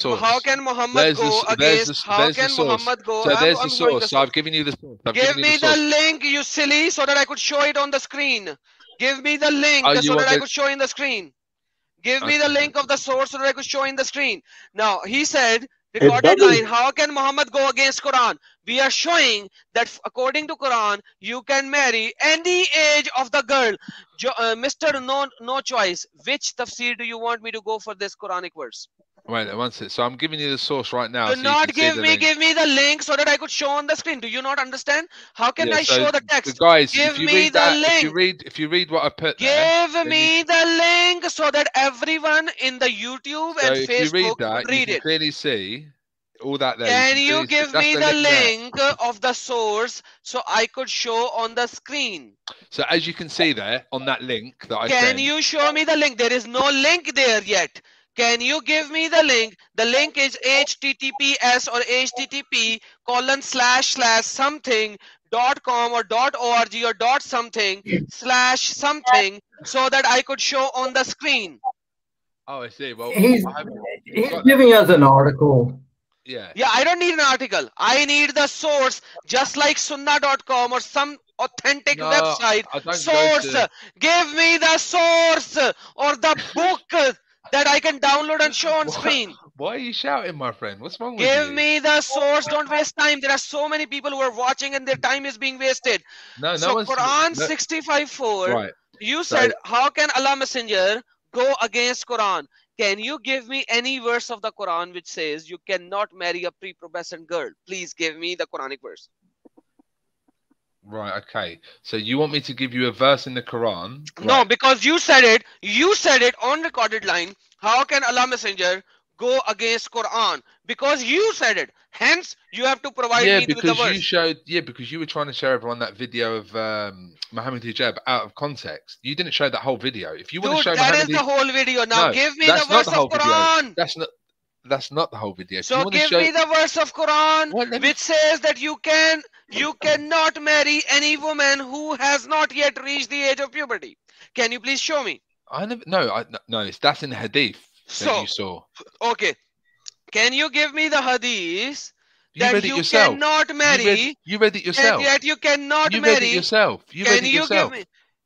How can Muhammad go against? How can Muhammad go? So there's the I'm showing source. So I've given you the source. Give me the link, you silly, so that I could show it on the screen. Give me the link so that I could show in the screen. Give me the link of the source so that I could show in the screen. Now, he said, recorded line, how can Muhammad go against Quran? We are showing that according to Quran, you can marry any age of the girl. Mr. No choice. Which tafsir do you want me to go for this Quranic verse? Wait, one second. So I'm giving you the source right now. Do not give me the link so that I could show on the screen. Do you not understand? How can I show the text? Guys, give me the link. If you read what I put there, give me the link so that everyone in the YouTube and Facebook read it. You can clearly see all that there. Can you give me the link of the source so I could show on the screen? So as you can see there on that link that I sent. Can you show me the link? There is no link there yet. Can you give me the link? The link is https or http://something.com or .org or .something/something so that I could show on the screen. Oh, I see. Well, he's giving us an article. Yeah, I don't need an article. I need the source, just like sunnah.com or some authentic website. Source. Give me the source or the book that I can download and show on screen. Why are you shouting, my friend? What's wrong with you? Give me the source. Don't waste time. There are so many people who are watching and their time is being wasted. So Quran 65:4. Right. You said, how can Allah Messenger go against Quran? Can you give me any verse of the Quran which says you cannot marry a prepubescent girl? Please give me the Quranic verse. Right, okay. So you want me to give you a verse in the Quran? Right. No, because you said it. You said it on recorded line. How can Allah Messenger go against Quran? Because you said it. Hence, you have to provide me with the verse. Because you were trying to show everyone that video of Muhammad Hijab out of context. You didn't show that whole video. If you want to show that is the whole video. Now give me the verse of Quran. That's not the whole video. So give me the verse of Quran which says that you cannot marry any woman who has not yet reached the age of puberty. Can you please show me? That's in the hadith that you saw. Okay. Can you give me the hadith that you cannot marry? You read it yourself. And yet you cannot marry. You read it yourself.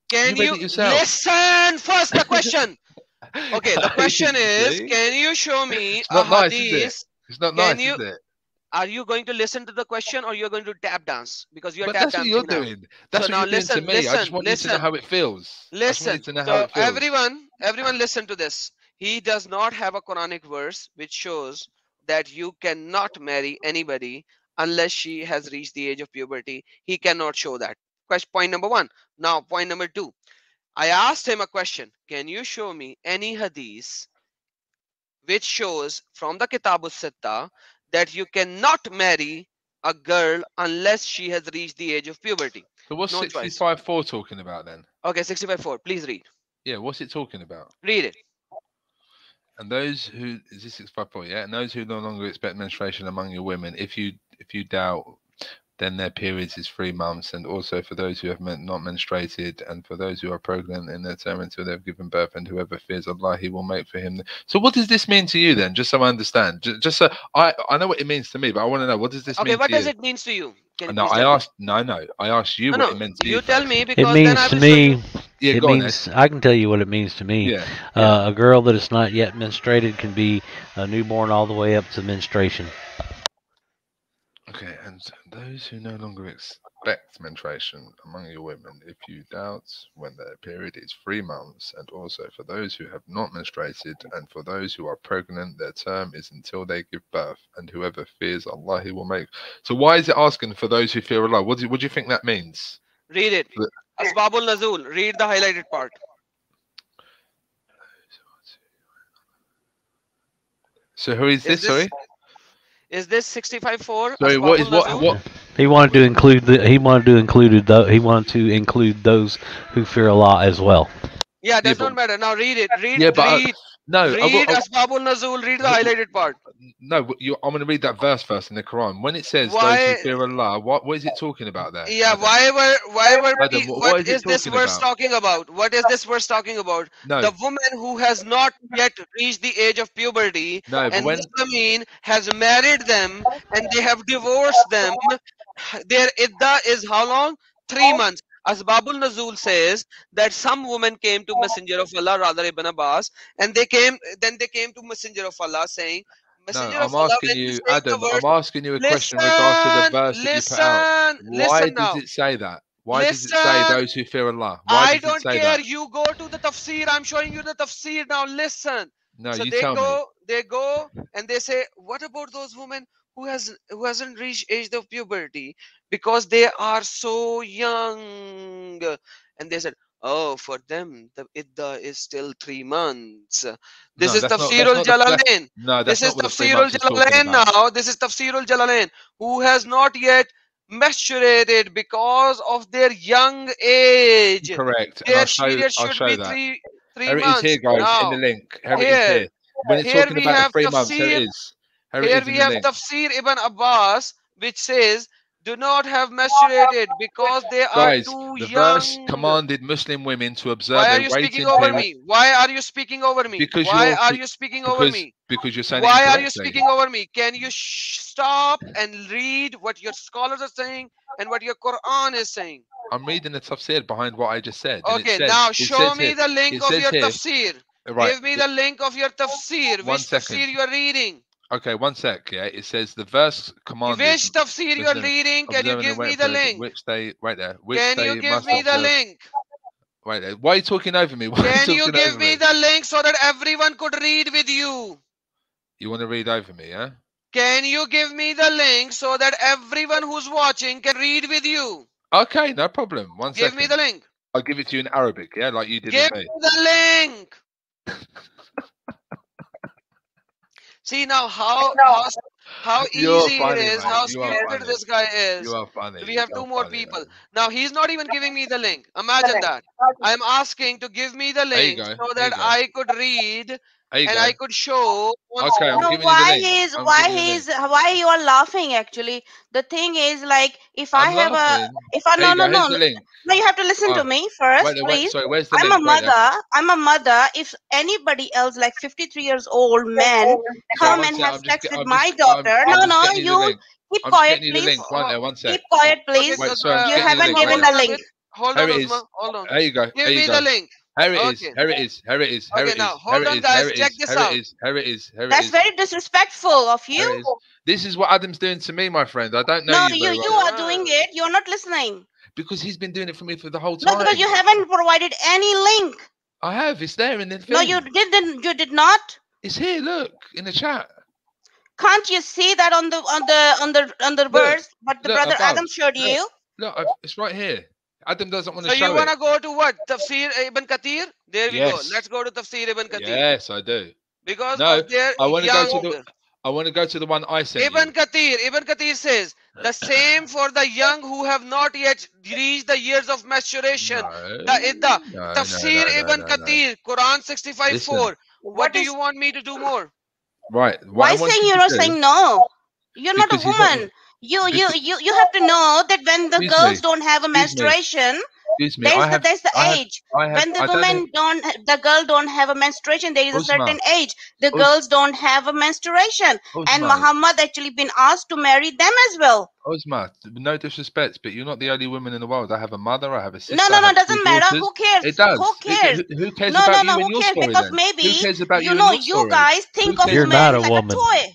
Can you listen first the question? Okay, the question is, can you show me a hadith? It's not nice, is it? Are you going to listen to the question or you're going to tap dance? Because you're tap dancing now. That's what you're doing. That's what you're doing to me. I just want you to know how it feels. Listen. So everyone listen to this. He does not have a Quranic verse which shows that you cannot marry anybody unless she has reached the age of puberty. He cannot show that. Point number 1. Now, point number 2. I asked him a question. Can you show me any hadith which shows from the Kitab al-Sitta that you cannot marry a girl unless she has reached the age of puberty? So what's 65:4 talking about then? Okay, 65:4. Please read. Yeah, what's it talking about? Read it. And those who is this 65:4? Yeah, and those who no longer expect menstruation among your women, if you doubt, then their periods is 3 months, and also for those who have not menstruated, and for those who are pregnant in their term until they've given birth, and whoever fears Allah, He will make for him. So what does this mean to you then? Just so I understand. Just so I know what it means to me, but I want to know, what does this mean to you? Okay, what does it mean to you? I asked you what it meant to you. You tell me, because it means to me. Yeah, it means I can tell you what it means to me. Yeah. A girl that is not yet menstruated can be a newborn all the way up to menstruation. Okay, and those who no longer expect menstruation among your women, if you doubt when their period is 3 months, and also for those who have not menstruated, and for those who are pregnant, their term is until they give birth, and whoever fears Allah, He will make. So why is it asking for those who fear Allah? What do you think that means? Read it. Asbabul Nazul. Read the highlighted part. So who is this? Sorry. Is this 65:4? Sorry, what? He wanted to include those who fear Allah as well. Yeah, that doesn't matter. Now read it. Read Asbabul Nazul. Read the highlighted part. No, I'm going to read that verse first in the Quran. When it says those Why? who fear Allah, what is it talking about there? Yeah, Adam? Adam, what is it is this talking verse about? talking about? What is this verse talking about? No, The woman who has not yet reached the age of puberty, no, but and when Muslimin has married them and they have divorced them. Their idda is how long? 3 months. Asbabul Nazul says that some women came to Messenger of Allah, rather Ibn Abbas, and they came to Messenger of Allah saying, no, Messenger of I'm Allah, asking when you you, say the Adam, verse, I'm asking you a question in regards to the listen, verse that you put out. Why listen does now. it say that? Why does it say Listen, those who fear Allah? Why I does it don't say care. that? You go to the tafsir. I'm showing you the tafsir now. Listen. No, So you tell me. they go, and they say, what about those women who hasn't reached age of puberty because they are so young? And they said, oh, for them the idda is still 3 months. This No, is that's not. Tafsirul Jalalain. No, This that's is not what the three Tafsirul months is talking Jalalain about. now. This is Tafsirul Jalalain, who has not yet menstruated because of their young age. Correct, and Their I'll period should show be that. three Here it is months. here, guys, in the Now, link. Here it is here, here. When it's here talking we about the have 3 months, here it Tafsir. is. Here it Here is in we the have link. Tafsir Ibn Abbas, which says, do not have menstruated because they are Guys, too the verse young. commanded Muslim women to observe Why are a you speaking waiting over period me? Why are you speaking over me? because Why you're are you speaking over me? because you're saying it Why are you incorrectly. speaking over me? Can you stop and read what your scholars are saying and what your Quran is saying? I'm reading the tafsir behind what I just said, and Okay, now it show says me here, the link it of says your here, tafsir. right? Give me the link of your tafsir. One Which second. tafsir you are reading? Okay, 1 sec. Yeah, it says the verse commanded Which tafsir you are reading? Can you observing the give me waiting the period, link? which they right there, which Can you they give must me the observe. link? Right there. Why are you talking over me? Why are you Can you talking give over me me? the link so that everyone could read with you? You want to read over me, yeah? Can you give me the link so that everyone who's watching can read with you? Okay, no problem. Give me the link. I'll give it to you in Arabic, yeah, like you did Give with me. me the link. See now how You're easy it funny, is, mate. how You are stupid funny. this guy is. You are funny. We have You're two more funny, people. man. Now he's not even giving me the link. Imagine that. I'm asking to give me the There you link go. so There that you go. I could read There you and go. I could show on Okay, I'm screen. No, giving you the link. why you are laughing actually? The thing is like if I I'm have laughing. Here no you no go. Here's no the link. no you have to listen to Oh, me first, wait, please. sorry, where's the I'm a link? Right there. mother. If anybody else like 53 years old man Sorry, come one and sec. have sex with I'm my just, daughter, I'm no just no, getting you the you link. keep I'm just quiet getting you the please. link. One there, one sec. Keep quiet Okay, please. Wait, sorry, I'm just You getting you the haven't link. hold given Wait. on the a link. bit. Hold Here on, it Uzma. is. Hold on. Here you go. Give Here you me go. the link. Here it is. Okay. Here it is. Here it is. Here Okay, it now is. Here hold it on is. Here guys. it Check is. this Here it out. is. Here it is. Here it That's is. very disrespectful of Here it you. is. This is what Adam's doing to me, my friend. I don't know No, you very you well are doing it. You're not listening. because he's been doing it for me for the whole No, because time. you haven't provided any link. I have. It's there in the No, thing. you did not. It's here. Look in the chat. Can't you see that on the Look, verse? But the look brother above. Adam showed Look, you. look. It's right here. Adam doesn't want So to you show it. wanna go to what? Tafsir Ibn Kathir? There we go. Yes. Let's go to Tafsir Ibn Kathir. Yes, I do. Because No, of their I want to go to young. the. I want to go to the one I sent Ibn Kathir says the same for the young who have not yet reached the years of maturation. No, The idda. no, Tafsir Ibn no. Kathir, Quran 65:4. Listen. What do you want me to do more? Right. What Why I want saying you you're to not do, saying no? You're not a because he's not. woman. You Because, have to know that when the excuse girls me. don't have a Excuse me. menstruation, Excuse me. I have. there's the I have. age. I have. When the I don't know. the girl don't have a menstruation, there is a Uzma. certain age. The Uz, girls don't have a menstruation, and Uzma. Muhammad actually been asked to marry them as well. Uzma. No disrespect, but you're not the only woman in the world. I have a mother. I have a sister. No, I have doesn't two matter. daughters. Who cares? It does. Who cares? Who cares No, about you who and your cares? story Because then? maybe Who cares about you and your you story? guys think Who of cares You're women not a like a woman. toy.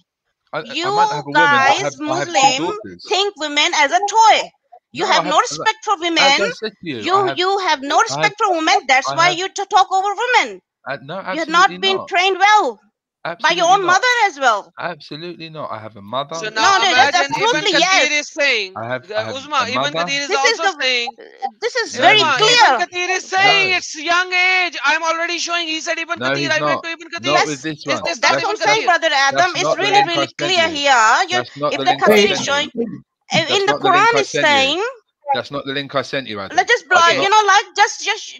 I might have a woman, but Guys, I have two Muslim, daughters. think women as a toy. You No, I have have. no respect for As women. I said to you, I have. You have no I respect have. for women. That's I why have. you talk over women. No, You have absolutely not been not. trained well by your Absolutely own not. mother as well. Absolutely not. I have a mother. So No, now that's imagine Ibn absolutely Kathir yes. is saying, I have Uzma, a Ibn mother. Kathir is This is also saying, this is No, very he's Uzma, not. Ibn clear. Kathir is saying No, it's young age. I'm already showing. He said Ibn no, Kathir. he's I went not. to Ibn Not Kathir. with this Is one. this not That's what Ibn I'm saying, Kathir? brother Adam. That's It's not the really, link I really sent clear you. here. That's not If the the link I Kathir is sent showing, you. in That's the not the link Quran I is sent you. saying, That's not the link I sent you, Adam. let's just block, Okay. like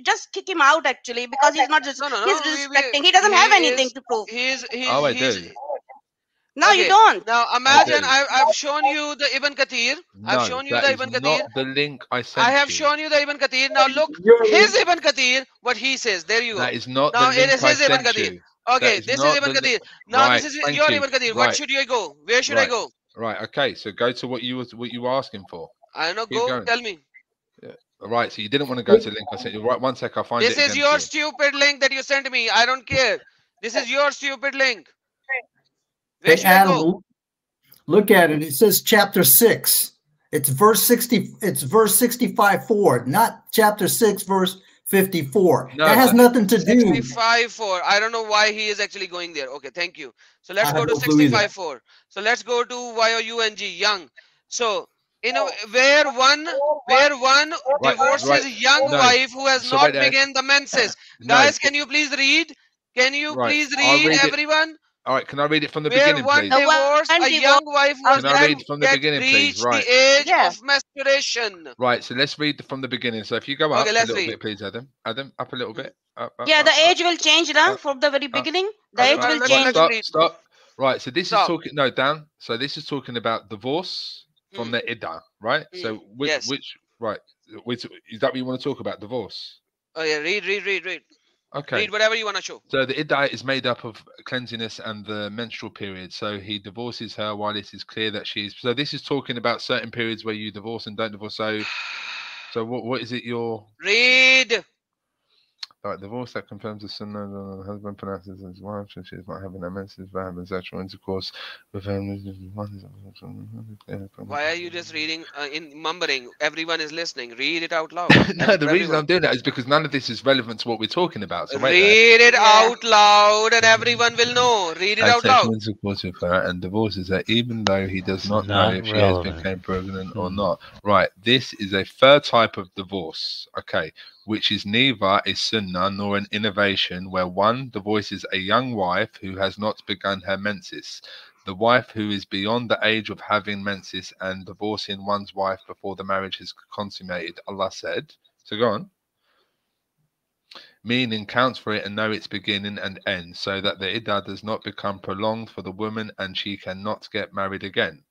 just kick him out actually, because he's not just No. he's disrespecting. He doesn't have anything to prove. He's Oh, I do. No, you don't. Now imagine I've shown you the Ibn Kathir. I've No, shown you that the is Ibn Kathir. not the link I I sent have you. shown you the Ibn Kathir. Now look, You're- his Ibn Kathir, what he says. There you go. That is not Now the it link is I his Ibn sent Kathir. you. Okay, That this is not Ibn the Kathir. Now right. this is Thank your you. Ibn Kathir. Right. What should I go? Where should I Right. go? Right. Okay. So go to what you were asking for. I don't know. Keep Go. going. Tell me. Yeah. Right. So you didn't want to go to the link I sent you. Right. 1 sec. I'll find This it is again. your for you. stupid link that you sent me. I don't care. This is your stupid link. Where Hey, should I go? Adam, look at it. It says chapter 6. It's verse 60. It's verse 65 forward, not chapter 6, verse 54. No, that has nothing to do. 65.4. I don't know why he is actually going there. Okay, thank you. So let's I go have to no clue either. 65.4. So let's go to YOUNG, young. So where one divorces right. young No. wife who has So not right there. begun the menses. No. Guys, can you please read? Can you Right. please I'll read, read it. everyone? All right. Can I read it from the Where beginning, one please? The divorced one a young wife who has Can I read not from the yet beginning, please? reached Right. the age Yeah. of masturbation. Right. So let's read from the beginning. So if you go up Okay, a let's little read. bit, please, Adam. Adam, up a little bit. Up, Yeah, the up. age will change now up, from the very beginning. The Okay, age will let's change. Stop. read. Stop. Right. So this is Stop. talking. No, Dan. So this is talking about divorce from the iddah, right? So Yes. right? Which is that what you want to talk about? Divorce. Oh yeah, read. Okay. Read whatever you want to show. So the iddah is made up of cleanliness and the menstrual period. So he divorces her while it is clear that she's. So this is talking about certain periods where you divorce and don't divorce. So what is it? Read. Like divorce that confirms the sunnah, the husband pronounces his wife, and she's not having a menses, but having sexual intercourse with him. Why are you just reading in mumbling? Everyone is listening. Read it out loud. No, the reason I'm doing that is because none of this is relevant to what we're talking about. So Read it out loud, and everyone will know. Read it has out loud. sexual intercourse with her and divorces her, even though he does not know if she has become pregnant or not. Right. This is a third type of divorce. Okay. Which is neither a sunnah nor an innovation, where one divorces a young wife who has not begun her menses. The wife who is beyond the age of having menses and divorcing one's wife before the marriage is consummated, Allah said. So go on. Meaning counts for it and know its beginning and end, so that the iddah does not become prolonged for the woman and she cannot get married again.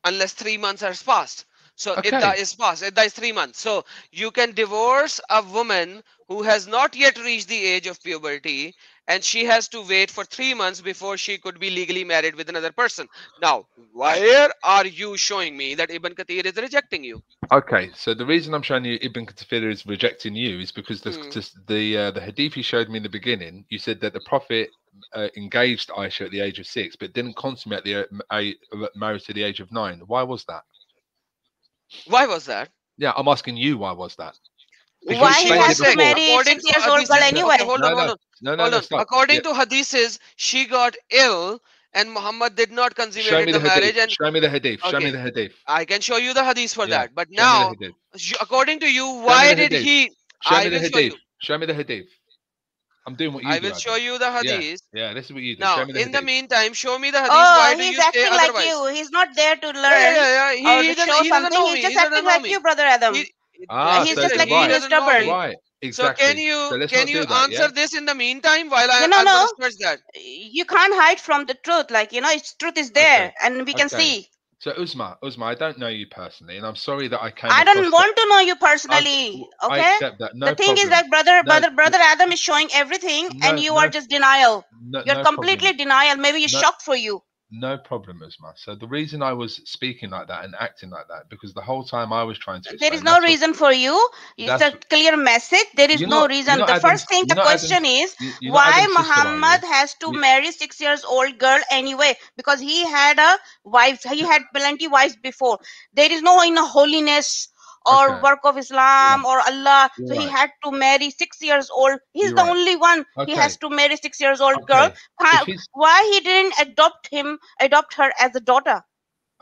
Unless 3 months has passed. So Okay. iddah is passed. Iddah is 3 months. So you can divorce a woman who has not yet reached the age of puberty, and she has to wait for 3 months before she could be legally married with another person. Now, where are you showing me that Ibn Kathir is rejecting you? Okay, so the reason I'm showing you Ibn Kathir is rejecting you is because the hadith you showed me in the beginning, you said that the Prophet engaged Aisha at the age of 6, but didn't consummate the marriage to the age of 9. Why was that? Why was that? Yeah, I'm asking you. Why was that? Why he has to marry 6-year-old girl anyway? Hold on. Stop. According to hadiths, she got ill, and Muhammad did not consummate the marriage. And show me the hadith. Okay. Show me the hadith. I can show you the hadith for that. But Show me now, the according to you, why did hadith. he? Show I me the will show hadith. you. Show me the hadith. I'm doing what you I do. will show you the hadith. Yeah, this is what you do. Now, show me the in the hadith. meantime, show me the hadith. Oh, Why do he's you say acting like otherwise? you. He's not there to learn Yeah. or to show He doesn't something. know He's me. just He doesn't acting know like me. you, brother Adam. He He's just like you, doesn't know stubborn. me. Right. Exactly. So can you answer this in the meantime while I'm going to search that? You can't hide from the truth. Like, truth is there and we can see. So Uzma, I don't know you personally, and I'm sorry that I came. I don't want to know you personally. Okay. I accept that. No the thing problem. is that brother Adam is showing everything, and you are just denial. You're completely denial. Maybe it's shock for you. No problem, Uzma. So the reason I was speaking like that and acting like that, because the whole time I was trying to explain, there is no reason for you. It's a clear message. There is no reason. The first thing, the question is why Muhammad has to marry 6 years old girl anyway? Because he had a wife. He had plenty wives before. There is no holiness or work of Islam or Allah. So he had to marry 6 years old. He's the only one. He has to marry 6 years old girl. Why he didn't adopt her as a daughter?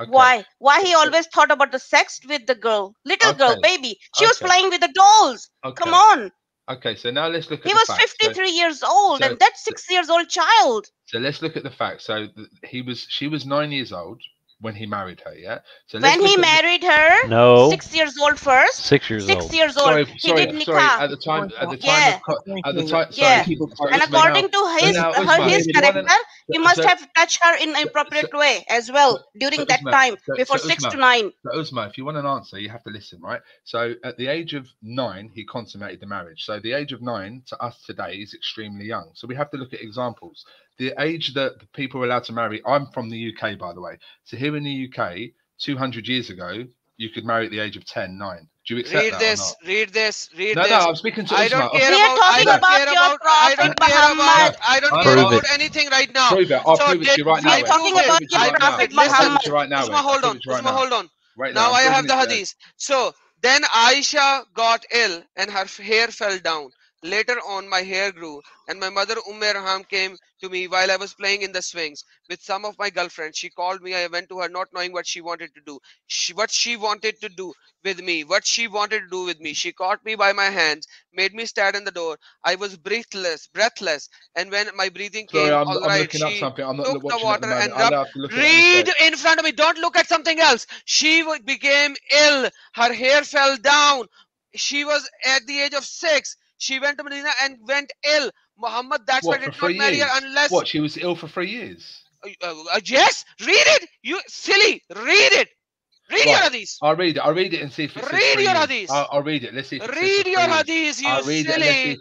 Why he always thought about the sex with the girl, little girl, baby? She was playing with the dolls. Come on. Okay, so now let's look at he was 53 years old, and that's 6 years old child. So let's look at the facts. So she was 9 years old. when he married her. Yeah. So when he married her, no, 6 years old first. 6 years old. 6 years old. He did nikah. At the time Yeah. of Yeah. sorry, And according to his character, he must have touched her in an inappropriate way as well during that time, before 6 to 9. So Uzma, if you want an answer, you have to listen, right? So at the age of 9, he consummated the marriage. So the age of 9 to us today is extremely young. So we have to look at examples. The age that people are allowed to marry, I'm from the UK, by the way. So here in the UK, 200 years ago, you could marry at the age of 10, 9. Do you accept that or not? Read this. No, I'm speaking to Uzma. I don't care we are talking about your Prophet Muhammad. I don't care about anything right now. Prove it. I'll prove it to you right now. We are talking about your Prophet Muhammad. Uzma, hold on. Now I have the hadith. So then Aisha got ill and her hair fell down. Later on, my hair grew, and my mother Raham came to me while I was playing in the swings with some of my girlfriends. She called me. I went to her, not knowing what she wanted to do. What she wanted to do with me. She caught me by my hands, made me stand in the door. I was breathless, and when my breathing came, I'm right, looking up something. I'm not took the watching water and rubbed. Read in front of me. Don't look at something else. She became ill. Her hair fell down. She was at the age of 6. She went to Medina and went ill. Muhammad, that's why did not marry her unless... What, she was ill for 3 years? Yes, read it. You silly, read it. Read your hadith. I'll read it and see if it's read your hadith. I'll read it. Let's see if it's read your hadith, you silly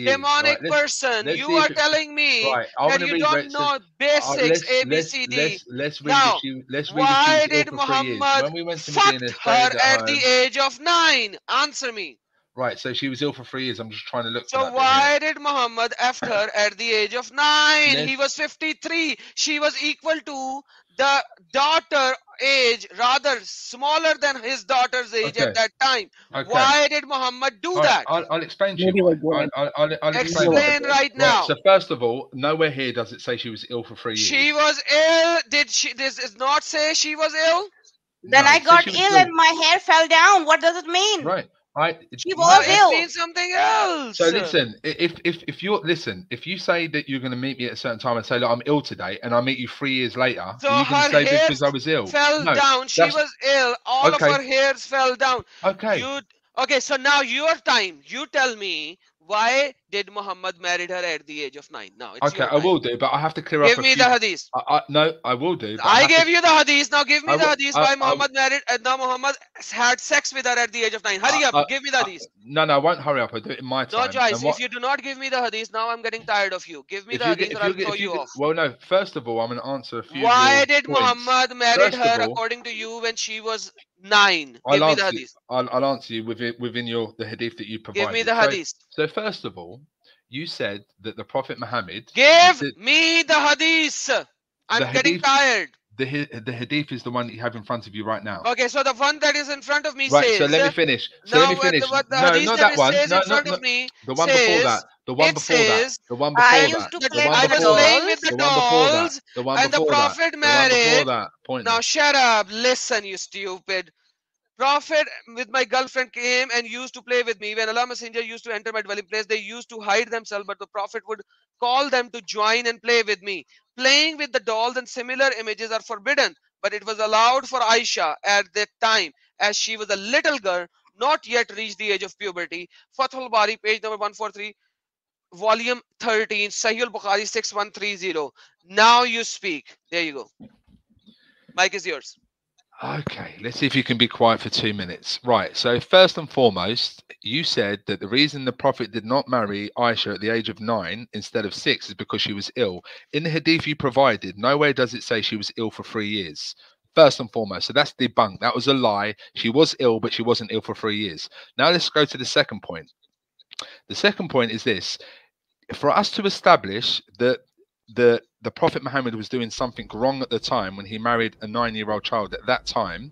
demonic person. You are telling me that you don't know basics, ABCD. Let's read now, let's read why did Muhammad fuck her at the age of 9? Answer me. Right, so she was ill for 3 years. I'm just trying to look. So why did Muhammad after her at the age of 9? He was 53. She was equal to the daughter age, rather smaller than his daughter's age at that time. Why did Muhammad do that? I'll explain to you. I'll explain right now. So first of all, nowhere here does it say she was ill for 3 years. She was ill. This does not say she was ill. Then I got ill and my hair fell down. What does it mean? Right. She was ill. Means something else. So listen, if you say that you're going to meet me at a certain time and say, look, I'm ill today, and I meet you 3 years later, so are you going to say because I was ill? Fell down. She was ill. All of her hairs fell down. Okay. Okay. So now your time. You tell me. Why did Muhammad marry her at the age of 9? Now, okay, I will do, but I have to clear up. Give me the hadith. No, I will do. I gave you the hadith. Now give me the hadith. Why Muhammad married? Now Muhammad had sex with her at the age of 9. Hurry up, give me the hadith. No, I won't hurry up. I'll do it in my time. No choice. If you do not give me the hadith, now I'm getting tired of you. Give me the hadith, or I'll throw you off. Well, no. First of all, I'm going to answer a few. Why did Muhammad marry her according to you when she was 9? Give me the hadith. I'll answer you within the hadith that you provided. Give me the hadith. So first of all, you said that the Prophet Muhammad... Give me the hadith. I'm getting tired. The hadith is the one that you have in front of you right now. Okay, so the one that is in front of me says... Right, so let me finish. No, not that one. No, the one before that. The one before that. The one before that. I used to play with the dolls. The one before that. And the Prophet married... Pointless. Now shut up. Listen, you stupid. Prophet with my girlfriend came and used to play with me. When Allah Messenger used to enter my dwelling place, they used to hide themselves, but the Prophet would call them to join and play with me. Playing with the dolls and similar images are forbidden, but it was allowed for Aisha at that time, as she was a little girl, not yet reached the age of puberty. Fathul Bari, page number 143, volume 13, Sahih al-Bukhari 6130. Now you speak. There you go. Mic is yours. Okay, let's see if you can be quiet for 2 minutes. Right, so first and foremost, you said that the reason the Prophet did not marry Aisha at the age of 9 instead of 6 is because she was ill. In the hadith you provided, nowhere does it say she was ill for 3 years. First and foremost, so that's debunked. That was a lie. She was ill, but she wasn't ill for 3 years. Now let's go to the second point. The second point is this. For us to establish that the Prophet Muhammad was doing something wrong at the time when he married a 9-year-old child at that time,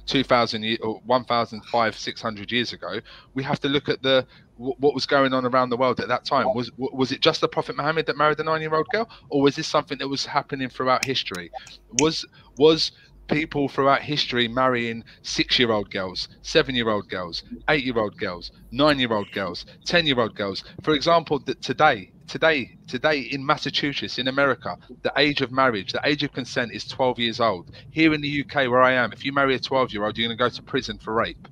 1,600 years ago, we have to look at what was going on around the world at that time. Was it just the Prophet Muhammad that married a 9-year-old girl, or was this something that was happening throughout history? Was people throughout history marrying 6-year-old girls, 7-year-old girls, 8-year-old girls, 9-year-old girls, 10-year-old girls? For example, that today today in Massachusetts, in America, the age of marriage, the age of consent is 12 years old. Here in the UK, where I am, if you marry a 12-year-old, you're going to go to prison for rape.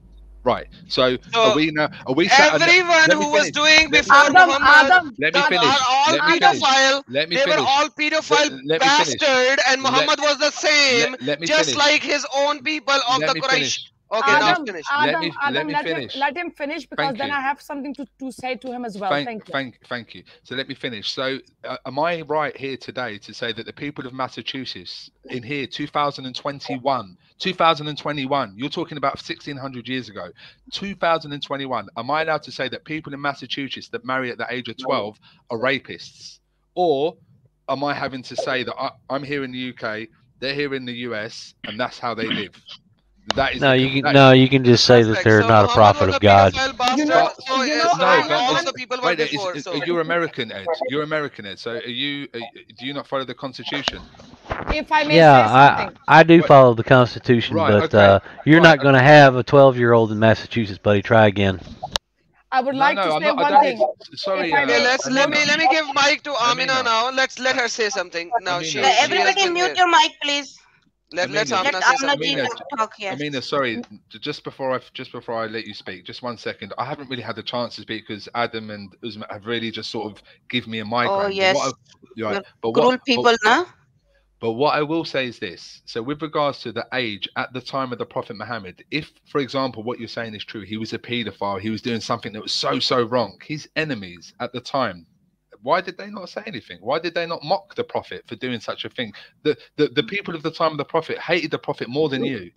Right. So are we now? Are we? Everyone who was doing before Muhammad, let me finish. Are all pedophile. Let me they finish. Were all pedophile bastard, and Muhammad was the same. Just like his own people of the Quraysh. Okay, now finish. Let me finish. Let him finish, because then I have something to say to him as well. Thank you. So let me finish. So am I right here today to say that the people of Massachusetts in here, 2021, you're talking about 1600 years ago, 2021, am I allowed to say that people in Massachusetts that marry at the age of 12 are rapists? Or am I having to say that I'm here in the UK, they're here in the US, and that's how they live? That is you can just say that they're not a prophet of God. You're American, Ed. You're American, Ed. So do you not follow the Constitution? If I may say something. I do follow the Constitution, but you're not going to have a 12-year-old in Massachusetts, buddy. Try again. I would like to say one thing. Sorry, let me give mic to Amina now. Let her say something. Now everybody mute your mic, please. Let Amina say something. Amina, sorry, just before I let you speak, just 1 second. I haven't really had the chance to speak because Adam and Uzma have really just sort of give me a migraine. Oh yes, But what I will say is this. So with regards to the age at the time of the Prophet Muhammad, if, for example, what you're saying is true, he was a paedophile, he was doing something that was so wrong, his enemies at the time, why did they not say anything? Why did they not mock the Prophet for doing such a thing? The people of the time of the Prophet hated the Prophet more than you.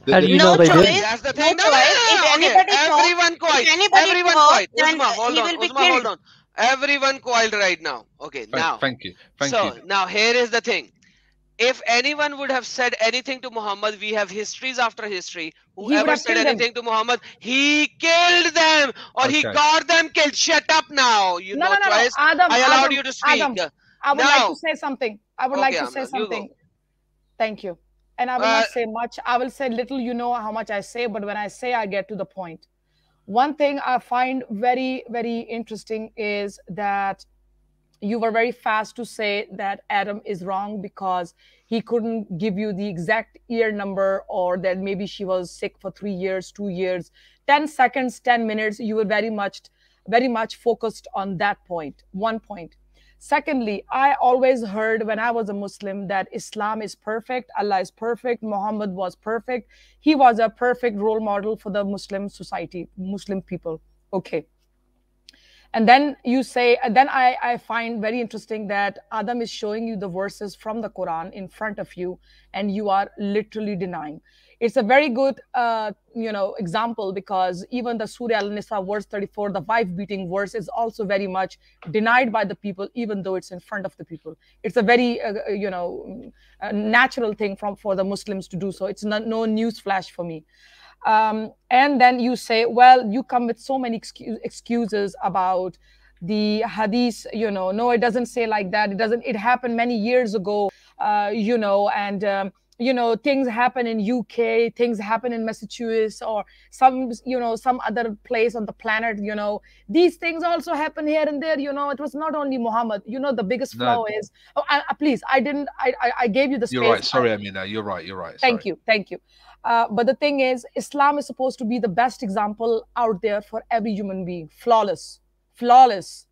How do you know they did? That's the thing. Everyone quiet. Everyone quiet. Hold on. Everyone quiet right now. Okay, now. Thank you. Now here is the thing. If anyone would have said anything to Muhammad, we have histories after history. Whoever said anything to Muhammad, he killed them or he got them killed. Shut up now. You no choice. Adam, I allowed you to speak. Adam, I would like to say something. Thank you. And I will not say much. I will say little. You know how much I say, but when I say, I get to the point. One thing I find very, very interesting is that you were very fast to say that Adam is wrong because he couldn't give you the exact year number, or that maybe she was sick for 3 years, 2 years, 10 seconds, 10 minutes. You were very much focused on that point. One point. Secondly, I always heard when I was a Muslim that Islam is perfect, Allah is perfect, Muhammad was perfect. He was a perfect role model for the Muslim society, Muslim people. Okay. And then you say, and then I find very interesting that Adam is showing you the verses from the Quran in front of you, and you are literally denying. It's a very good, example, because even the Surah Al-Nisa verse 34, the wife beating verse, is also very much denied by the people, even though it's in front of the people. It's a very, natural thing for the Muslims to do so. It's no news flash for me. And then you say, well, you come with so many excuses about the hadith, no, it doesn't say like that. It happened many years ago, things happen in UK, things happen in Massachusetts, or some other place on the planet, these things also happen here and there, it was not only Muhammad. The biggest flaw is, please, I gave you the space. You're right. Sorry, Amina. You're right. Thank you. But the thing is, Islam is supposed to be the best example out there for every human being. Flawless,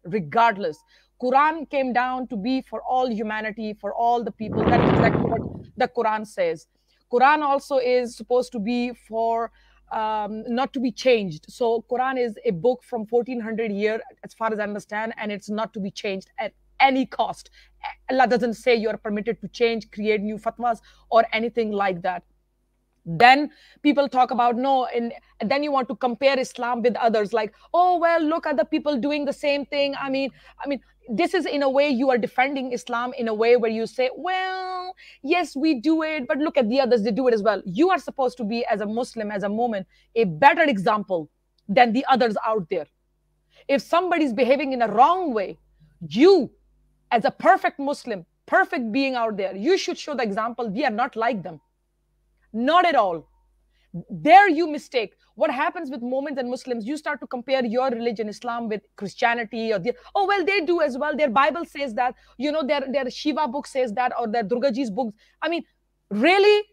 regardless. Quran came down to be for all humanity, for all the people. That is exactly what the Quran says. Quran also is supposed to be for not to be changed. So Quran is a book from 1400 years, as far as I understand, and it's not to be changed at any cost. Allah doesn't say you're permitted to change, create new fatwas, or anything like that. Then people talk about and then you want to compare Islam with others, like, oh, well, look at the people doing the same thing. I mean, this is, in a way, you are defending Islam in a way where you say, well, yes, we do it, but look at the others, they do it as well. You are supposed to be, as a Muslim, as a moment, a better example than the others out there. If somebody's behaving in a wrong way, you, as a perfect Muslim, perfect being out there, you should show the example. We are not like them. Not at all. There you mistake. What happens with Mormons and Muslims, you start to compare your religion, Islam, with Christianity, or oh, well, they do as well. Their Bible says that, their Shiva book says that, or their Durgaji's books. I mean, really?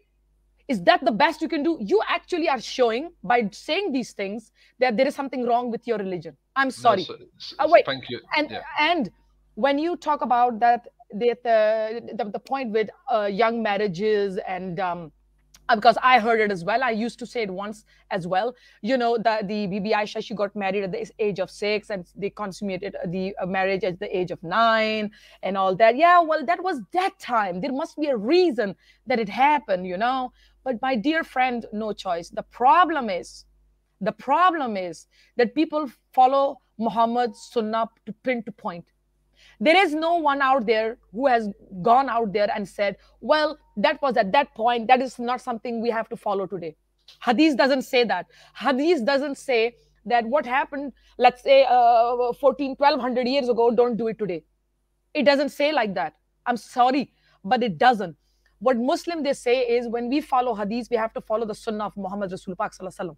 Is that the best you can do? You actually are showing, by saying these things, that there is something wrong with your religion. I'm sorry. No, wait. Thank you. And when you talk about that, the point with young marriages and because I heard it as well. I used to say it once as well. The Bibi Aisha, she got married at the age of 6 and they consummated the marriage at the age of 9 and all that. Yeah, well, that was that time. There must be a reason that it happened, But my dear friend, no choice. The problem is that people follow Muhammad's sunnah to pin to point. There is no one out there who has gone out there and said, well, that was at that point. That is not something we have to follow today. Hadith doesn't say that. Hadith doesn't say that what happened, let's say 1,200 years ago, don't do it today. It doesn't say like that. I'm sorry, but it doesn't. What Muslim they say is, when we follow Hadith, we have to follow the sunnah of Muhammad Rasul Pak Sallallahu Alaihi Wasallam.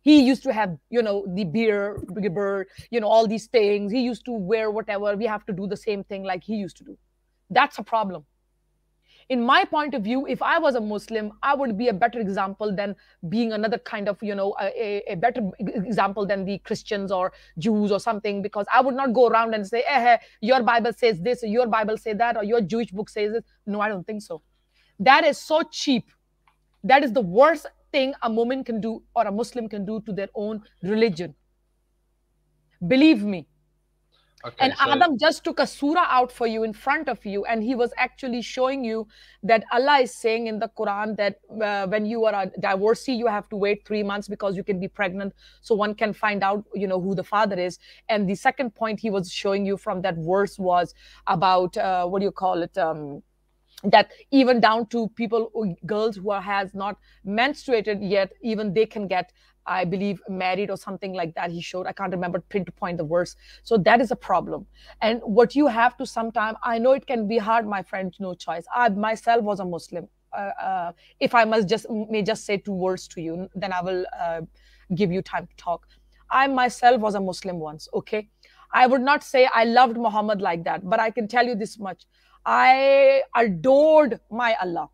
He used to have, the beard, all these things. He used to wear whatever. We have to do the same thing like he used to do. That's a problem. In my point of view, if I was a Muslim, I would be a better example than being another kind of, a better example than the Christians or Jews or something, because I would not go around and say, your Bible says this, or your Bible says that, or your Jewish book says this. No, I don't think so. That is so cheap. That is the worst thing a woman can do or a Muslim can do to their own religion. Believe me. Okay, and Adam just took a surah out for you in front of you, and he was actually showing you that Allah is saying in the Quran that when you are a divorcee, you have to wait 3 months because you can be pregnant, so one can find out, who the father is. And the second point he was showing you from that verse was about that even down to girls who has not menstruated yet, even they can get, I believe, married or something like that. He showed, I can't remember pin to point the verse. So that is a problem. And what you have to sometime, I know it can be hard, my friend, no choice. I myself was a Muslim. If I may just say 2 words to you, then I will give you time to talk. I myself was a Muslim once, okay? I would not say I loved Muhammad like that, but I can tell you this much. I adored my Allah.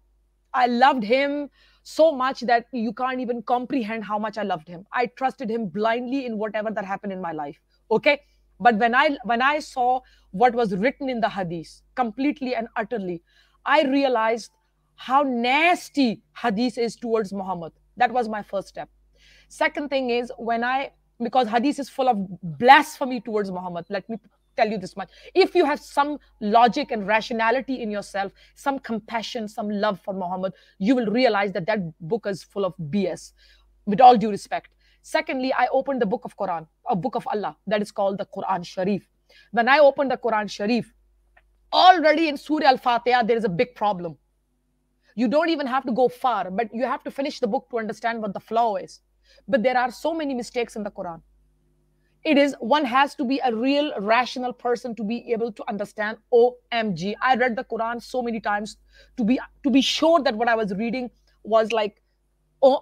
I loved him so much that you can't even comprehend how much I loved him. I trusted him blindly in whatever that happened in my life. Okay. But when I saw what was written in the Hadith completely and utterly, I realized how nasty Hadith is towards Muhammad. That was my first step. Second thing is, because Hadith is full of blasphemy towards Muhammad. Let me tell you this much. If you have some logic and rationality in yourself, some compassion, some love for Muhammad, you will realize that that book is full of BS, with all due respect. Secondly, I opened the book of Quran, a book of Allah, that is called the Quran Sharif. When I opened the Quran Sharif, already in Surah Al-Fatiha, there is a big problem. You don't even have to go far, but you have to finish the book to understand what the flaw is. But there are so many mistakes in the Quran. One has to be a real rational person to be able to understand. OMG. I read the Quran so many times to be sure that what I was reading was like, am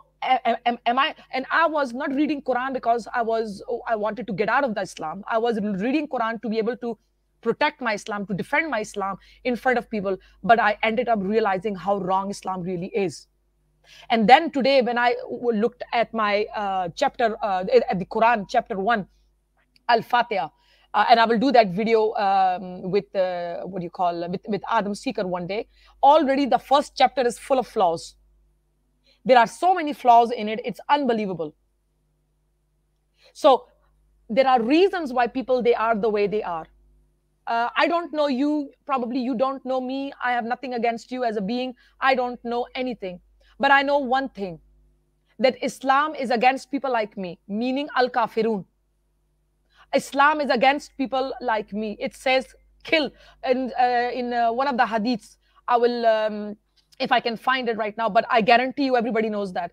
I? And I was not reading Quran because I wanted to get out of the Islam. I was reading Quran to be able to protect my Islam, to defend my Islam in front of people. But I ended up realizing how wrong Islam really is. And then today, when I looked at my chapter, at the Quran, chapter 1, Al-Fatiha, and I will do that video with with Adam Seeker one day. Already the first chapter is full of flaws. There are so many flaws in it, it's unbelievable. So there are reasons why people, they are the way they are. I don't know you, probably you don't know me. I have nothing against you as a being. I don't know anything. But I know one thing, that Islam is against people like me, meaning al-kafirun. Islam is against people like me. It says kill. And in one of the hadiths, I will, if I can find it right now, but I guarantee you everybody knows that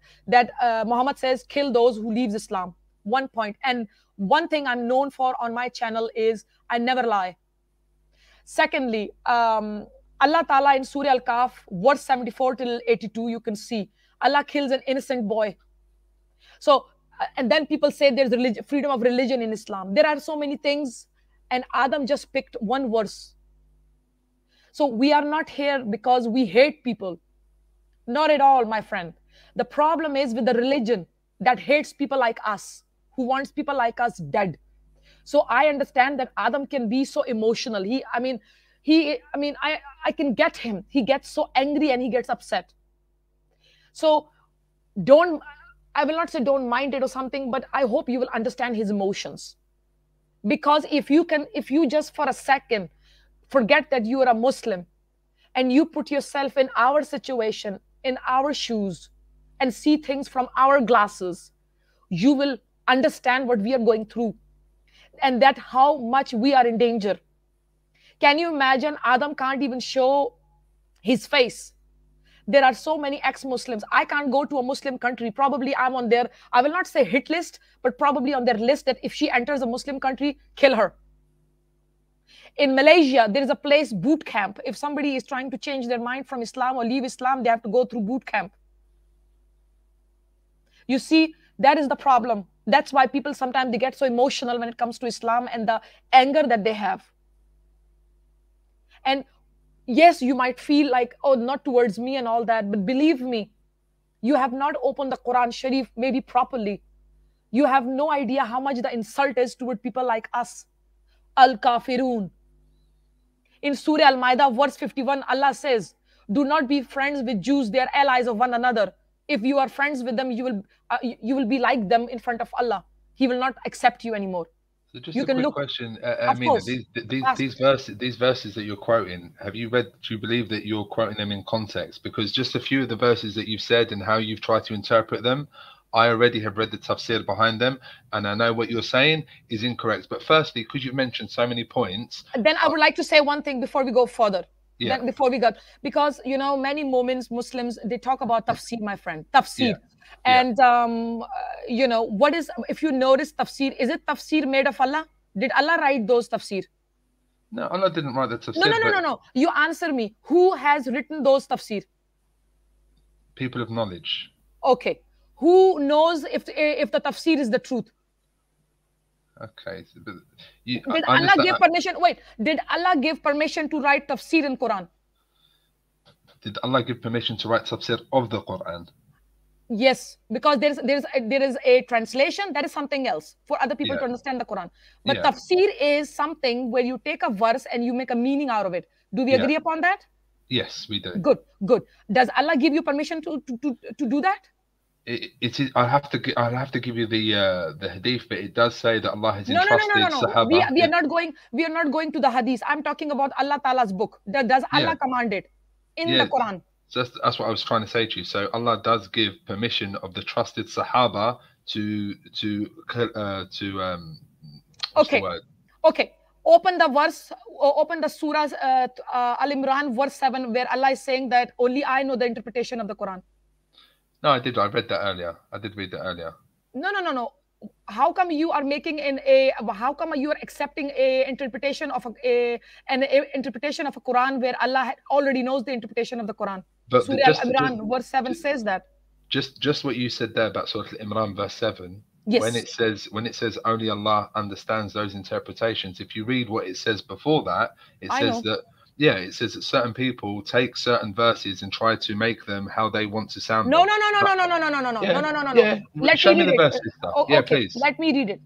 Muhammad says kill those who leaves Islam. One point. And one thing I'm known for on my channel is I never lie. Secondly, Allah Ta'ala in Surah Al-Kahf, verse 74 till 82, you can see Allah kills an innocent boy. So, and then people say there's freedom of religion in Islam. There are so many things, and Adam just picked one verse. So we are not here because we hate people. Not at all, my friend. The problem is with the religion that hates people like us, who wants people like us dead. So I understand that Adam can be so emotional. I can get him. He gets so angry and he gets upset. So I will not say don't mind it or something, but I hope you will understand his emotions. Because if you just for a second forget that you are a Muslim and you put yourself in our situation, in our shoes, and see things from our glasses, you will understand what we are going through and that how much we are in danger. Can you imagine? Adam can't even show his face. There are so many ex-Muslims. I can't go to a Muslim country. Probably I'm on their, I will not say hit list, but probably on their list that if she enters a Muslim country, kill her. In Malaysia, there is a place, boot camp. If somebody is trying to change their mind from Islam or leave Islam, they have to go through boot camp. You see, that is the problem. That's why people sometimes they get so emotional when it comes to Islam and the anger that they have. And yes, you might feel like, oh, not towards me and all that, but believe me, you have not opened the Quran Sharif maybe properly. You have no idea how much the insult is toward people like us. Al-Kafirun. In Surah Al-Ma'idah, verse 51, Allah says, do not be friends with Jews, they are allies of one another. If you are friends with them, you will be like them in front of Allah. He will not accept you anymore. So just a quick question, Amina, these verses that you're quoting, have you read, do you believe that you're quoting them in context? Because just a few of the verses that you've said and how you've tried to interpret them, I already have read the tafsir behind them, and I know what you're saying is incorrect. But firstly, because you've mentioned so many points... Then I would like to say one thing before we go further. Yeah. Then before we got... Because, you know, many moments Muslims, they talk about tafsir, my friend. Tafsir. Yeah. And, you know, what is... If you notice tafsir, is it tafsir made of Allah? Did Allah write those tafsir? No, Allah didn't write the tafsir. No. You answer me. Who has written those tafsir? People of knowledge. Okay. Who knows if the tafsir is the truth? Okay. Did Allah give permission? Wait, did Allah give permission to write tafsir in Quran? Did Allah give permission to write tafsir of the Quran? Yes, because there is a translation, that is something else for other people to understand the Quran. But tafsir is something where you take a verse and you make a meaning out of it. Do we agree upon that? Yes, we do. Good. Does Allah give you permission to do that? It is. I'll have to give you the hadith, but it does say that Allah has entrusted Sahaba. We are not going to the hadith. I'm talking about Allah Ta'ala's book. Does Allah command it in the Quran? So that's what I was trying to say to you. So Allah does give permission of the trusted Sahaba to Okay. Open the verse. Open the Surah Al-Imran verse 7, where Allah is saying that only I know the interpretation of the Quran. No, I did. I read that earlier. I did read that earlier. No. How come you are making how come you are accepting an interpretation of a Quran where Allah already knows the interpretation of the Quran? But Surah Al-Imran verse 7 says that. Just what you said there about Surah Al-Imran verse 7. Yes. When it says only Allah understands those interpretations, if you read what it says before that, it says that it says that certain people take certain verses and try to make them how they want to sound. No. Let Show me the verses. Yeah, please. Let me read it.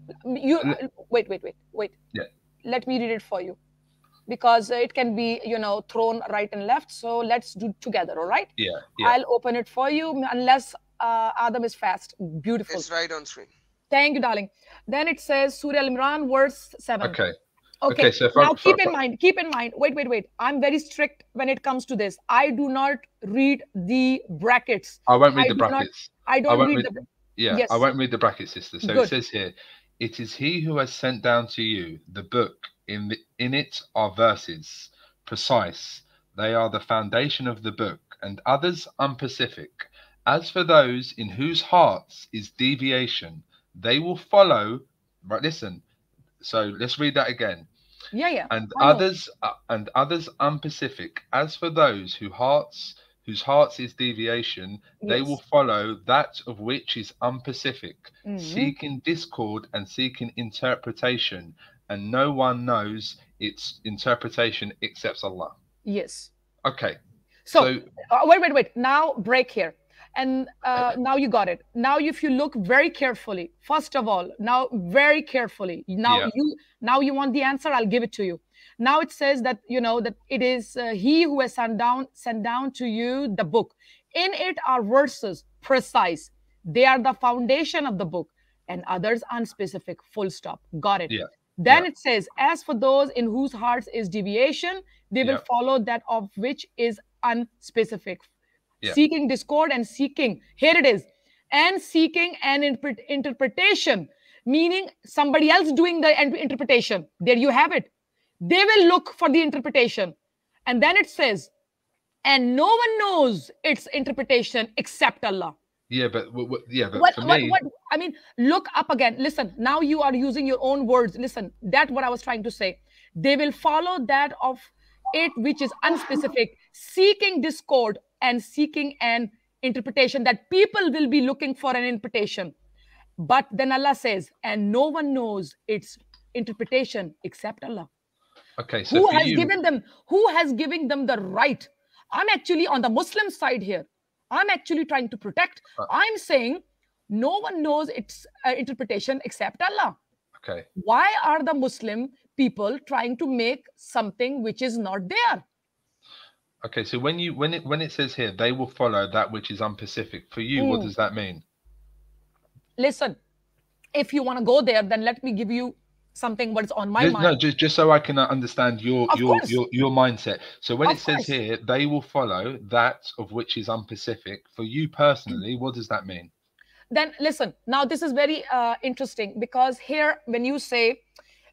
Wait. Yeah. Let me read it for you, because it can be, thrown right and left. So let's do it together. All right? Yeah. I'll open it for you, unless Adam is fast. Beautiful. It's right on screen. Thank you, darling. Then it says Surah Al-Imran verse 7. Okay, so now keep in mind, wait. I'm very strict when it comes to this. I do not read the brackets. I won't read the brackets. I won't read the... Yes. I won't read the brackets, sister. So it says here, it is he who has sent down to you the book. In it are verses, precise. They are the foundation of the book, and others unspecific. As for those in whose hearts is deviation, they will follow... Right, listen. So let's read that again. Yeah. And others unspecific. As for those whose whose hearts is deviation, they will follow that of which is unpacific, seeking discord and seeking interpretation, and no one knows its interpretation except Allah. Yes. Okay. So wait. Now break here. And now you got it. Now, if you look very carefully, first of all, now very carefully, now you want the answer, I'll give it to you. Now it says that, that it is he who has sent down to you the book. In it are verses precise. They are the foundation of the book, and others unspecific. Full stop. Got it. Then it says, as for those in whose hearts is deviation, they will follow that of which is unspecific. Seeking discord and seeking, here it is, and seeking an interpretation, meaning somebody else doing the interpretation. There you have it. They will look for the interpretation. And then it says, and no one knows its interpretation except Allah. But for me, I mean, look up again. Listen, now you are using your own words. Listen, that's what I was trying to say. They will follow that of it which is unspecific, seeking discord and seeking an interpretation, that people will be looking for an interpretation. But then Allah says, and no one knows its interpretation except Allah. Okay, so who has given them the right? I'm actually on the Muslim side here. I'm actually trying to protect. I'm saying no one knows its interpretation except Allah. Okay. Why are the Muslim people trying to make something which is not there? Okay, so when it says here, they will follow that which is unpacific. For you, what does that mean? Listen, if you want to go there, then let me give you something what's on my mind. No, just so I can understand your mindset. So when it says here, they will follow that of which is unpacific. For you personally, what does that mean? Then listen, now this is very interesting, because here when you say,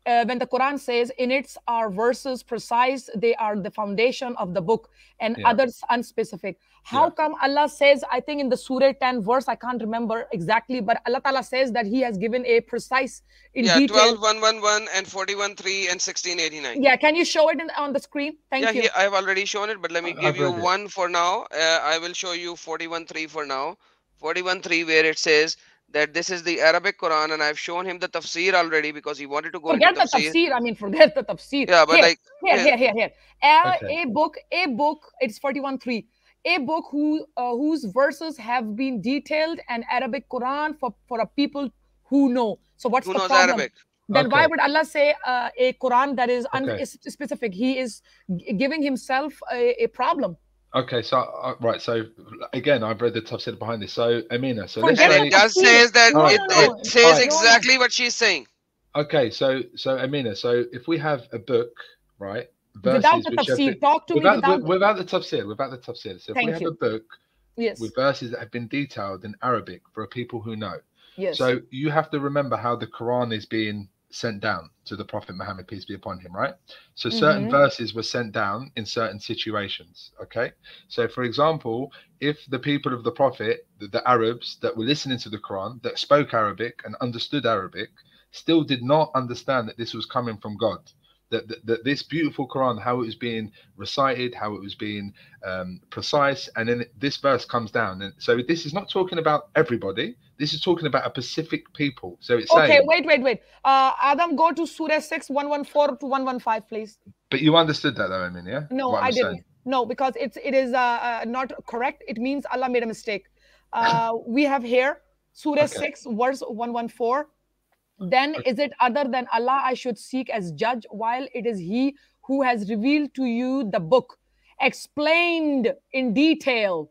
when the Quran says in its are verses precise, they are the foundation of the book, and others unspecific. How come Allah says, I think in the Surah 10 verse, I can't remember exactly, but Allah Ta'ala says that He has given a precise in detail. 12:111 and 41:3 and 16:89. Yeah, can you show it on the screen? Thank you. I have already shown it, but let me give you one for now. I will show you 41:3 for now. 41:3, where it says that this is the Arabic Quran, and I've shown him the tafsir already because he wanted to go into tafsir. Forget the tafsir. Yeah, but here. A book, it's 41:3. A book whose verses have been detailed, an Arabic Quran for a people who know. So what's the problem? Arabic? Then why would Allah say a Quran that is unspecific? He is giving himself a problem. Okay, so right, so again, I've read the tafsir behind this. So Amina, so let's say it just says that it says exactly what she's saying. Okay, so Amina, so if we have a book, right, verses without the tafsir, talk to me without the tafsir. So if we have a book with verses that have been detailed in Arabic for people who know. Yes. So you have to remember how the Quran is being sent down to the Prophet Muhammad, peace be upon him, right? So certain verses were sent down in certain situations, okay? So for example, if the people of the Prophet, the Arabs that were listening to the Quran, that spoke Arabic and understood Arabic, still did not understand that this was coming from God, that this beautiful Quran, how it was being recited, how it was being precise, and then this verse comes down. And so this is not talking about everybody. This is talking about a specific people. So it's saying... wait. Adam, go to Surah 6, 114 to 115, please. But you understood that though, I mean, yeah? No, I didn't. Saying. No, because it is not correct. It means Allah made a mistake. We have here Surah 6, verse 114. Then is it other than Allah I should seek as judge, while it is He who has revealed to you the book, explained in detail.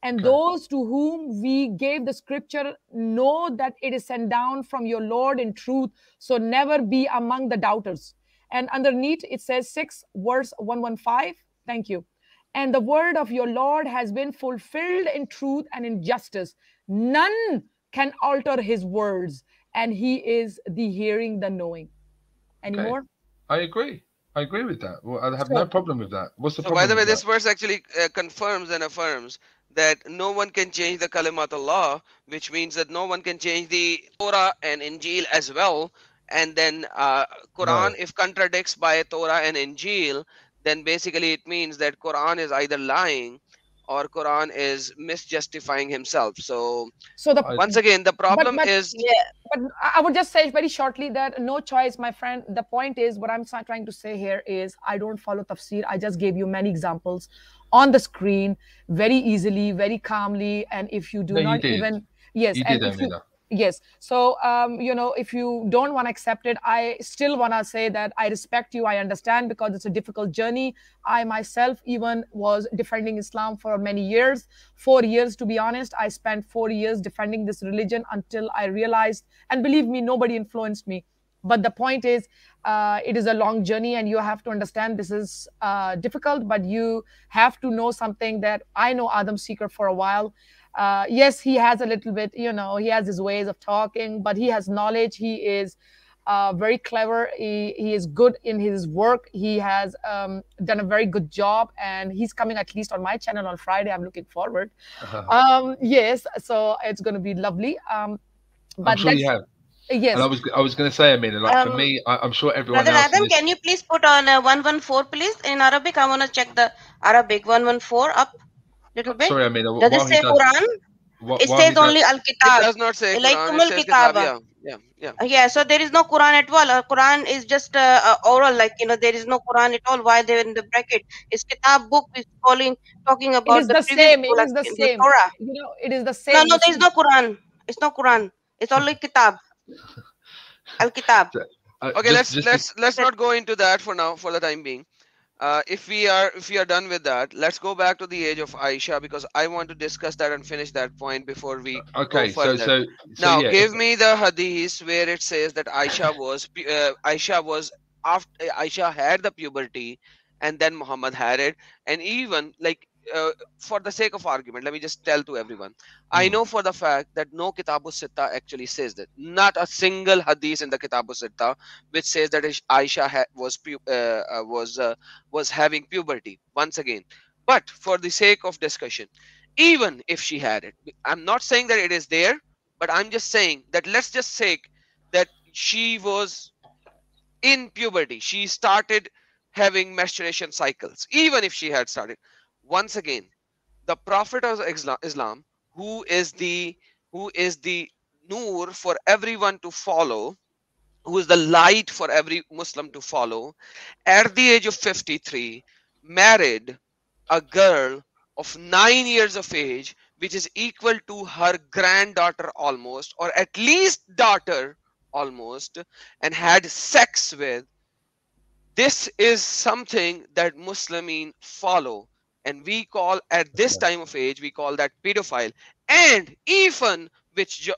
And those to whom we gave the scripture know that it is sent down from your Lord in truth. So never be among the doubters. And underneath it says 6, verse 115. Thank you. And the word of your Lord has been fulfilled in truth and in justice. None can alter His words. And He is the hearing, the knowing. Any more? I agree with that. Well, I have no problem with that. What's the problem? By the way, this verse actually confirms and affirms that no one can change the kalimat Allah, which means that no one can change the Torah and Injil as well. And then Quran, if contradicts by Torah and Injil, then basically it means that Quran is either lying or Quran is misjustifying himself. So once again, the problem is. Yeah, but I would just say very shortly that no choice, my friend. The point is, what I'm trying to say here is, I don't follow tafsir. I just gave you many examples on the screen very easily, very calmly, and if you do not even yes, you and did, if you Amina. yes, so you know, if you don't want to accept it, I still want to say that I respect you. I understand, because it's a difficult journey. I myself even was defending Islam for many years, 4 years to be honest. I spent 4 years defending this religion until I realized, and believe me, nobody influenced me. But the point is, it is a long journey, and you have to understand this is difficult, but you have to know something that I know Adam Seeker for a while. Yes, he has a little bit, you know, he has his ways of talking, but he has knowledge. He is very clever. He is good in his work. He has done a very good job, and he's coming at least on my channel on Friday. I'm looking forward. Yes, so it's going to be lovely. But I'm sure you have. Yes. And I was going to say, Amina, like for me, I'm sure everyone Brother else. Adam, can you please put on 114, please, in Arabic? I want to check the Arabic 114 up little bit. Sorry, Amina. Does it say Quran? It says only Al-Kitab. It does not say like Quran. It says Kitab. Yeah. So there is no Quran at all. Quran is just oral, like, you know, there is no Quran at all. Why they're in the bracket? It's Kitab book is talking about it is the same. It is the same. Torah. You know, it is the same. No, there is no Quran. It's no Quran. It's only Kitab. Al-Kitab. Okay, let's not go into that for now, for the time being. If we are done with that, let's go back to the age of Aisha, because I want to discuss that and finish that point before we go further. So now yeah, give me the hadith where it says that Aisha was after Aisha had the puberty, and then Muhammad had it. And even like for the sake of argument, let me just tell to everyone, I know for the fact that no Kitabu Sitta actually says that. Not a single hadith in the Kitabu Sitta which says that Aisha was having puberty once again. But for the sake of discussion, even if she had it, I'm not saying that it is there, but I'm just saying that let's just say that she was in puberty, she started having menstruation cycles. Even if she had started, once again, the Prophet of Islam, who is the Noor for everyone to follow, who is the light for every Muslim to follow, at the age of 53, married a girl of 9 years of age, which is equal to her granddaughter almost, or at least daughter almost, and had sex with. This is something that Muslimin follow, and we call, at this time of age, we call that pedophile. And even, which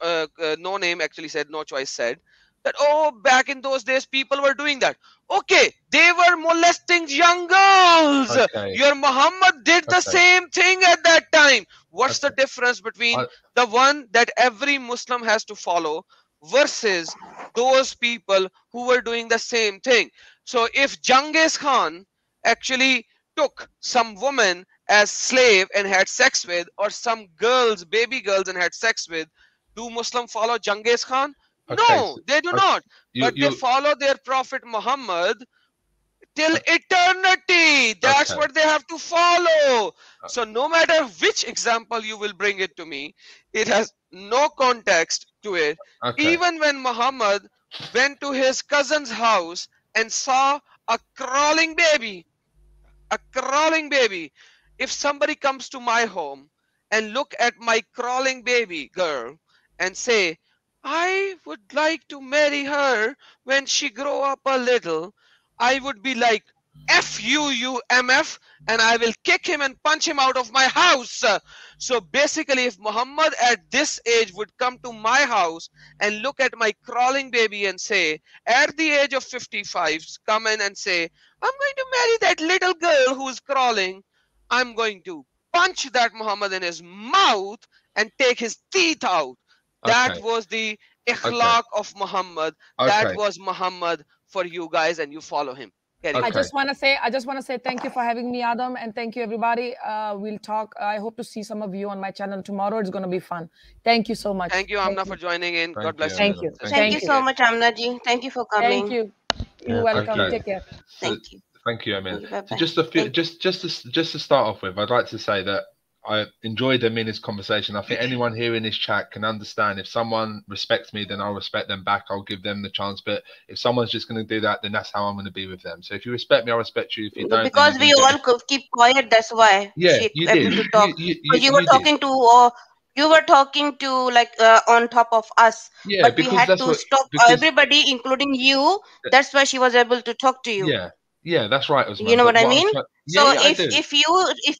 No Name actually said, No Choice said, that, oh, back in those days, people were doing that. Okay, they were molesting young girls. Your Muhammad did the same thing at that time. What's the difference between the one that every Muslim has to follow versus those people who were doing the same thing? So if Genghis Khan actually took some woman as slave and had sex with, or some girls, baby girls, and had sex with, do Muslims follow Genghis Khan? No, they do not. But they follow their Prophet Muhammad till eternity. That's what they have to follow. So no matter which example you will bring it to me, it has no context to it. Even when Muhammad went to his cousin's house and saw a crawling baby, if somebody comes to my home and look at my crawling baby girl and say, I would like to marry her when she grow up a little, I would be like, F you, you MF, and I will kick him and punch him out of my house. So basically, if Muhammad at this age would come to my house and look at my crawling baby and say, at the age of 55, come in and say, I'm going to marry that little girl who's crawling, I'm going to punch that Muhammad in his mouth and take his teeth out. That was the ikhlaq of Muhammad. That was Muhammad for you guys, and you follow him. I just want to say thank you for having me, Adam, and thank you, everybody. We'll talk. I hope to see some of you on my channel tomorrow. It's going to be fun. Thank you so much. Thank you, Amna, for joining in. God bless you. Thank you. Thank you so much, Amna ji. Thank you for coming. Thank you. You're welcome. Take care. Thank you. Thank you, Amin. So just to start off with, I'd like to say that I enjoyed them in this conversation. I think anyone here in this chat can understand if someone respects me, then I'll respect them back. I'll give them the chance. But if someone's just going to do that, then that's how I'm going to be with them. So if you respect me, I'll respect you. If you don't, because we all keep quiet, that's why she able to talk. You were talking to like on top of us, but we had to stop everybody, including you. That's why she was able to talk to you. Yeah, that's right, Osman. You know what I mean? So if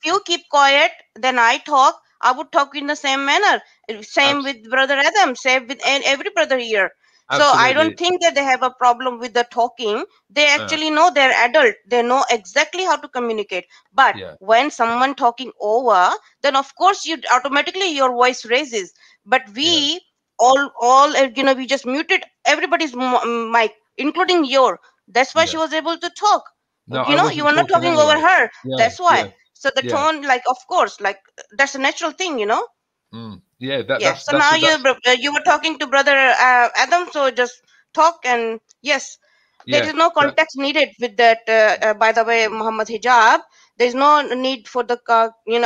you keep quiet, then I talk. I would talk in the same manner. Same with Brother Adam. Same with every brother here. Absolutely. So I don't think that they have a problem with the talking. They actually know, they're adult. They know exactly how to communicate. But when someone talking over, then of course you automatically your voice raises. But we all we just muted everybody's mic, including your. That's why she was able to talk. No, you were not talking over her. That's why. So the tone, like, of course, like that's a natural thing, you know. That's so now you were talking to Brother Adam, so just talk, and yes, there is no context needed with that. By the way, Muhammad Hijab, there is no need for the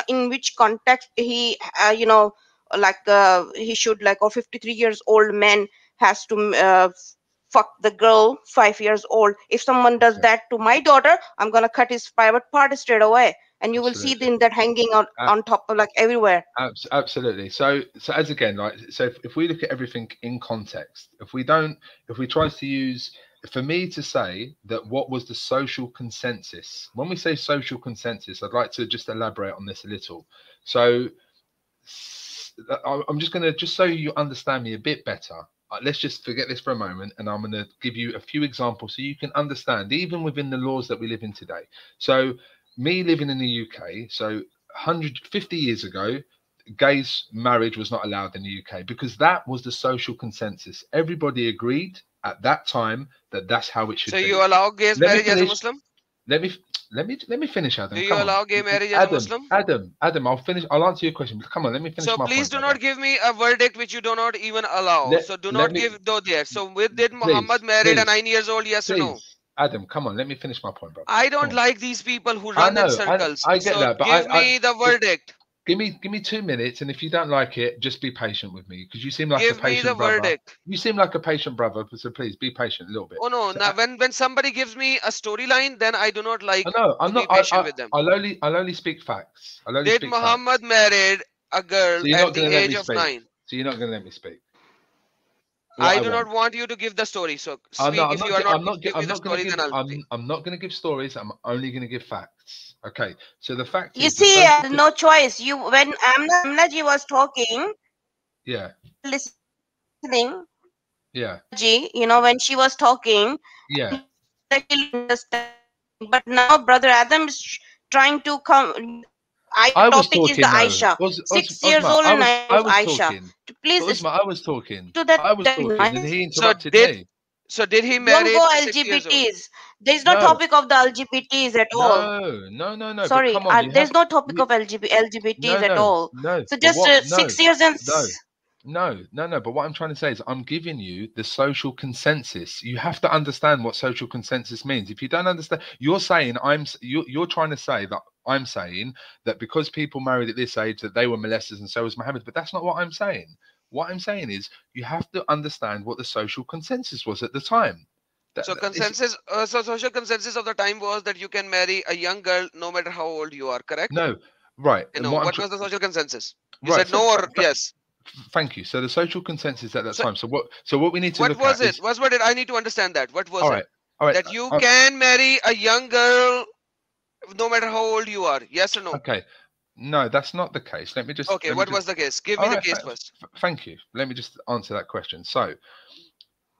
in which context he he should, like, or 53 years old man has to fuck the girl 5 years old. If someone does that to my daughter, I'm gonna cut his private part straight away, and you will see that hanging out on top of, like, everywhere. Absolutely. So as again, like, so if we look at everything in context, if we try to use, for me to say that what was the social consensus, when we say social consensus, I'd like to just elaborate on this a little. So I'm just going to, just so you understand me a bit better, let's just forget this for a moment, and I'm going to give you a few examples so you can understand, even within the laws that we live in today. So me living in the UK, so 150 years ago, gays marriage was not allowed in the UK because that was the social consensus. Everybody agreed at that time that that's how it should be. So you allow gays marriage as a Muslim? Let me finish, Adam. Do you allow gay marriage as a Muslim? Adam, I'll answer your question. Come on, let me finish my point. So please do not give me a verdict which you do not even allow. So do not give though there. So did Muhammad married a 9 years old, yes or no? Adam, come on, let me finish my point, bro. I don't like these people who run in circles. I get that, but give me the verdict. Give me 2 minutes, and if you don't like it, just be patient with me, because you seem like a patient brother. Verdict. You seem like a patient brother, so please be patient a little bit. Oh no! So, now when somebody gives me a storyline, then I do not like. I'm not patient with them. I'll only speak facts. Did Muhammad married a girl at the age of 9? So you're not going to let me speak. I do not want you to give the story. So speak. If you are not giving the story, then I'm not going to give stories. I'm only going to give facts. Okay. So the fact is, you see, no choice. When Amnaji was talking. Yeah. Listening. Yeah. When she was talking. Yeah. But now Brother Adam is trying to come. I was talking. Is the Aisha. 6 years old and I was Aisha. Talking. Please, Osma, I was talking. I was talking, and he interrupted me. So did he marry? Don't go LGBTs. There's no topic of the LGBTs at all. No. Sorry, there's no topic of LGBTs at all. No. So just 6 years and. No. But what I'm trying to say is, I'm giving you the social consensus. You have to understand what social consensus means. If you don't understand, you're saying you're trying to say that I'm saying that because people married at this age that they were molesters and so was Muhammad. But that's not what I'm saying. What I'm saying is you have to understand what the social consensus was at the time. So social consensus of the time was that you can marry a young girl no matter how old you are, correct? No, right. No, what was the social consensus? You said no or yes? Thank you. So the social consensus at that time. So what we need to look at is... What was it? I need to understand that. What was it? All right. That you can marry a young girl no matter how old you are. Yes or no? Okay. No, that's not the case. Let me just... Okay, what was the case? Give me the case first. Thank you. Let me just answer that question. So,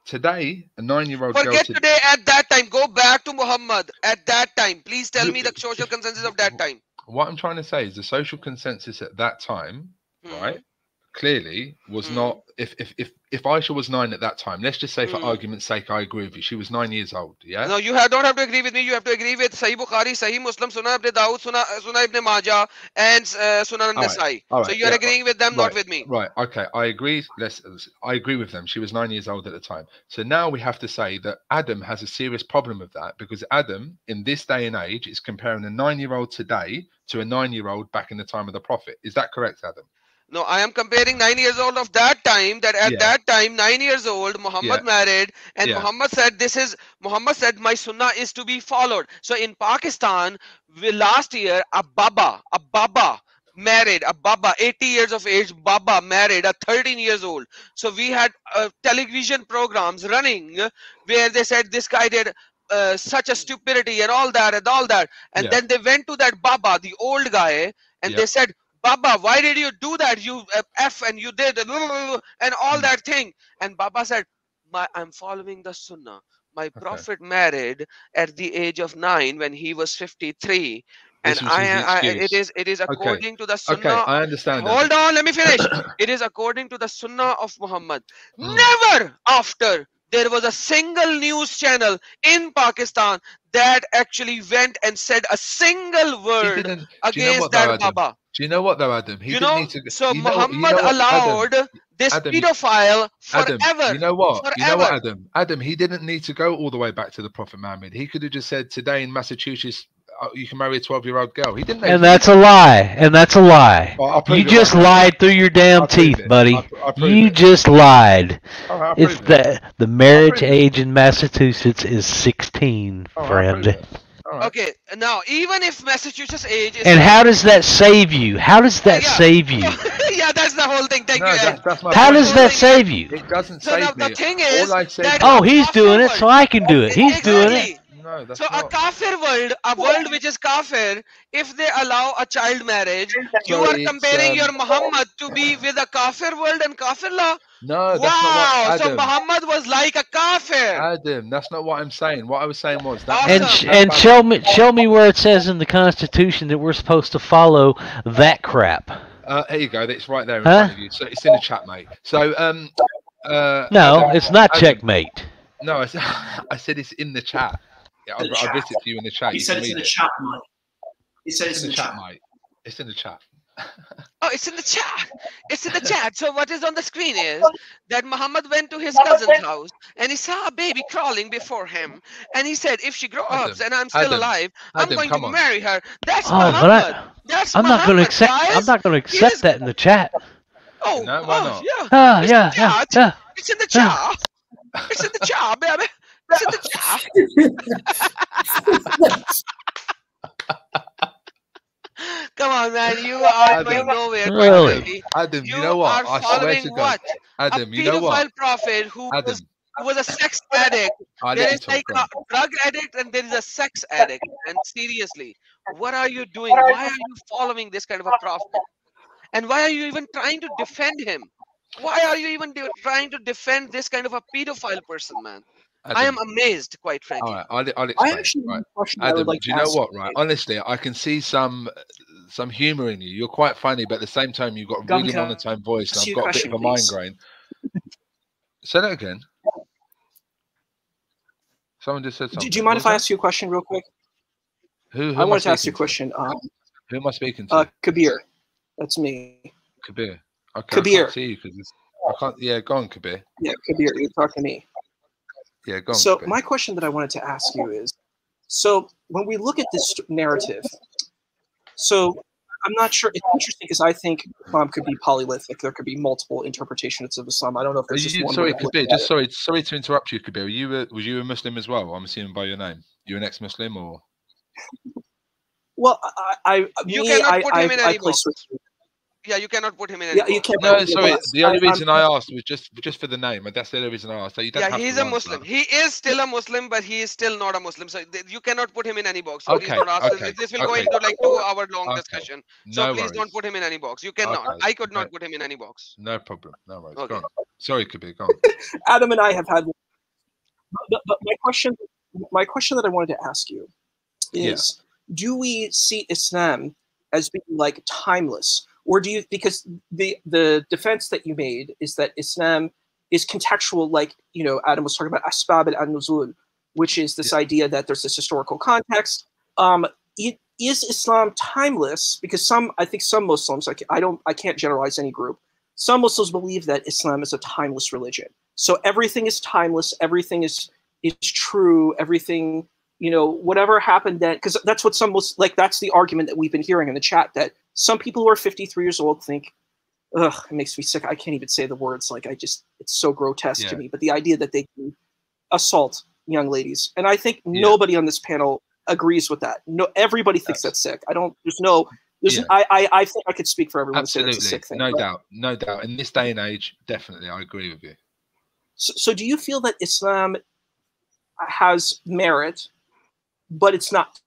today, a 9-year-old girl... Forget today, at that time. Go back to Muhammad. At that time. Please tell me the social consensus of that time. What I'm trying to say is the social consensus at that time, right? clearly was not. If Aisha was 9 at that time, let's just say for argument's sake, I agree with you. She was 9 years old. Yeah. No, you don't have to agree with me. You have to agree with Sahih Bukhari, Sahih Muslim, Sunan Ibn Dawud, Sunan Ibn Majah, and Sunan Nasai. So you are agreeing with them, not with me. Right. Okay. I agree. I agree with them. She was 9 years old at the time. So now we have to say that Adam has a serious problem with that, because Adam, in this day and age, is comparing a 9-year-old today to a 9-year-old back in the time of the Prophet. Is that correct, Adam? No, I am comparing 9 years old of that time, that at that time, 9 years old, Muhammad married, and Muhammad said, my sunnah is to be followed. So in Pakistan, last year, a baba married, 80 years of age, baba married a 13 years old. So we had television programs running where they said this guy did such a stupidity and all that. And then they went to that baba, the old guy, and they said, Baba, why did you do that? You F and you did and all that thing. And Baba said, I'm following the sunnah. My prophet married at the age of 9 when he was 53. And it is according to the sunnah. Okay, I understand. Hold on, let me finish. It is according to the sunnah of Muhammad. Never after there was a single news channel in Pakistan that actually went and said a single word against that Baba. Do you know what though, Adam? He didn't need to. So Muhammad allowed this pedophile forever. Adam, you know what? Forever. You know what, Adam? Adam, he didn't need to go all the way back to the Prophet Muhammad. He could have just said, today in Massachusetts, you can marry a 12-year-old girl. He didn't. And that's a lie. And that's a lie. You just lied through your damn teeth, buddy. You just lied. It's the marriage age in Massachusetts is 16, friend. Okay, now even if Massachusetts age is... And how does that save you? How does that save you? Yeah, that's the whole thing. Thank you. How does that save you? It doesn't save me. The thing is that oh, he's doing it, so I can do it. He's doing it. No, that's so not. A kafir world, a world which is kafir, if they allow a child marriage, you are comparing your Muhammad to be with a kafir world and kafir law? No, that's not what, Adam. So Muhammad was like a kafir. Adam, that's not what I'm saying. What I was saying was that. And show me where it says in the Constitution that we're supposed to follow that crap. Here you go. It's right there in front of you. So it's in the chat, mate. So no, Adam, it's not Adam, checkmate. No, I said it's in the chat. Yeah, I'll visit you in the chat. He said it's in the chat, Mike. He said it's in the chat, mate. It's in the chat. Oh, it's in the chat. It's in the chat. So what is on the screen is that Muhammad went to his cousin's house and he saw a baby crawling before him. And he said, if she grows up and I'm still alive, I'm going to marry her. That's Muhammad. That's I'm not going to accept. I'm not going to accept that in the chat. Oh, no, why not? Yeah. Yeah. It's in the chat. It's in the chat, baby. It's in the chat. Come on, man. You are going nowhere. Really? Adam, you know what? I swear to God. Adam, you know what? A pedophile prophet who was a sex addict. There is like a drug addict and there is a sex addict. And seriously, what are you doing? Why are you following this kind of a prophet? And why are you even trying to defend him? Why are you even trying to defend this kind of a pedophile person, man? Adam, I am amazed, quite frankly. All right, I'll explain. Right. Adam, do you know what? Right, honestly, I can see some humor in you. You're quite funny, but at the same time, you've got a really monotone voice, and I've got a bit of a migraine. Say that again. Someone just said something. Do you mind if I ask you a question real quick? Who I wanted to ask you a question. Who am I speaking to? Kabir. That's me. Kabir. Okay, Kabir. I can't see you because I can't. Yeah, go on, Kabir. Yeah, Kabir, you talk to me. Yeah, go on. So Kabir. my question that I wanted to ask you is, so when we look at this narrative, so I'm not sure. It's interesting because I think Islam could be polylythic. There could be multiple interpretations of Islam. I don't know if there's just one. Sorry, Kabir. Just sorry to interrupt you, Kabir. Was you a Muslim as well? I'm assuming by your name. You an ex-Muslim or? Well, you cannot put him in any box. Yeah, you cannot put him in any box. You can't. No, sorry. The only reason I asked was just for the name, and that's the only reason I asked. So you don't have he's a Muslim. He is still a Muslim, but he is still not a Muslim. So you cannot put him in any box. So okay. This will go into like 2-hour long discussion. So please don't put him in any box. You cannot. I could not put him in any box. No problem. No worries. Okay. Go on. Sorry, Kabir. Go on. Adam and I have had. But my question that I wanted to ask you is: do we see Islam as being like timeless, Or do you, because the defense that you made is that Islam is contextual, like, you know, Adam was talking about asbab al-nuzul, which is this idea that there's this historical context. Is Islam timeless? Because I think some Muslims, I can't generalize any group. Some Muslims believe that Islam is a timeless religion. So everything is timeless. Everything is true. Everything, you know, whatever happened then, because that's what some Muslims, like, that's the argument that we've been hearing in the chat, that some people who are 53 years old think, ugh, it makes me sick. I can't even say the words. Like, it's so grotesque to me. But the idea that they can assault young ladies. And I think nobody on this panel agrees with that. No, everybody thinks that's sick. I think I could speak for everyone. Absolutely. It's a sick thing, no doubt. In this day and age, definitely, I agree with you. So do you feel that Islam has merit, but it's not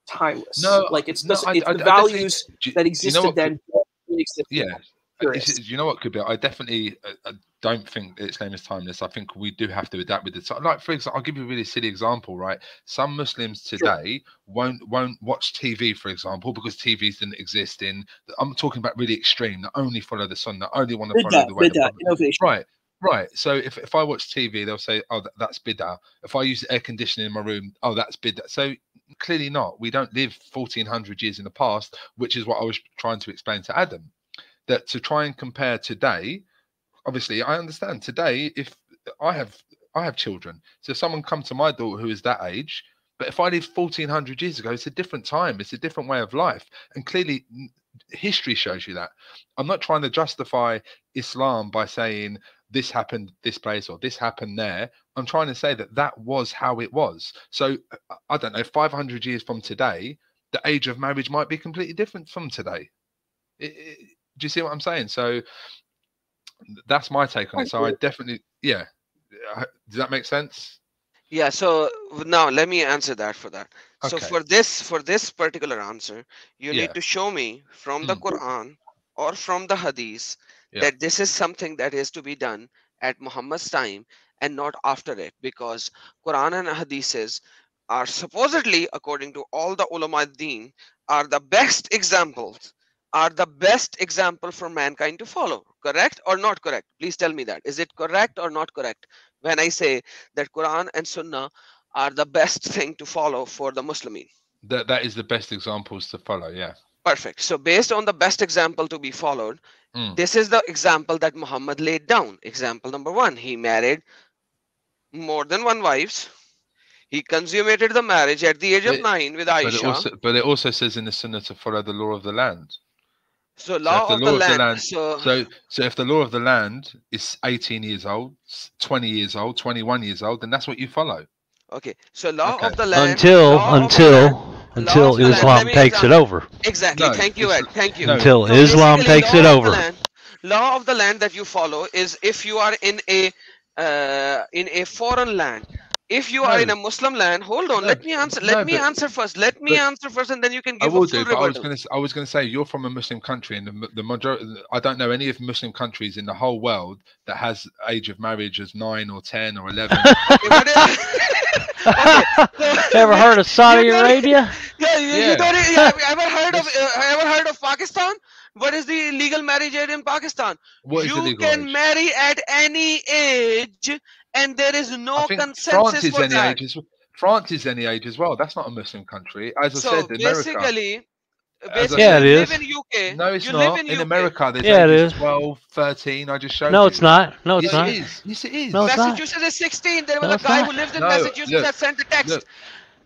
timeless? No, like it's the values that existed then. Yeah. Do you know what could be? I definitely don't think Islam is timeless. I think we do have to adapt with the time. Like, for example, I'll give you a really silly example, right? Some Muslims today won't watch TV, for example, because TVs didn't exist in. I'm talking about really extreme. That only follow the Sunnah. Only want to follow the way. Innovation. Right. So if I watch TV, they'll say, "Oh, that's bid'ah." If I use air conditioning in my room, "Oh, that's bid'ah." So clearly not. We don't live 1400 years in the past, which is what I was trying to explain to Adam. That to try and compare today, obviously I understand today, if I have children, so if someone come to my daughter who is that age, but if I lived 1400 years ago, it's a different time, it's a different way of life, and clearly history shows you that. I'm not trying to justify Islam by saying this happened this place or this happened there. I'm trying to say that was how it was. So I don't know, 500 years from today, the age of marriage might be completely different from today. Do you see what I'm saying? So that's my take on it. So I definitely, does that make sense? Yeah. So now let me answer that for that. Okay. So for this particular answer, you need to show me from the Quran or from the Hadith that this is something that is to be done at Muhammad's time and not after it, because Quran and Hadiths are supposedly, according to all the ulama deen, are the best examples. Are the best example for mankind to follow. Correct or not correct? Please tell me that. Is it correct or not correct when I say that Quran and Sunnah are the best thing to follow for the Muslimin? That is the best examples to follow, yeah. Perfect. So based on the best example to be followed, this is the example that Muhammad laid down. Example number 1, he married more than one wives. He consummated the marriage at the age of 9 with Aisha. But it also says in the Sunnah to follow the law of the land. So law of the land. So if the law of the land is 18 years old, 20 years old, 21 years old, then that's what you follow. Okay. So law of the land until Islam takes it over. Exactly. Thank you, Ed. Thank you. Until Islam takes it over. Law of the land that you follow is if you are in a foreign land. If you are in a Muslim land, hold on. Let me answer. Let me answer first, and then you can give. I will do. But I was going to say you're from a Muslim country, and the majority. I don't know any of Muslim countries in the whole world that has age of marriage as 9 or 10 or 11. Ever heard of Saudi Arabia? Yeah. Ever heard of Pakistan? What is the legal marriage age in Pakistan? You can marry at any age, and there is no consensus for that. France is any age as well. That's not a Muslim country. As I said, basically, yeah, it is. You live in UK. No, it's not. In America, there's ages 12, 13. I just showed you. No, it's not. No, it's not. Yes, it is. No, it's Massachusetts is 16. There was a guy who lives in Massachusetts that sent the text.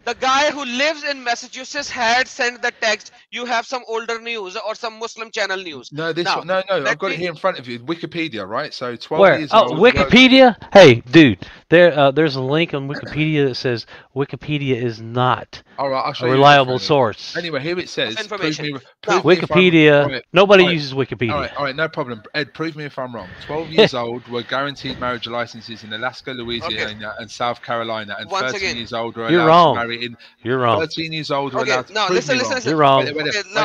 The guy who lives in Massachusetts had sent the text. You have some older news or some Muslim channel news. No, I've got it here in front of you. Wikipedia, right? So 12 years old. Wikipedia? Hey, dude, there's a link on Wikipedia that says Wikipedia is not a reliable source. Anyway, here it says. Wikipedia. Nobody uses Wikipedia. All right, no problem. Ed, prove me if I'm wrong. 12 years old were guaranteed marriage licenses in Alaska, Louisiana, and South Carolina, and 13 years old were allowed to marry in. You're wrong. 13 years old were allowed to. No, listen. You're wrong.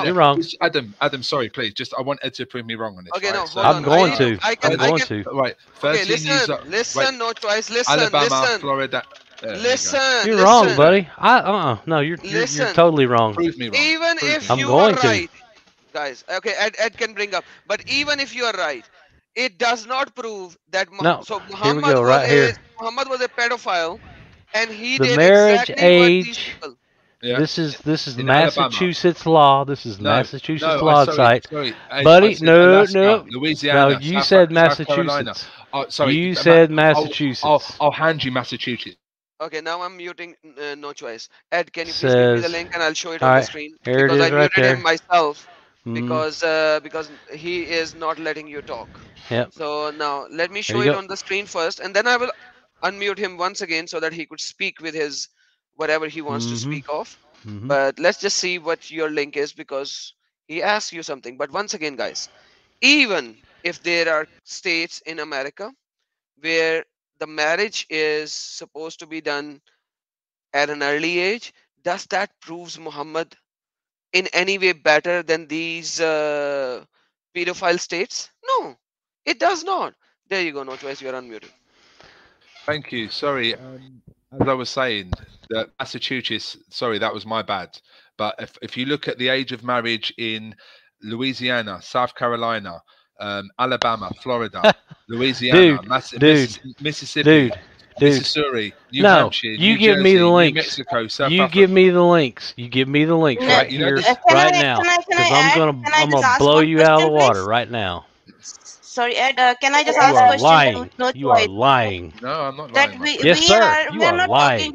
You're wrong. Adam, sorry, please. Just I want Ed to prove me wrong on this. Okay, right? no, I'm going to. Right, 13 years old. Listen, no choice. Alabama, Florida. You're wrong, buddy. No, you're totally wrong. Prove me wrong. Even if you are right, guys. Okay, Ed can bring up. But even if you are right, it does not prove that. No, So here we go, right here. Muhammad was a pedophile, and he The did marriage exactly what these age. people. Yeah. This is in Alabama. Massachusetts law. This is No, Massachusetts no, law sorry, site. sorry. I Buddy, said no, Alaska, no. No, Louisiana, you South, said South Carolina. Massachusetts. Oh, sorry. You said I'll, Massachusetts. I'll hand you Massachusetts. Okay, now I'm muting. No choice. Ed, can you please give me the Says, link and I'll show it all on the right, screen here it because is I right muted him there. myself Mm, because he is not letting you talk. yep. So now let me There show you it go. on the screen first, and then I will unmute him once again so that he could speak with his whatever he wants to Mm-hmm. speak of. Mm-hmm. But let's just see what your link is because he asked you something. But once again, guys, even if there are states in America where the marriage is supposed to be done at an early age, does that proves Muhammad in any way better than these pedophile states? No, it does not. There you go. No choice. You are unmuted. Thank you. Sorry. As I was saying, that Massachusetts. Sorry, that was my bad. But if you look at the age of marriage in Louisiana, South Carolina, Alabama, Florida, Louisiana, Mississippi, Missouri, New No, Hampshire, you New give me the Jersey, New links. Mexico, South You Africa. give me the links. You give me the links right you know here, this. right now, because Can I I'm just gonna ask blow one you out of question, the water please? right now. Sorry, Ed. Can I just You ask a are question? lying. No You are choice. lying. No, I'm not That lying, my friend. Yes, sir. we You are are not talking. lying.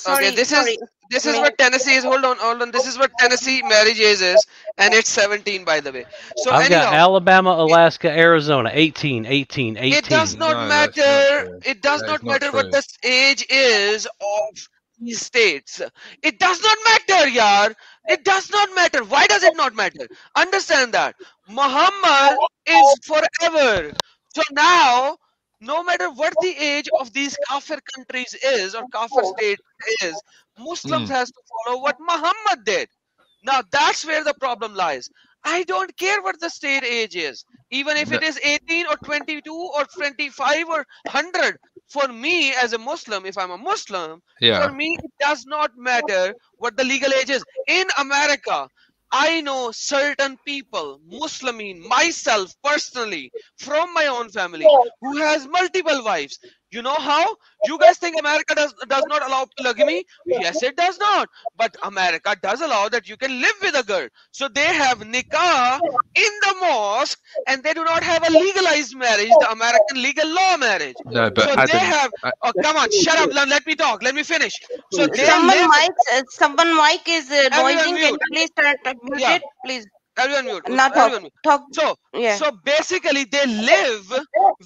Okay, Sorry, sorry. this is May- what Tennessee is. Hold on. This is what Tennessee marriage age is, and it's 17, by the way. So I've got anyhow, Alabama, Alaska, Arizona, 18, 18, it does 18. not No, that's not matter. true. It does That is not not matter what true. the age is of these states. It does not matter, yaar. It does not matter. Why does it not matter? Understand that. Muhammad is forever. So now, no matter what the age of these kafir countries is or kafir state is, Muslims Mm. has to follow what Muhammad did. Now that's where the problem lies. I don't care what the state age is, even if No, it is 18 or 22 or 25 or 100. For me, as a Muslim, if I'm a Muslim, yeah. for me, it does not matter what the legal age is. In America, I know certain people, Muslimin, myself personally, from my own family, who has multiple wives. You know how? You guys think America does not allow polygamy? Yes, it does not. But America does allow that you can live with a girl. So they have nikah in the mosque and they do not have a legalized marriage, the American legal law marriage. No, but So they Adam. have, oh, come on, shut up, let me talk, let me finish. So they live, Someone mic is everyone noising. Can mute. you please mute Yeah, it, please? everyone mute. Not talk. Everyone mute. Talk. So, Yeah. so basically, they live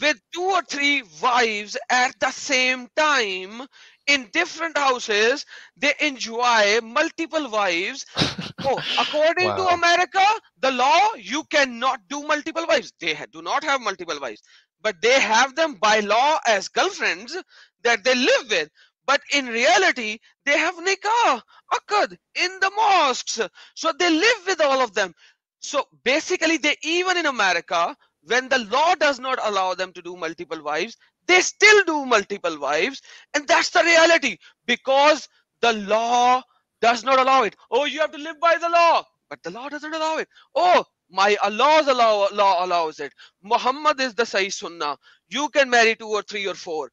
with 2 or 3 wives at the same time in different houses. They enjoy multiple wives. Oh, according to Wow. America, the law, you cannot do multiple wives. They do not have multiple wives, but they have them by law as girlfriends that they live with. But in reality, they have nikah occurred in the mosques. So they live with all of them. So basically, they even in America, when the law does not allow them to do multiple wives, they still do multiple wives. And that's the reality because the law does not allow it. Oh, you have to live by the law, but the law doesn't allow it. Oh, my Allah's law allows it. Muhammad is the Sahih Sunnah. You can marry 2 or 3 or 4.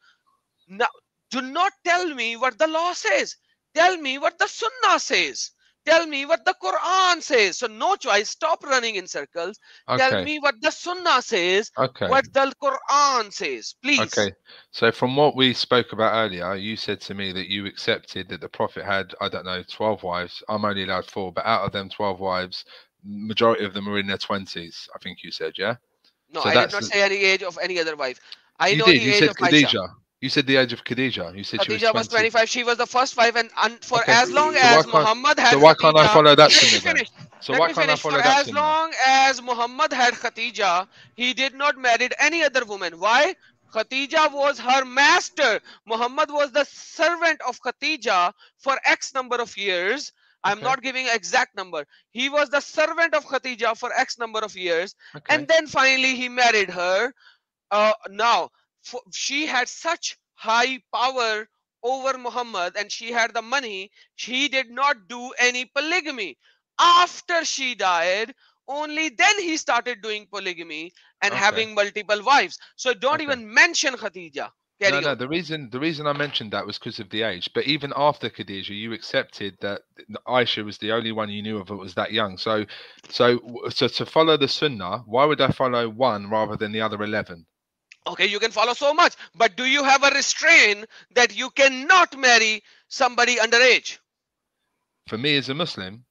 Now, do not tell me what the law says. Tell me what the Sunnah says. Tell me what the Quran says. So no choice. Stop running in circles. Tell Okay. me what the Sunnah says. Okay. What the Quran says, please. Okay. So from what we spoke about earlier, you said to me that you accepted that the Prophet had, I don't know, 12 wives. I'm only allowed 4, but out of them 12 wives, majority of them are in their 20s. I think you said, yeah. No, So I did not say any age of any other wife. I you know did. the You age said of Aisha. Khadija. You said the age of Khadija. You said she was Khadija 20. was 25. She was the first wife, and for Okay. as long So as Muhammad had why can't I Khadija, follow that let me sunnah then? finish. So Let why me can't I finish. For follow that as sunnah? long as Muhammad had Khadija, he did not marry any other woman. Why? Khadija was her master. Muhammad was the servant of Khadija for X number of years. I'm Okay. not giving an exact number. He was the servant of Khadija for X number of years. Okay. And then finally he married her. Now, she had such high power over Muhammad and she had the money, she did not do any polygamy. After she died, only then he started doing polygamy and having multiple wives. So don't even mention Khadija. Carry on. The reason I mentioned that was because of the age. But even after Khadija, you accepted that Aisha was the only one you knew of that was that young. So to follow the Sunnah, why would I follow one rather than the other 11? Okay, you can follow so much, but do you have a restraint that you cannot marry somebody underage? For me as a Muslim,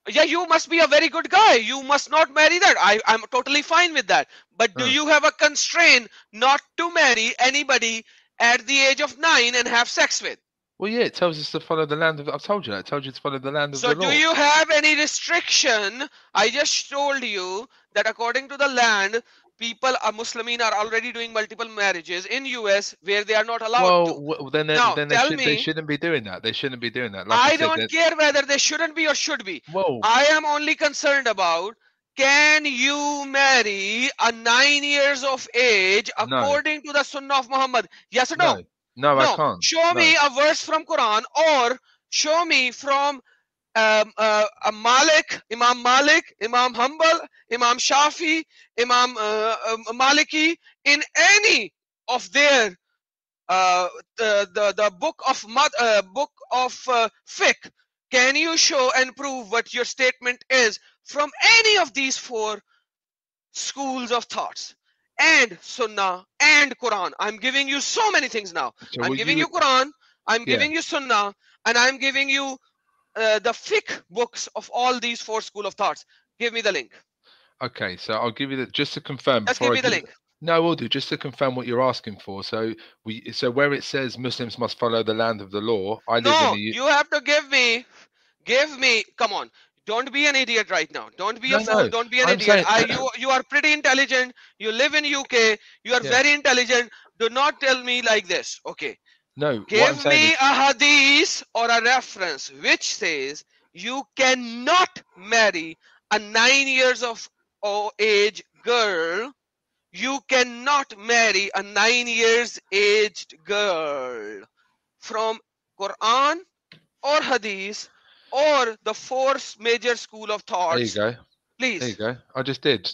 yeah, you must be a very good guy. You must not marry that. I'm totally fine with that. But do you have a constraint not to marry anybody at the age of 9 and have sex with? Well, yeah, it tells us to follow the land of. I've told you that. It tells you to follow the land of the law. So, do you have any restriction? I just told you that according to the land, people are Muslimin are already doing multiple marriages in US where they are not allowed to. Well, then they shouldn't be doing that. They shouldn't be doing that. Like I don't care whether they shouldn't be or should be. Well, I am only concerned about, can you marry a 9 years of age according to the Sunnah of Muhammad? Yes or no? No, I can't. Show me a verse from Quran, or show me from Malik, Imam Hanbal, Imam Shafi, Imam Maliki, in any of their the book of fiqh. Can you show and prove what your statement is from any of these four schools of thoughts? And Sunnah and Quran. I'm giving you so many things now. So I'm giving you Quran, I'm giving you Sunnah, and I'm giving you the fiqh books of all these four school of thoughts. Give me the link. Okay, so I'll give you the, just to confirm. Just give me the link. No, we'll do, just to confirm what you're asking for. So where it says Muslims must follow the land of the law, you have to give me. Come on. Don't be an idiot right now. Don't be a fool. Don't be an idiot. You are pretty intelligent. You live in UK. You are very intelligent. Do not tell me like this. Okay. No. Give me a hadith or a reference which says you cannot marry a 9 years of age girl. You cannot marry a 9 years aged girl from Quran or hadith or the four major school of thoughts. There you go. Please. There you go. I just did.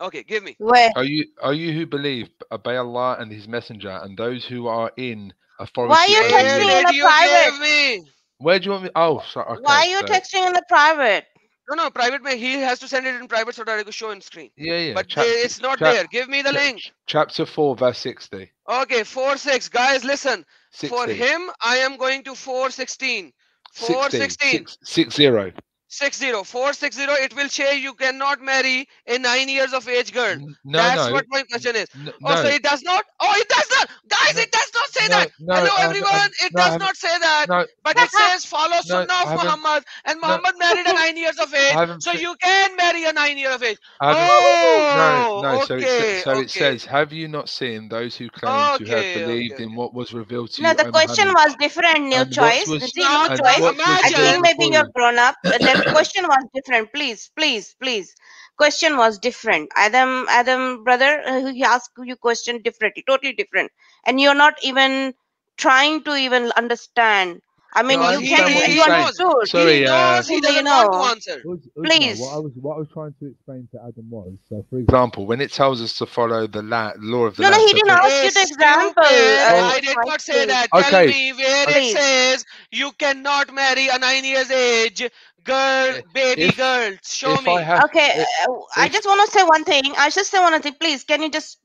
Okay, give me. Where? Are you who believe obey Allah and His Messenger and those who are in authority? Why are you texting in the private? Where do you want me? Oh, sorry. Okay, why are you texting in the private? No, private. He has to send it in private so that I can show on screen. Yeah. But it's not there. Give me the link. Chapter 4, verse 60. Okay, 4:6. Guys, listen. 60. For him, I am going to 4:16. 4:16. 60. 460. It will say you cannot marry a 9 years of age girl. That's what my question is. So it does not. Oh, it does not. Guys, it does not say that. Hello, everyone. It does not say that. But it says follow Sunnah of Muhammad. And Muhammad married a 9 years of age. So you can marry a 9 year of age. No. Okay, so it says, have you not seen those who claim to have believed in what was revealed to you? No, the question was different. No choice. See, no choice. I think maybe you're grown up. The question was different. Please. Question was different. Adam, brother, he asked you question differently, totally different, and you're not even trying to even understand. I mean, you understood. Sorry, he doesn't want to answer. Please. What I was trying to explain to Adam was, so for example, when it tells us to follow the law of the land. No, he didn't ask you the example. I did not say that. Okay. Tell me where it says you cannot marry a 9 years age baby girl. Show me. I just want to say one thing. Please, can you just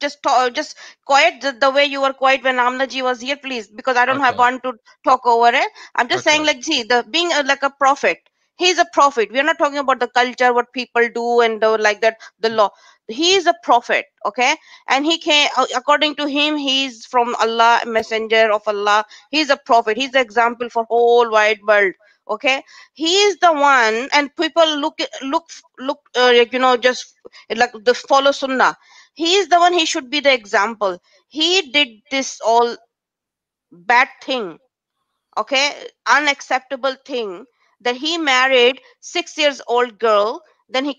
quiet the way you were quiet when Amnaji was here, please, because I don't have one to talk over it. I'm just saying, like, see, being like a prophet. He's a prophet. We are not talking about the culture, what people do, and like that, the law. He is a prophet, okay? And he came, according to him, he's from Allah, messenger of Allah. He's a prophet. He's the example for whole wide world. Okay, he is the one, and people look, just like the follow Sunnah. He is the one. He should be the example. He did this all bad thing, okay, unacceptable thing, that he married 6 years old girl. Then he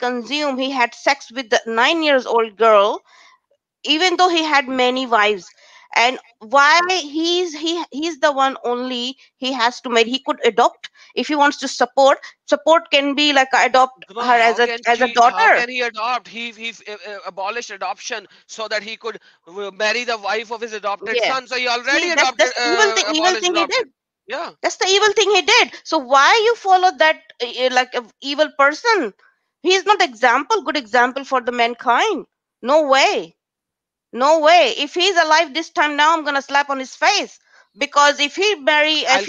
had sex with the 9 years old girl, even though he had many wives. And why he's the one only he has to marry? He could adopt if he wants to support. Support can be like adopt her as a daughter. How can he adopt? He abolished adoption so that he could marry the wife of his adopted son. So he already adopted. That's the evil thing he did. Yeah, that's the evil thing he did. So why you follow that like a evil person? He is not good example for the mankind. No way. No way. If he's alive this time now, I'm gonna slap on his face. Because if he if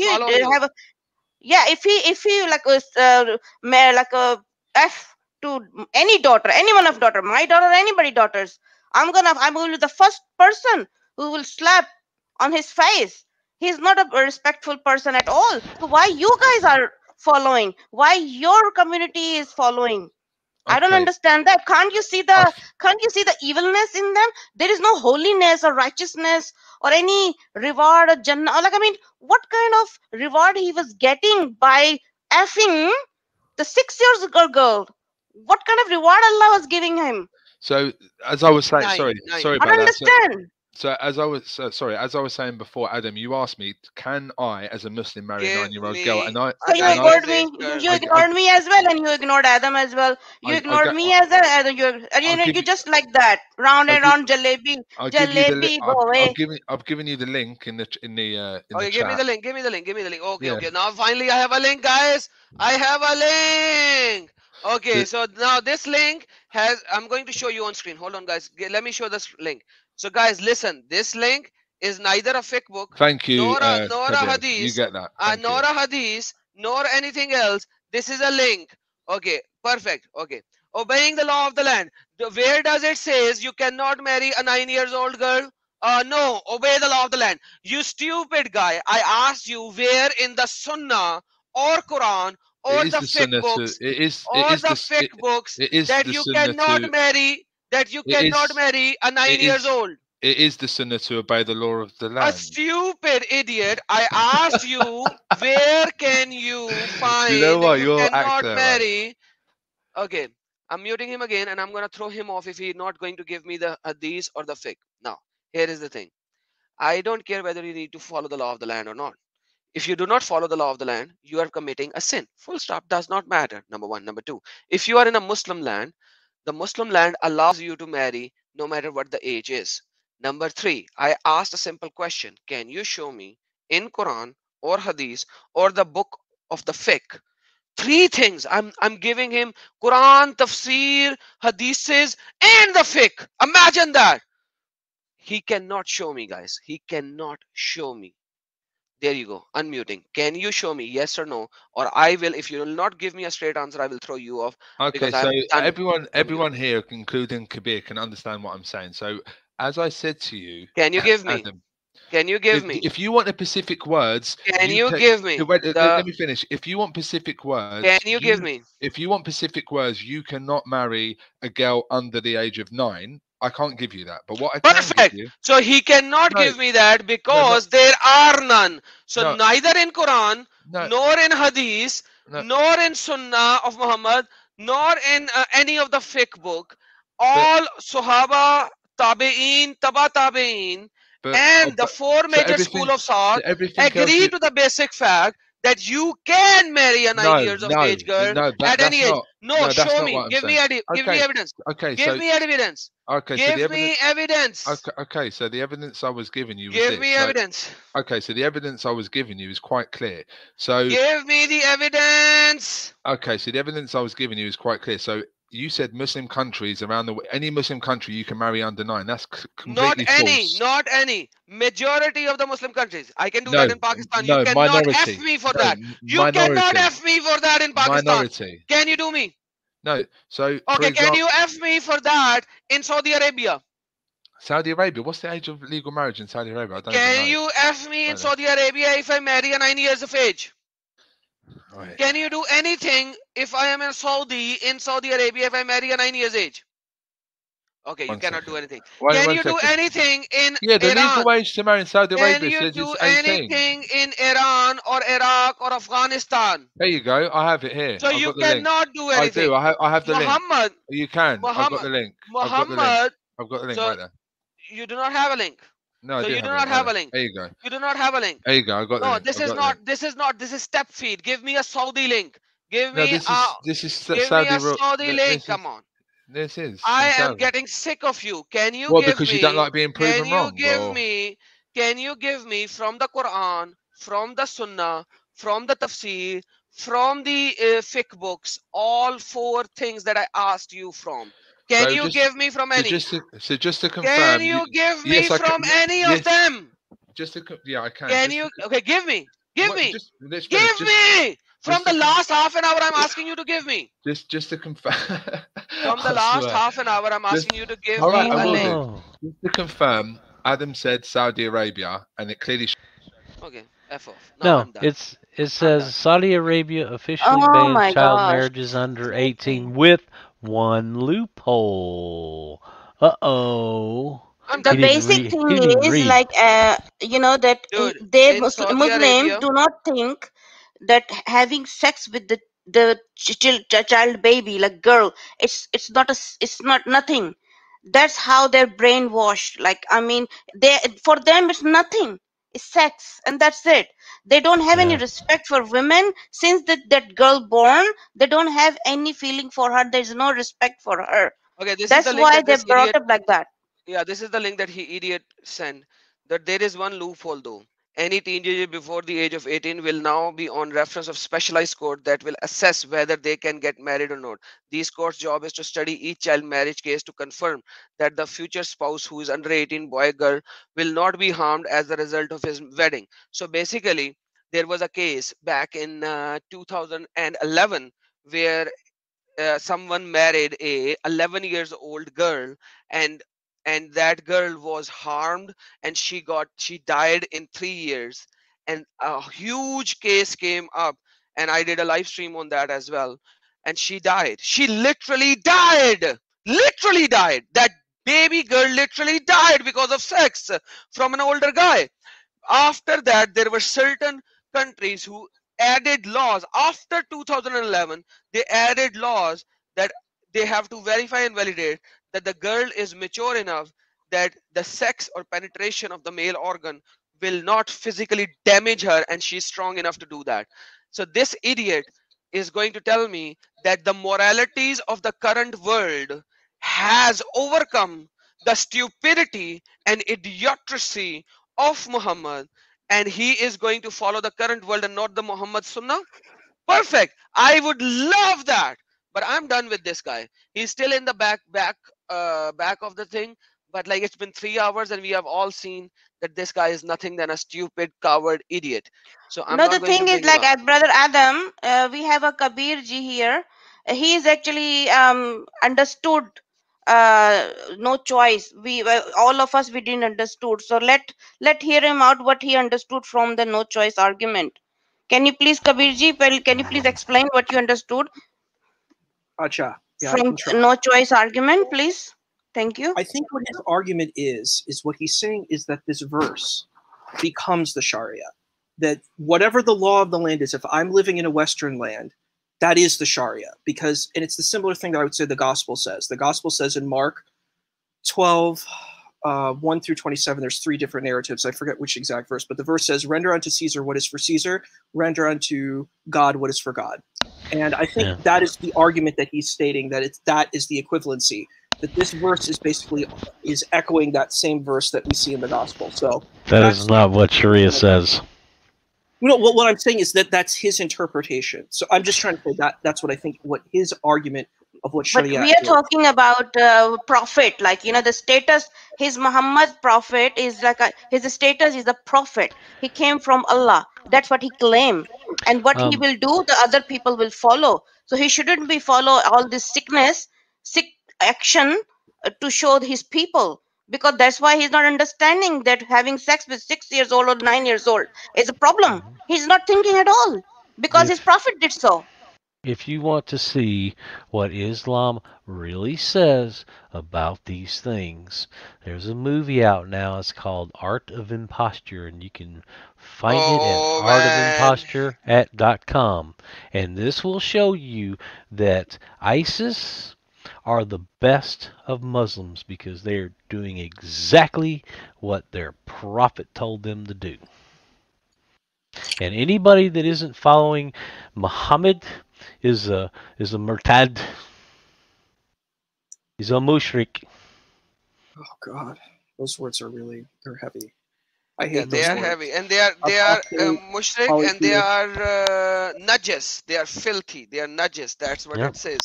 he like a F to any daughter, any one of daughter, my daughter, anybody daughters, I'm going to be the first person who will slap on his face. He's not a respectful person at all. So why you guys are following? Why your community is following? I don't understand that. Can't you see the evilness in them? There is no holiness or righteousness or any reward or Jannah. Like, I mean, what kind of reward he was getting by effing the 6 years ago girl? What kind of reward Allah was giving him? So, as I was saying, sorry about that. I don't understand. So as I was saying before, Adam, you asked me, can I, as a Muslim, marry a 9-year-old girl? And you ignored me. You ignored me as well, and you ignored Adam as well. You ignored me as well. You just like that, round and round, jalebi, boy. I've given you the link in the okay, chat. Give me the link. Okay. Now finally, I have a link, guys. I have a link. Okay, so now this link I'm going to show you on screen. Hold on, guys. Let me show this link. So, guys, listen. This link is neither a fiqh book, thank you, nor a hadith, you get that. nor a hadith, nor anything else. This is a link. Okay, perfect. Okay, obeying the law of the land. Where does it says you cannot marry a 9-year-old girl? No, obey the law of the land. You stupid guy. I asked you where in the Sunnah or Quran or the fiqh books that you cannot marry. That you cannot marry a 9-year-old. It is the sunnah to obey the law of the land. A stupid idiot. I asked you, where can you find you cannot marry? Okay, I'm muting him again, and I'm going to throw him off if he's not going to give me the hadith or the fiqh. Now, here is the thing. I don't care whether you need to follow the law of the land or not. If you do not follow the law of the land, you are committing a sin. Full stop. Does not matter. Number one. Number two, if you are in a Muslim land, the Muslim land allows you to marry no matter what the age is. Number three, I asked a simple question. Can you show me in Quran or Hadith or the book of the fiqh? Three things. I'm giving him Quran, Tafsir, Hadiths, and the fiqh. Imagine that. He cannot show me, guys. He cannot show me. There you go. Unmuting. Can you show me yes or no? Or I will, if you will not give me a straight answer, I will throw you off. Okay, so everyone here, including Kabir, can understand what I'm saying. So as I said to you, can you give me? Adam, can you give me? If you want the specific words, can you give me? Let me finish. If you want specific words, can you give me? If you want specific words, you cannot marry a girl under the age of 9. I can't give you that, but what I can give you, so he cannot give me that because there are none. So neither in Quran, nor in Hadith, nor in Sunnah of Muhammad, nor in any of the fiqh book, all Sahaba, Tabi'een, Taba Tabi'een, and the four major school of thought agree to the basic fact that you can marry a 9 years of age girl at any age. No, show me. Give me evidence. Okay, give me evidence. Okay, give me evidence. Okay, so the evidence I was giving you. Give me evidence. Okay, so the evidence I was giving you is quite clear. So give me the evidence. Okay, so the evidence I was giving you is quite clear. So you said Muslim countries around any Muslim country you can marry under 9. That's completely false. Not any. Majority of the Muslim countries. I can do that in Pakistan. You cannot F me for that. You cannot F me for that in Pakistan. Minority. Can you do me? No. So okay, can you F me for that in Saudi Arabia? Saudi Arabia? What's the age of legal marriage in Saudi Arabia? I don't can you F me in Saudi Arabia if I marry a 9 years of age? Right. Can you do anything if I am in Saudi Arabia if I marry a 9 years age? Okay, you cannot do anything. Can you do anything in Iran? The legal age to marry in Saudi Arabia says it's 18. Can you do anything in Iran or Iraq or Afghanistan? There you go. I have it here. So you cannot do anything. I do. I have the Muhammad, link. You can. I've got the link. Muhammad. I've got the link right there. You do not have a link. No, so you do not have a link. There you go. You do not have a link. There you go. I got no, the link. this is not. This is not. This is step feed. Give me a Saudi link. Give me this is give Saudi me a Saudi link. Come on. This is. I am getting sick of you. Can you well, give because me? you don't like being proven can you wrong. give me? Can you give me from the Quran, from the Sunnah, from the Tafsir, from the fiqh books, all 4 things that I asked you from? Can you give me from any? So just to confirm. Can you give me from any of them? Just to I can. Can you? Okay, give me. Give me. Give me. From the last half an hour, I'm asking you to give me. Just to confirm. From the last half an hour, I'm asking you to give me a link. Just to confirm, Adam said Saudi Arabia, and it clearly. Okay, F off. No, it says Saudi Arabia officially bans child marriages under 18 with one loophole. The basic thing is like you know that Dude, they Muslims do not think that having sex with the child baby like girl it's not nothing. That's how they're brainwashed. Like I mean, for them it's nothing. It's sex and that's it. They don't have any respect for women since that girl born. They don't have any feeling for her. There's no respect for her. Okay, that's why they're brought up like that. Yeah, this is the link that he idiot sent. That there is one loophole though. Any teenager before the age of 18 will now be on reference of specialized court that will assess whether they can get married or not. These courts' job is to study each child marriage case to confirm that the future spouse who is under 18, boy, girl, will not be harmed as a result of his wedding. So basically, there was a case back in 2011 where someone married a 11 years old girl, and that girl was harmed, and she died in 3 years, and a huge case came up, and I did a live stream on that as well, and she died. She literally died. That baby girl literally died because of sex from an older guy. After that, there were certain countries who added laws after 2011. They added laws that they have to verify and validate that the girl is mature enough that the sex or penetration of the male organ will not physically damage her, and she's strong enough to do that. So this idiot is going to tell me that the moralities of the current world has overcome the stupidity and idiocy of Muhammad, and he is going to follow the current world and not the Muhammad Sunnah. Perfect. I would love that. But I'm done with this guy. He's still in the back of the thing. But like, it's been 3 hours and we have all seen that this guy is nothing than a stupid, coward idiot. So I'm not the going thing to is like brother Adam, we have a Kabir ji here. He is actually understood no choice. We all of us we didn't understood. So let hear him out what he understood from the no choice argument. Can you please, Kabir ji, can you please explain what you understood? Acha. Yeah, from no choice argument, please. Thank you. I think what his argument is what he's saying is that this verse becomes the Sharia. That whatever the law of the land is, if I'm living in a Western land, that is the Sharia. Because, and it's the similar thing that I would say the Gospel says. The Gospel says in Mark 12, 1 through 27, there's 3 different narratives. I forget which exact verse, but the verse says, render unto Caesar what is for Caesar, render unto God what is for God. And I think that is the argument that he's stating, that that is the equivalency. That this verse is basically echoing that same verse that we see in the Gospel. So that is not what Sharia says. You know, what I'm saying is that that's his interpretation. So I'm just trying to say that that's what I think, what his argument of what Sharia. But we are talking about prophet, like, you know, the status. His Muhammad prophet is like his status is a prophet. He came from Allah. That's what he claimed, and what he will do, the other people will follow. So he shouldn't be follow all this sick action to show his people, because that's why he's not understanding that having sex with 6 years old or 9 years old is a problem. He's not thinking at all because his prophet did so. If you want to see what Islam really says about these things, there's a movie out now. It's called Art of Imposture, and you can find it at artofimposture.com. And this will show you that ISIS are the best of Muslims because they are doing exactly what their prophet told them to do. And anybody that isn't following Muhammad is a murtad. He's a mushrik. Oh God, those words are they're heavy. I hate Yeah, those they are words. heavy, and they are mushrik, and they are najas. They are filthy. They are najas. That's what it says.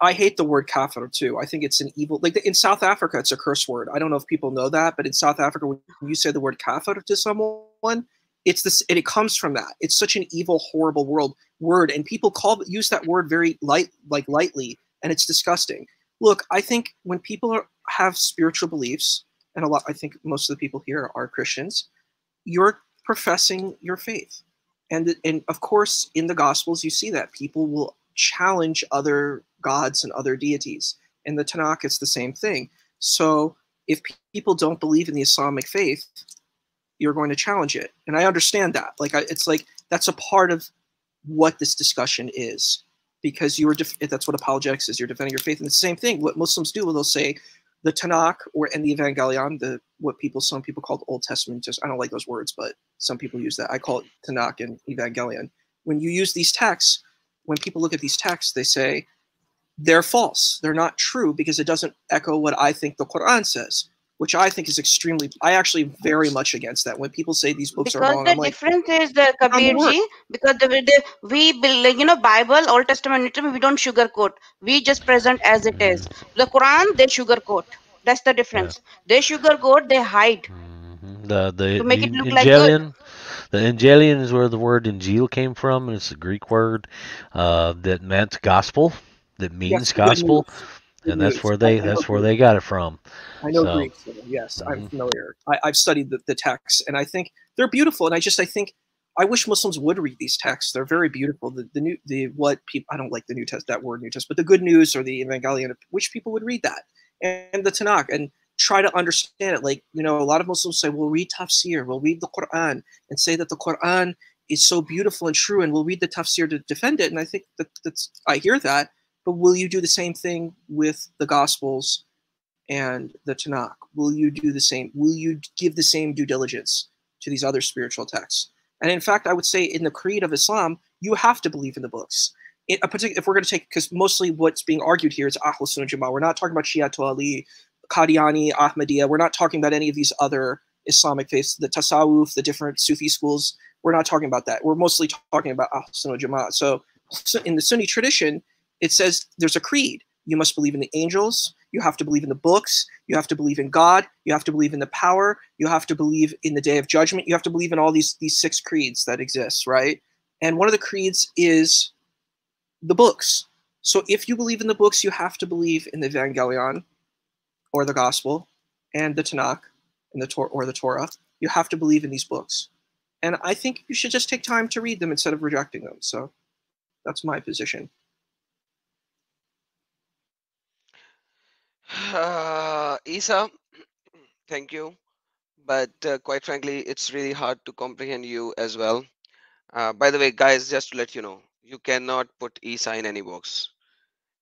I hate the word kafir too. I think it's an evil. Like in South Africa, it's a curse word. I don't know if people know that, but in South Africa, when you say the word kafir to someone, it's this, and it comes from that. It's such an evil, horrible word, and people use that word very lightly, and it's disgusting. Look, I think when people have spiritual beliefs, and I think most of the people here are Christians, you're professing your faith. And of course, in the Gospels, you see that people will challenge other gods and other deities. In the Tanakh, it's the same thing. So if people don't believe in the Islamic faith, you're going to challenge it. And I understand that. It's like that's a part of what this discussion is, because that's what apologetics is. You're defending your faith. And it's the same thing. What Muslims do, they'll say the Tanakh and the Evangelion, some people call the Old Testament. I don't like those words, but some people use that. I call it Tanakh and Evangelion. When you use these texts, when people look at these texts, they say they're false. They're not true because it doesn't echo what I think the Quran says, which I think is I actually very much against that. When people say these books are wrong, I'm like, difference is the Kabirji, because we Bible, Old Testament, we don't sugarcoat. We just present as it is. The Quran, they sugarcoat. That's the difference. They sugarcoat, they hide. To make it look like good. The Angelian is where the word Injil came from, and it's a Greek word that meant gospel, that means gospel, and that's where they got it from. I know Greek, so yes, I'm familiar. I've studied the texts, and I think they're beautiful. And I think I wish Muslims would read these texts. They're very beautiful. I don't like the New Testament, that word New Testament, but the Good News or the Evangelion. I wish people would read that and the Tanakh and try to understand it. Like, a lot of Muslims say, we'll read tafsir, we'll read the Quran and say that the Quran is so beautiful and true, and we'll read the tafsir to defend it. And I think I hear that, but will you do the same thing with the Gospels and the Tanakh? Will you do the same? Will you give the same due diligence to these other spiritual texts? And in fact, I would say in the creed of Islam, you have to believe in the books. If we're going to take, because mostly what's being argued here is Ahl Sunnah Jama'ah. We're not talking about Shia to Ali, Qadiani, Ahmadiyya. We're not talking about any of these other Islamic faiths, the Tasawwuf, the different Sufi schools. We're not talking about that. We're mostly talking about Ahl Sunnah Jama'ah. So in the Sunni tradition, it says there's a creed. You must believe in the angels. You have to believe in the books. You have to believe in God. You have to believe in the power. You have to believe in the day of judgment. You have to believe in all these 6 creeds that exist, right? And one of the creeds is the books. So if you believe in the books, you have to believe in the Evangelion or the Gospel and the Tanakh and the Torah. You have to believe in these books. And I think you should just take time to read them instead of rejecting them. So that's my position. Isa, thank you. But quite frankly, it's really hard to comprehend you as well. By the way, guys, just to let you know, you cannot put Isa in any box.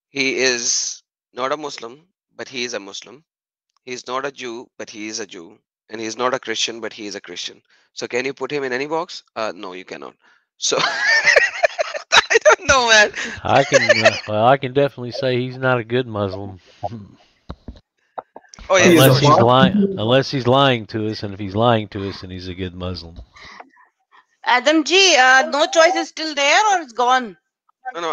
He is not a Muslim, but he is a Muslim. He's not a Jew, but he is a Jew. And he's not a Christian, but he is a Christian. So can you put him in any box? No, you cannot. So I don't know, man. I can definitely say he's not a good Muslim. Oh, yeah, unless he's lying to us, and if he's lying to us, then he's a good Muslim. Adam G, no choice is still there or it's gone? No,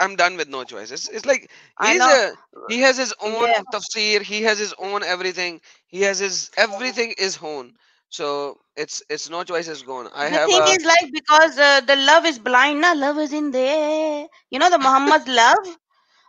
I'm done with no choice. It's like he has his own tafsir, he has his own everything, he has his everything is own. So it's no choice is gone. The thing is like, because the love is blind, na, love is in there. The Muhammad's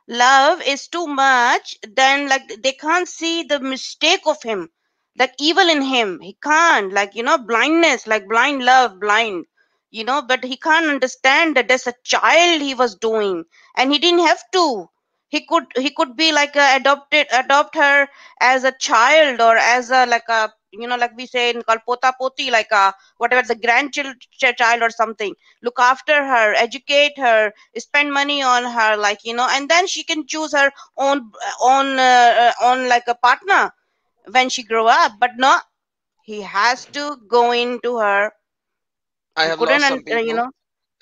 love is too much, then like they can't see the mistake of him, like evil in him. He can't, like, blindness, like blind love, blind, but he can't understand that there's a child he was doing, and he didn't have to. He could be like adopt her as a child, or as a like we say in pota poti, like whatever, the grandchild or something. Look after her, educate her, spend money on her, like, and then she can choose her own like a partner when she grow up. But no, he has to go into her. I have lost some people,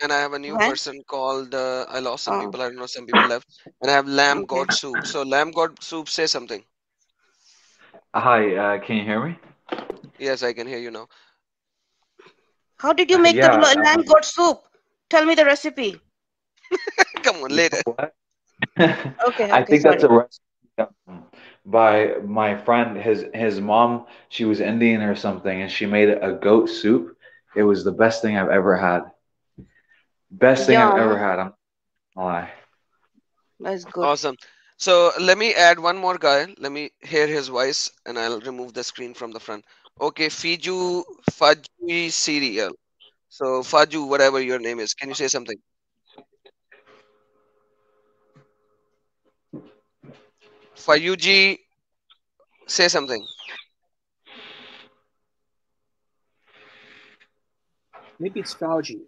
and I have a new What? person called. I lost some people. I don't know. Some people left, and I have Lamb God Soup. So Lamb God Soup, say something. Hi, can you hear me? Yes, I can hear you now. How did you make the lamb goat soup? Tell me the recipe. Come on, later. Okay, I think that's a recipe by my friend. His mom, she was Indian or something, and she made a goat soup. It was the best thing I've ever had. Best thing I've ever had. I'm not lie. That's good. Awesome. So let me add one more guy. Let me hear his voice, and I'll remove the screen from the front. Okay, Faju Cereal. So Faju, whatever your name is, can you say something? Fayuji, say something. Maybe it's Fauji.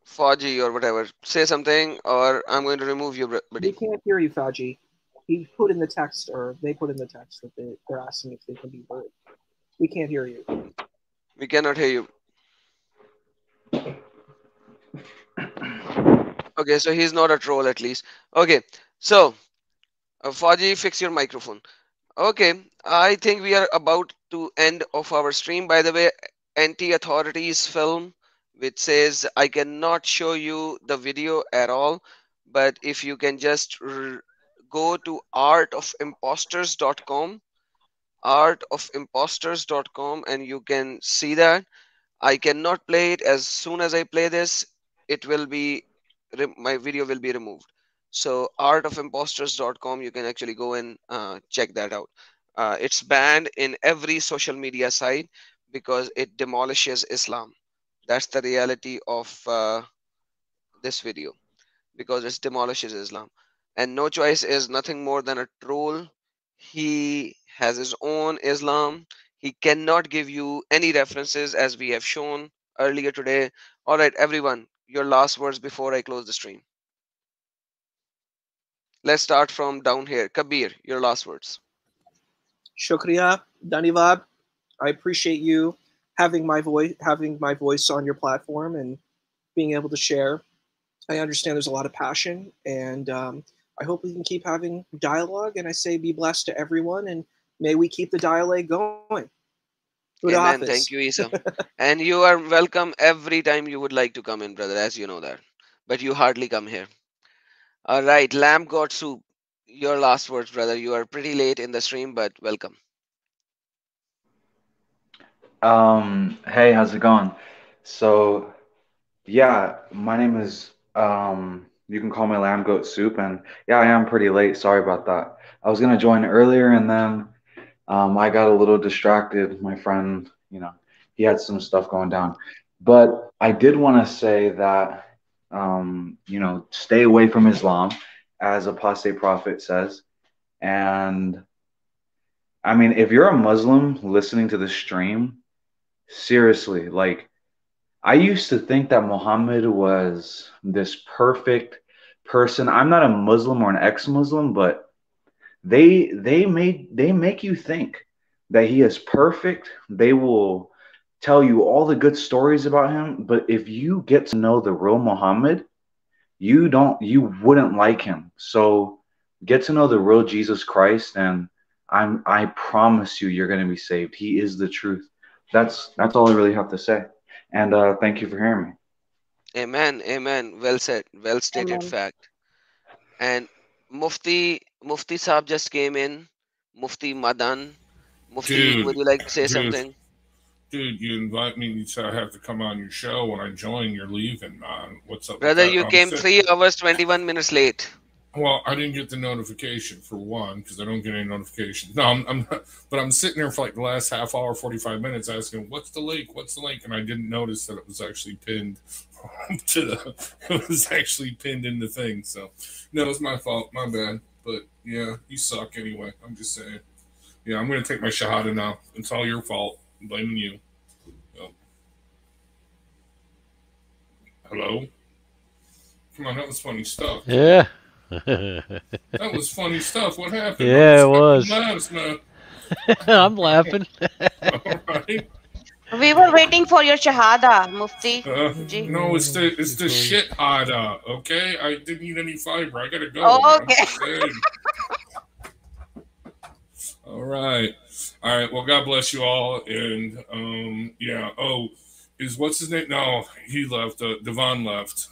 Fauji or whatever. Say something, or I'm going to remove you, buddy. We can't hear you, Fauji. He put in the text, or they put in the text that they're asking if they can be heard. We can't hear you. We cannot hear you. Okay, so he's not a troll at least. Okay, so Fauji, fix your microphone. Okay, I think we are about to end of our stream. By the way, Anti-Authorities film, which says I cannot show you the video at all, but if you can just go to artofimposters.com, and you can see that. I cannot play it. As soon as I play this, it will be my video will be removed. So artofimposters.com, you can actually go and check that out. It's banned in every social media site because it demolishes Islam. That's the reality of this video, because it demolishes Islam. And No Choice is nothing more than a troll. He has his own Islam. He cannot give you any references, as we have shown earlier today. All right, everyone, your last words before I close the stream. Let's start from down here. Kabir, your last words. Shukriya, Dhanyavad. I appreciate you having my voice on your platform and being able to share. I understand there's a lot of passion, and I hope we can keep having dialogue. And I say, be blessed to everyone, and may we keep the dialogue going. Amen. Thank you, Isa. And you are welcome every time you would like to come in, brother, as you know that. But you hardly come here. All right, Lamb God Soup, your last words, brother. You are pretty late in the stream, but welcome. Hey, how's it going? So, yeah, my name is you can call me Lamb Goat Soup, and yeah, I am pretty late. Sorry about that. I was gonna join earlier, and then I got a little distracted. My friend, he had some stuff going down, but I did want to say that stay away from Islam, as Apostate Prophet says, and I mean, if you're a Muslim listening to the stream, seriously, like I used to think that Muhammad was this perfect person. I'm not a Muslim or an ex-Muslim, but they make you think that he is perfect. They will tell you all the good stories about him, but if you get to know the real Muhammad, you wouldn't like him. So get to know the real Jesus Christ, and I promise you're going to be saved. He is the truth. That's all I really have to say. And thank you for hearing me. Amen. Amen. Well said. Well stated fact. And Mufti Saab just came in. Mufti Madan. Mufti, would you like to say something? Dude, you invite me, so I have to come on your show. When I join, you're leaving, man. What's up? Brother, you came 3 hours, 21 minutes late. Well, I didn't get the notification for one, because I don't get any notifications. No, I'm not, but I'm sitting there for like the last half hour, 45 minutes, asking, "What's the link? What's the link?" And I didn't notice that it was actually pinned it was actually pinned in the thing. So, no, it's my fault, my bad. But yeah, you suck anyway. I'm just saying. Yeah, I'm going to take my shahada now. It's all your fault. I'm blaming you. Oh. Hello? Come on, that was funny stuff. Yeah. That was funny stuff. What happened? Yeah, it was. I'm laughing. All right. We were waiting for your shahada, Mufti. No, it's the shit hada. Okay, I didn't eat any fiber. I gotta go. Oh, okay. All right. Well, God bless you all. And yeah. Oh, what's his name? No, he left. Devon left.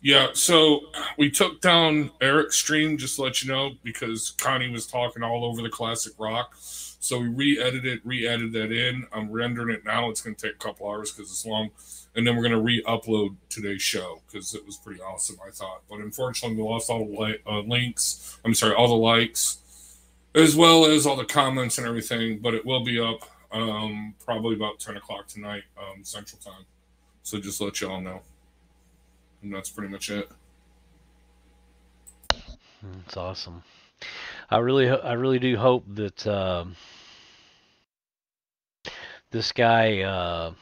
Yeah. So we took down Eric's stream, just to let you know, because Connie was talking all over the classic rock. So we re-added that in. I'm rendering it now. It's going to take a couple hours because it's long. And then we're going to re-upload today's show because it was pretty awesome, I thought. But unfortunately, we lost all the links. I'm sorry, all the likes, as well as all the comments and everything. But it will be up probably about 10 o'clock tonight, Central Time. So just let you all know. And that's pretty much it. That's awesome. I really do hope that this guy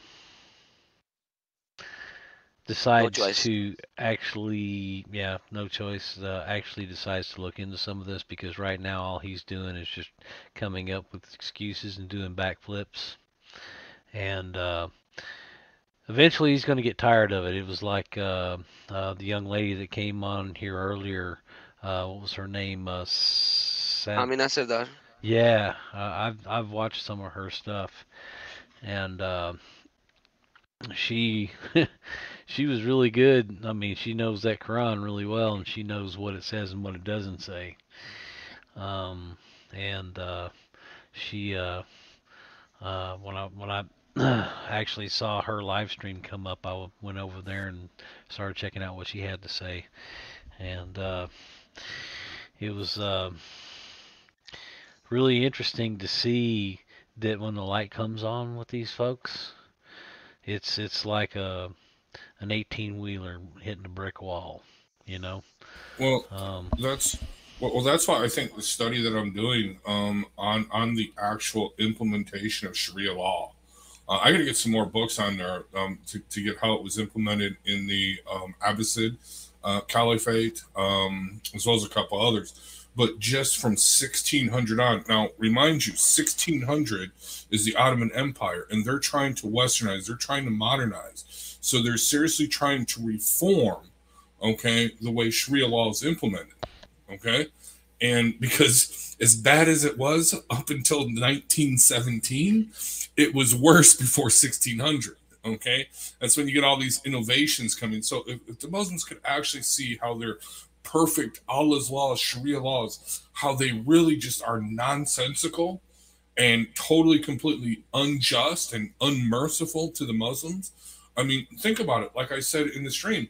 decides to actually, no choice, actually decides to look into some of this, because right now all he's doing is just coming up with excuses and doing backflips. And eventually he's going to get tired of it. It was like the young lady that came on here earlier. What was her name? Amina Sardar. Yeah, I've watched some of her stuff, and she she was really good. I mean, she knows that Quran really well, and she knows what it says and what it doesn't say. And she when I actually saw her live stream come up, I went over there and started checking out what she had to say, and it was really interesting to see that when the light comes on with these folks, it's like an 18-wheeler hitting a brick wall, you know. Well, that's why I think the study that I'm doing on the actual implementation of Sharia law. I got to get some more books on there to get how it was implemented in the Abbasid Caliphate, as well as a couple others. But just from 1600 on, now remind you, 1600 is the Ottoman Empire, and they're trying to westernize, they're trying to modernize. So they're seriously trying to reform, okay, the way Sharia law is implemented, okay? And because as bad as it was up until 1917, it was worse before 1600, okay? That's when you get all these innovations coming. So if the Muslims could actually see how they're perfect Allah's laws, Sharia laws, how they really just are nonsensical and totally, completely unjust and unmerciful to the Muslims. I mean, think about it. Like I said in the stream,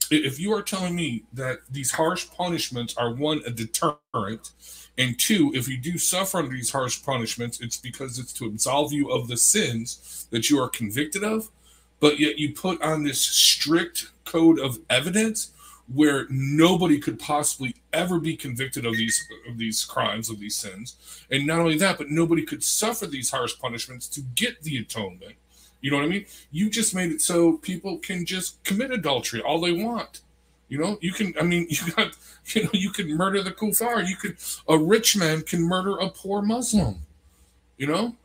if you are telling me that these harsh punishments are, one, a deterrent, and two, if you do suffer under these harsh punishments, it's because it's to absolve you of the sins that you are convicted of, but yet you put on this strict code of evidence where nobody could possibly ever be convicted of these crimes, of these sins. And not only that, but nobody could suffer these harsh punishments to get the atonement. You know what I mean? You just made it so people can just commit adultery all they want. You know, you can, I mean, you can murder the kuffar. A rich man can murder a poor Muslim. You know,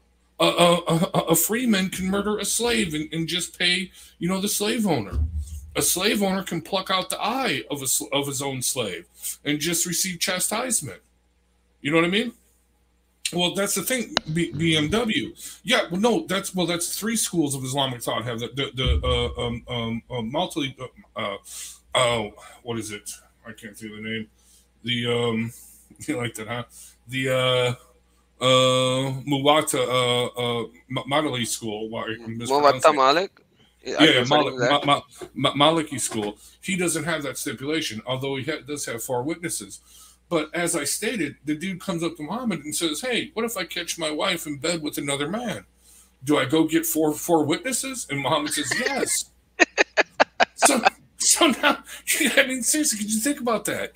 a free man can murder a slave and just pay, the slave owner. A slave owner can pluck out the eye of his own slave and just receive chastisement. You know what I mean? Well, that's the thing. BMW. Yeah. Well, no. That's three schools of Islamic thought have multi. What is it? I can't think of the name. You like that, huh? The Muwatta Maliki school. Muwatta Malik. Yeah, Maliki school. He doesn't have that stipulation, although he does have 4 witnesses. But as I stated, the dude comes up to Muhammad and says, "Hey, what if I catch my wife in bed with another man? Do I go get four witnesses?" And Muhammad says, "Yes." So So now, I mean, seriously, could you think about that?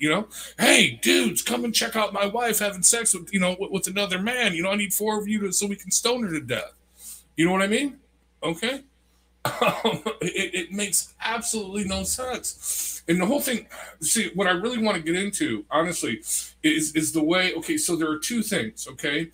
Hey, dudes, come and check out my wife having sex with, with another man. I need 4 of you so we can stone her to death. You know what I mean? Okay. It makes absolutely no sense. And the whole thing, see, what I really want to get into, honestly, is the way, okay, so there are 2 things, okay?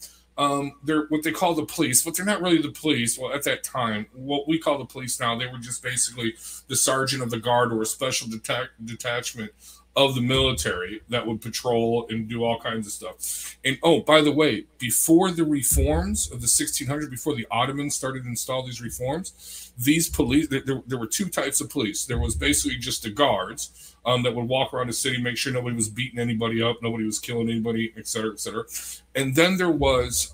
They're what they call the police, but they're not really the police. Well, at that time, what we call the police now, they were just basically the sergeant of the guard or a special detachment of the military that would patrol and do all kinds of stuff. And oh, by the way, before the reforms of the 1600s, before the Ottomans started to install these reforms, these police, there were 2 types of police. There was basically just the guards that would walk around the city, make sure nobody was beating anybody up, nobody was killing anybody, et cetera, et cetera. And then there was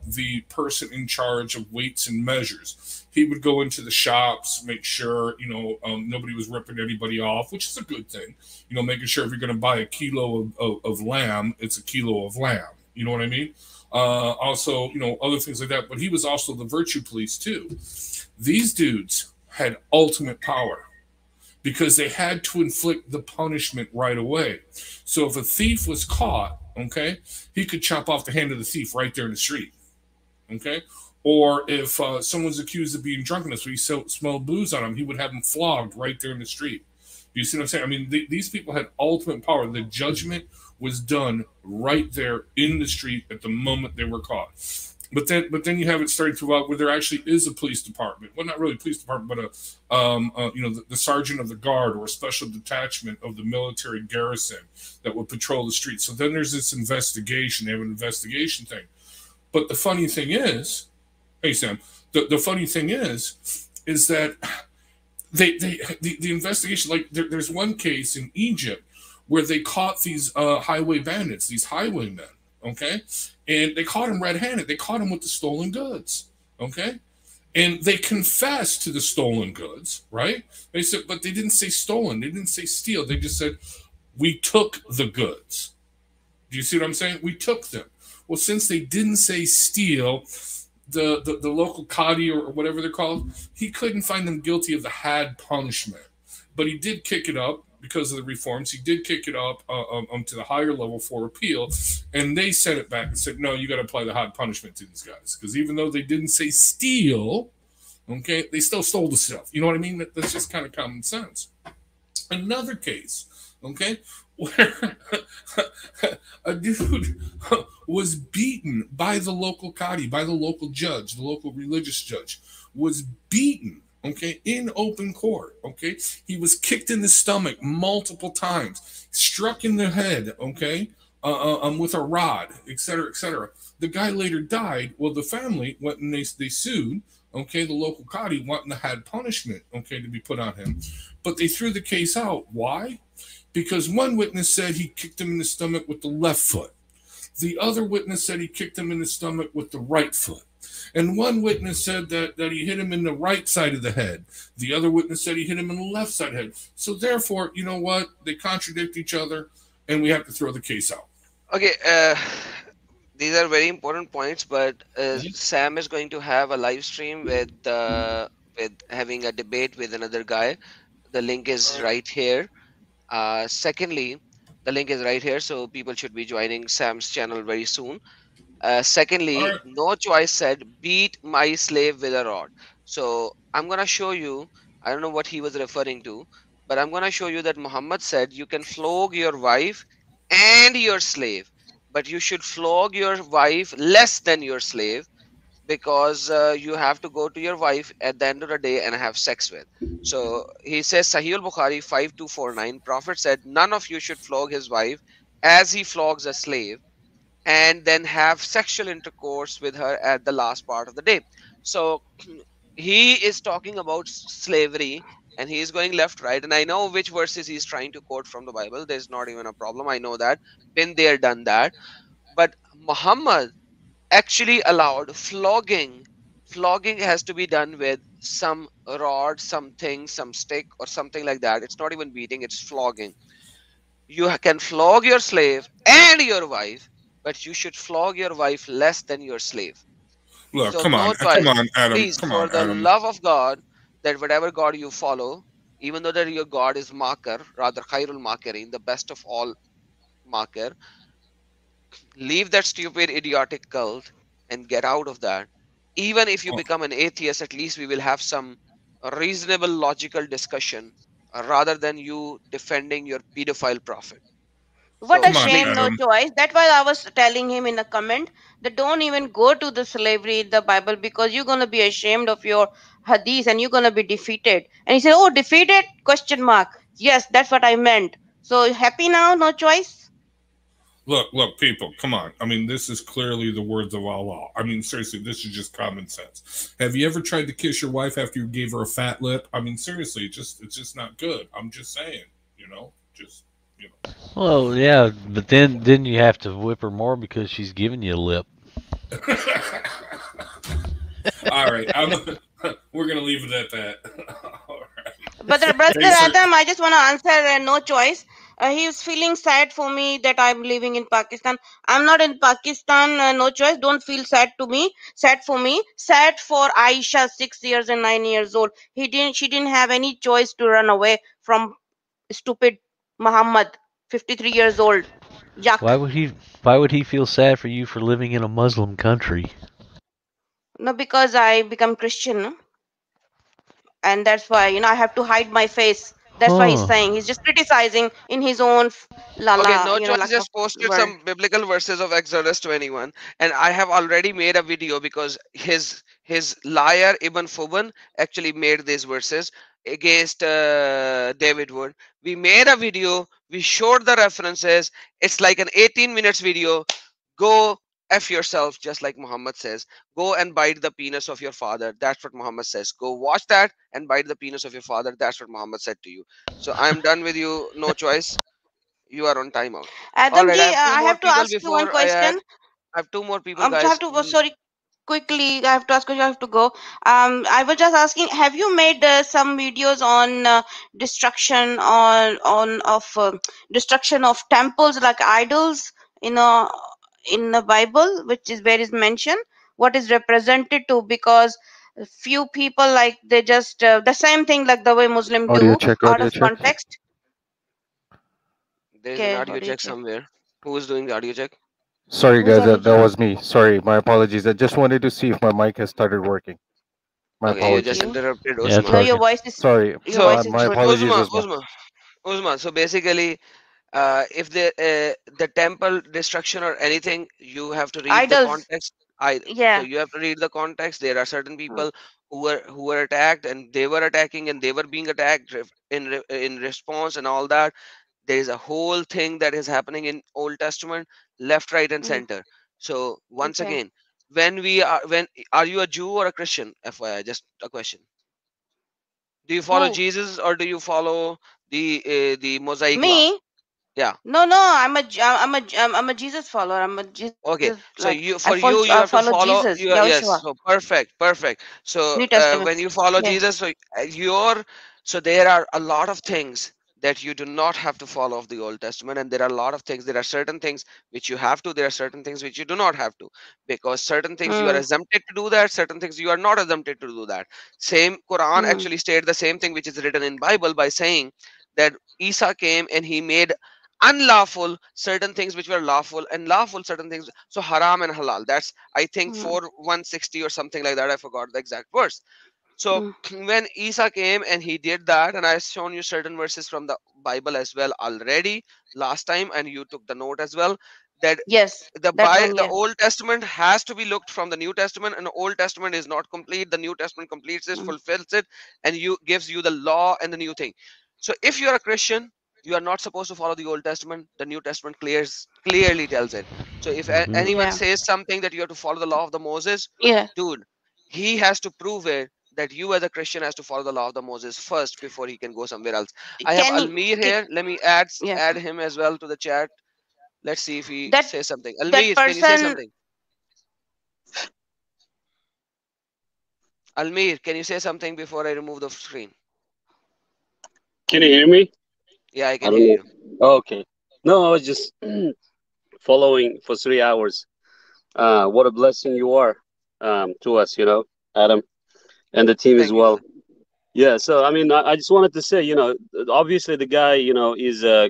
the person in charge of weights and measures. He would go into the shops, make sure, nobody was ripping anybody off, which is a good thing. Making sure if you're going to buy a kilo of lamb, it's a kilo of lamb. You know what I mean? Also, other things like that. But he was also the virtue police too. These dudes had ultimate power because they had to inflict the punishment right away. So if a thief was caught, okay, he could chop off the hand of the thief right there in the street. Okay? Or if someone's accused of being drunk, so he smelled booze on him, he would have him flogged right there in the street. You see what I'm saying? I mean, these people had ultimate power. The judgment was done right there in the street at the moment they were caught. But then you have it starting throughout where there actually is a police department. Well, not really a police department, but the sergeant of the guard or a special detachment of the military garrison that would patrol the streets. So then there's this investigation. They have an investigation thing. But the funny thing is, hey Sam, the funny thing is that the investigation, like there's one case in Egypt where they caught these highway bandits, these highwaymen, okay? And they caught him red-handed. They caught him with the stolen goods, okay? And they confessed to the stolen goods, right? They said, but they didn't say stolen. They didn't say steal. They just said, we took the goods. Do you see what I'm saying? We took them. Well, since they didn't say steal, the local Qadi or whatever they're called, he couldn't find them guilty of the had punishment. But he did kick it up because of the reforms. He did kick it up to the higher level for appeal. And they sent it back and said, no, you got to apply the had punishment to these guys. Because even though they didn't say steal, okay, they still stole the stuff. You know what I mean? That's just kind of common sense. Another case, okay, where a dude was beaten by the local Qadi, by the local judge, the local religious judge, was beaten, okay, in open court, okay? He was kicked in the stomach multiple times, struck in the head, okay, with a rod, etc., etc. The guy later died. Well, the family went and they sued, okay, the local Qadi wanting the had punishment, okay, to be put on him. But they threw the case out. Why? Because one witness said he kicked him in the stomach with the left foot. The other witness said he kicked him in the stomach with the right foot. And one witness said that he hit him in the right side of the head. The other witness said he hit him in the left side of the head. So therefore, you know what? They contradict each other, and we have to throw the case out. Okay, these are very important points, but Sam is going to have a live stream with having a debate with another guy. The link is right here. Secondly, the link is right here, so people should be joining Sam's channel very soon. Secondly, No Choice said, beat my slave with a rod. So I'm going to show you, I don't know what he was referring to, but I'm going to show you that Muhammad said you can flog your wife and your slave, but you should flog your wife less than your slave, because you have to go to your wife at the end of the day and have sex with. So he says, Sahih al-Bukhari 5249, Prophet said, none of you should flog his wife as he flogs a slave, and then have sexual intercourse with her at the last part of the day. So he is talking about slavery, and he is going left, right. And I know which verses he's trying to quote from the Bible. There's not even a problem. I know that. Been there, done that. But Muhammad actually allowed flogging. Flogging has to be done with some rod, something, some stick or something like that. It's not even beating, it's flogging. You can flog your slave and your wife, but you should flog your wife less than your slave. Look, so come on, Adam. Please, for the love of God, that whatever God you follow, even though that your God is Makar, rather Khairul Makirin, the best of all Makar, leave that stupid, idiotic cult and get out of that. Even if you become an atheist, at least we will have some reasonable, logical discussion rather than you defending your pedophile prophet. What So a Come on, shame, please, no Adam. choice. That's why I was telling him in a comment that don't even go to the slavery in the Bible because you're gonna be ashamed of your hadith and you're gonna be defeated. And he said, "Oh, defeated?" Question mark. Yes, that's what I meant. So happy now, no choice. Look, people, come on. I mean, this is clearly the words of Allah. I mean, seriously, this is just common sense. Have you ever tried to kiss your wife after you gave her a fat lip? I mean, seriously, it's just not good. I'm just saying, just you know. Well, yeah, but then you have to whip her more because she's giving you a lip. All right, we're gonna leave it at that. All right. But brother Adam, I just want to answer no choice. He's feeling sad for me that I'm living in Pakistan. I'm not in Pakistan. No choice. Don't feel sad to me. Sad for me. Sad for Aisha, 6 years and 9 years old. She didn't have any choice to run away from stupid Muhammad, 53 years old. Yuck. Why would he feel sad for you for living in a Muslim country? No, because I become Christian, no? And that's why I have to hide my face. That's why he's Huh. saying he's just criticizing in his own okay, lala, No Choice lack of just posted word. some biblical verses of Exodus 21, and I have already made a video because his liar Ibn Fuban actually made these verses against David Wood. We made a video, we showed the references. It's like an 18 minutes video. Go F yourself, just like Muhammad says. Go and bite the penis of your father. That's what Muhammad says. Go watch that and bite the penis of your father. That's what Muhammad said to you. So I'm done with you, No Choice. You are on timeout. All right, I Adamji, have two I more have to people ask you one before I add. question. I have two more people, I have guys. to sorry quickly. I have to ask you. I have to go. I was just asking. Have you made some videos on destruction on of destruction of temples like idols in a in the Bible, which is where is mentioned what is represented to because few people like they just the same thing like the way Muslim Audio do check, out audio of check. context. There is an Okay, audio what do you check check? somewhere. Who is doing the audio check? Sorry, Who's guys, audio that check? was me. Sorry, my apologies. I just wanted to see if my mic has started working. My Okay, you Thank just apologies. you. interrupted Yeah, it's No, Usman. your working. voice is Sorry, So, my good. apologies, Usman, Uzma. Usman, Usman. So basically, if the temple destruction or anything, you have to read the Idols. context. I so Yeah. you have to read the context. There are certain Mm, people who were attacked, and they were attacking, and they were being attacked in response and all that. There is a whole thing that is happening in Old Testament, left, right, and mm, center. So once okay. again, when are you a Jew or a Christian? FYI, just a question. Do you follow Who? Jesus or do you follow the Mosaic law? Me? Yeah. No, no. I'm a Jesus follower. I'm a Jesus Okay. like So I you follow for you I you have to follow follow Jesus, you are, yes. Yahushua, So perfect. So New Testament. when you follow Yeah. Jesus, so so there are a lot of things that you do not have to follow of the Old Testament, and there are a lot of things. There are certain things which you have to. There are certain things which you do not have to, because certain things you are Mm, exempted to do that. Certain things you are not exempted to do that. Same Quran mm, actually stated the same thing which is written in Bible by saying that Isa came and he made unlawful certain things which were lawful, and lawful certain things, so haram and halal. That's I think mm, 4:160 or something like that. I forgot the exact verse. So mm. when Isa came and he did that, and I've shown you certain verses from the Bible as well already last time, and you took the note as well, that Yes, that one. the Yeah. Old Testament has to be looked from the New Testament, and the Old Testament is not complete. The New Testament completes it, Mm, fulfills it, and you gives you the law and the new thing. So if you are a Christian, you are not supposed to follow the Old Testament. The New Testament clearly tells it. So if Hmm. anyone yeah. says something that you have to follow the law of the Moses, Yeah. dude, he has to prove it that you as a Christian has to follow the law of the Moses first before he can go somewhere else. I have Can Almir he? here. Let me add Yeah. him as well to the chat. Let's see if he That says something. that Almir, can you say person. something? Almir, can you say something before I remove the screen? Can you hear me? Yeah, I I can don't hear know. you. Oh, okay. No, I was just following for 3 hours. What a blessing you are to us, Adam, and the team as Thank you, well. brother. Yeah, so I mean, I just wanted to say, obviously the guy, is a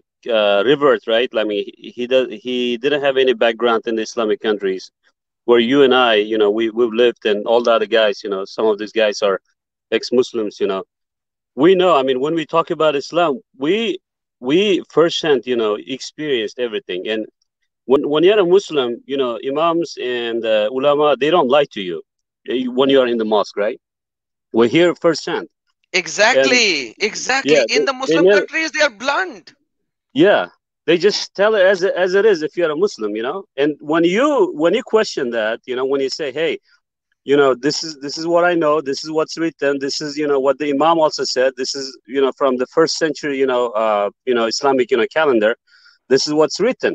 revert, right? I mean, he didn't have any background in the Islamic countries where you and I, we've lived, and all the other guys, some of these guys are ex-Muslims. We know. I mean, when we talk about Islam, we firsthand, experienced everything. And when you're a Muslim, imams and ulama, they don't lie to you when you are in the mosque, right? We're here firsthand. And Exactly. yeah, In the they Muslim never, countries, they are blunt. yeah, they just tell it as it is if you're a Muslim, And when you question that, when you say, hey, this is what I know, this is what's written, this is what the Imam also said, this is from the first century, Islamic calendar, this is what's written.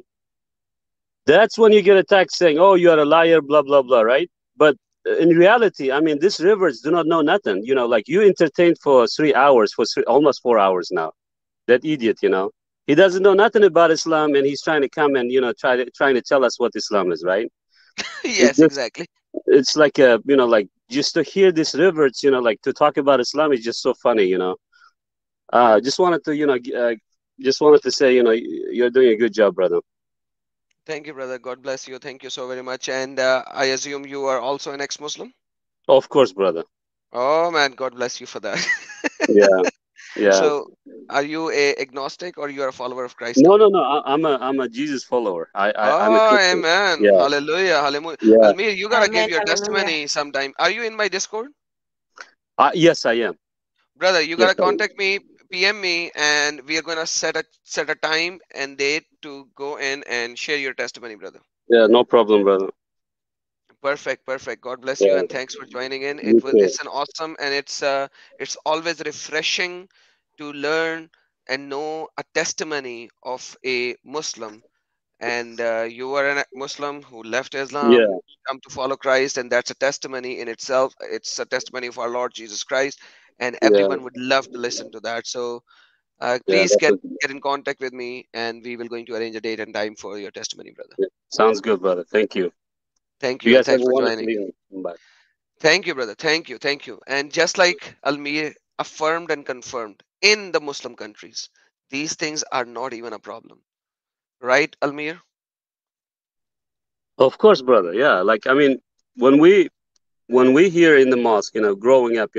That's when you get attacked saying, oh, you are a liar, blah blah blah, right? But in reality, I mean, these rivers do not know nothing. Like you entertained for 3 hours, almost 4 hours now. That idiot, he doesn't know nothing about Islam, and he's trying to come and trying to tell us what Islam is, right? It Yes, just exactly. it's like like just to hear these rivers, like to talk about Islam is just so funny, just wanted to just wanted to say, you're doing a good job, brother. Thank you, brother. God bless you. Thank you so very much. And I assume you are also an ex-Muslim? Of course, brother. Oh man, God bless you for that. Yeah, yeah. So, are you a agnostic or you are a follower of Christ No, now? no, no. I'm a Jesus follower. I'm a Oh, Christian. amen. Yeah, Hallelujah. Hallelujah. yeah. Almir, you gotta give Amen. your Hallelujah. testimony sometime. Are you in my Discord? Yes, I am. Brother, you Yes, gotta I am. contact me, PM me, and we are gonna set a time and date to go in and share your testimony, brother. Yeah, no problem, brother. Perfect, perfect. God bless you Yeah, and thanks for joining in. you too. It's an awesome and it's always refreshing to learn and know a testimony of a Muslim. And you are a Muslim who left Islam, Yeah, come to follow Christ, and that's a testimony in itself. It's a testimony of our Lord Jesus Christ, and yeah, everyone would love to listen to that. So yeah. please get Definitely. get in contact with me, and we will going to arrange a date and time for your testimony, brother. Yeah. Sounds good, brother. Thank you. Thank You you, and guys have thanks a for wonderful joining. evening. Bye. Thank you, brother. Thank you, thank you. And just like Almir affirmed and confirmed, in the Muslim countries, these things are not even a problem, right, Almir? Of course, brother. Yeah, like I mean, when we hear in the mosque, growing up,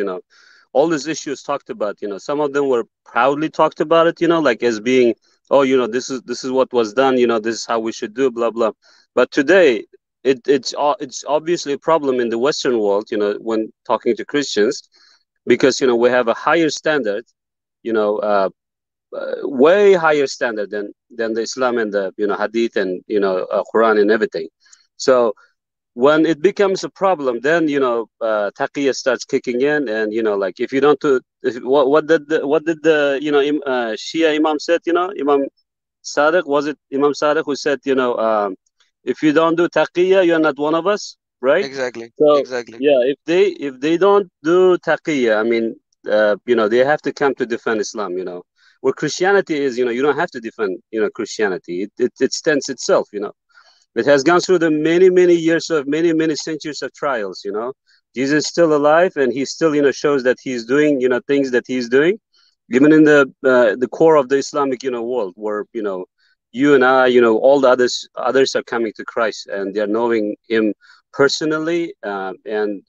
all these issues talked about, some of them were proudly talked about it, like as being, oh, this is what was done, this is how we should do, blah blah. But today, it's obviously a problem in the Western world, when talking to Christians, because we have a higher standard, you know, uh, way higher standard than the Islam and the Hadith and Quran and everything. So when it becomes a problem, then taqiyya starts kicking in, and like if you don't do what did the Shia Imam said, Imam Sadiq, was it Imam Sadiq who said, if you don't do taqiyya, you're not one of us, right? Exactly, So exactly. yeah, if they don't do taqiyya, I mean, they have to come to defend Islam, where Christianity is, you don't have to defend, Christianity. It stands itself, it has gone through the many, many years of many, many centuries of trials. Jesus is still alive, and he still, shows that he's doing, things that he's doing, even in the core of the Islamic, world, where you and I, all the others are coming to Christ, and they're knowing Him personally, and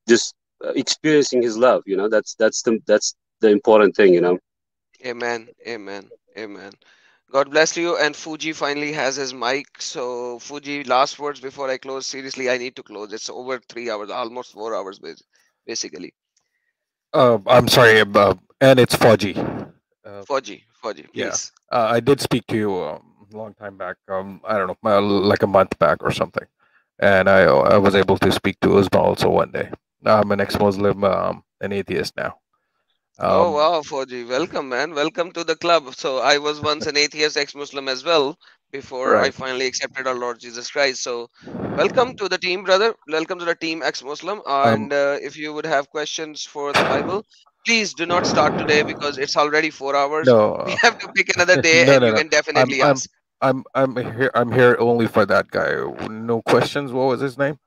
just experiencing His love. That's the important thing. Amen, amen, amen. God bless you. And Fuji finally has his mic. So, Fuji, last words before I close. Seriously, I need to close. It's over 3 hours, almost 4 hours, basically. I'm sorry, and it's Fudgy. Fuji, Yeah, please. I did speak to you a long time back. I don't know, like a month back or something, and I was able to speak to Uzma also one day. I'm an ex-Muslim, an atheist now. Oh wow, Fuji, welcome, man. Welcome to the club. So I was once an atheist ex-Muslim as well before I Right. finally accepted our Lord Jesus Christ. So welcome to the team, brother. Welcome to the team ex-Muslim. Um, And if you would have questions for the Bible, please do not start today because it's already 4 hours. no, We have to pick another day, no, and no, you no. can I'm definitely I'm ask. I'm here only for that guy. No questions. What was his name?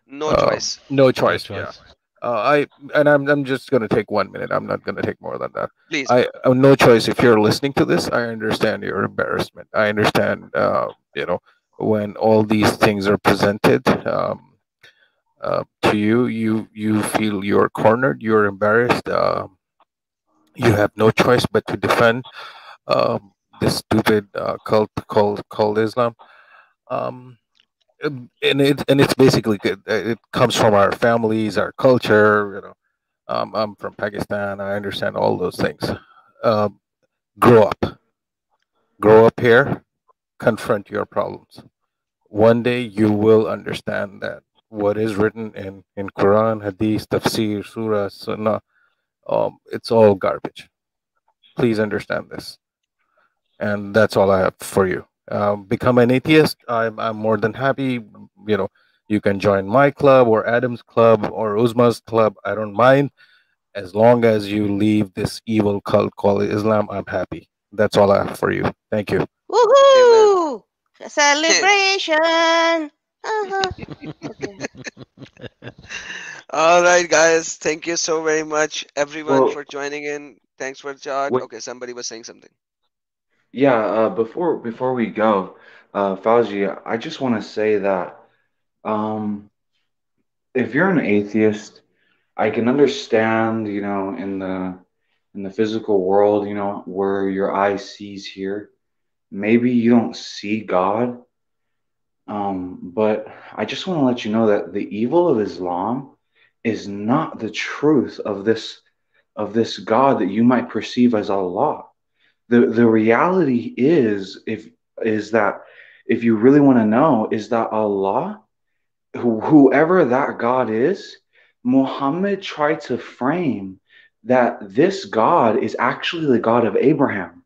No choice. No No choice. Yeah. choice. I and I'm just gonna take 1 minute. I'm not gonna take more than that. Please. I have no choice. If you're listening to this, I understand your embarrassment. I understand. When all these things are presented to you, you feel you're cornered. You're embarrassed. You have no choice but to defend this stupid cult called Islam. Um, and it's basically it comes from our families, our culture. I'm from Pakistan. I understand all those things. Um, grow up, grow up here. Confront your problems. One day you will understand that what is written in Quran, Hadith, Tafsir, Surah, Sunnah, it's all garbage. Please understand this, and that's all I have for you. Become an atheist. I'm more than happy. You know, you can join my club or Adam's club or Uzma's club. I don't mind. As long as you leave this evil cult called Islam, I'm happy. That's all I have for you. Thank you. Amen. Woohoo! Celebration. Okay. All right, guys. Thank you so very much, everyone, Well, for joining in. Thanks for the chat. wait, Okay, somebody was saying something. yeah. Before we go, Fauzi, I just want to say that um, if you're an atheist, I can understand, in the physical world, where your eye sees here. Maybe you don't see God, but I just want to let you know that the evil of Islam is not the truth of this God that you might perceive as Allah. The reality is that if you really want to know, is that Allah, whoever that God is, Muhammad tried to frame that this God is actually the God of Abraham.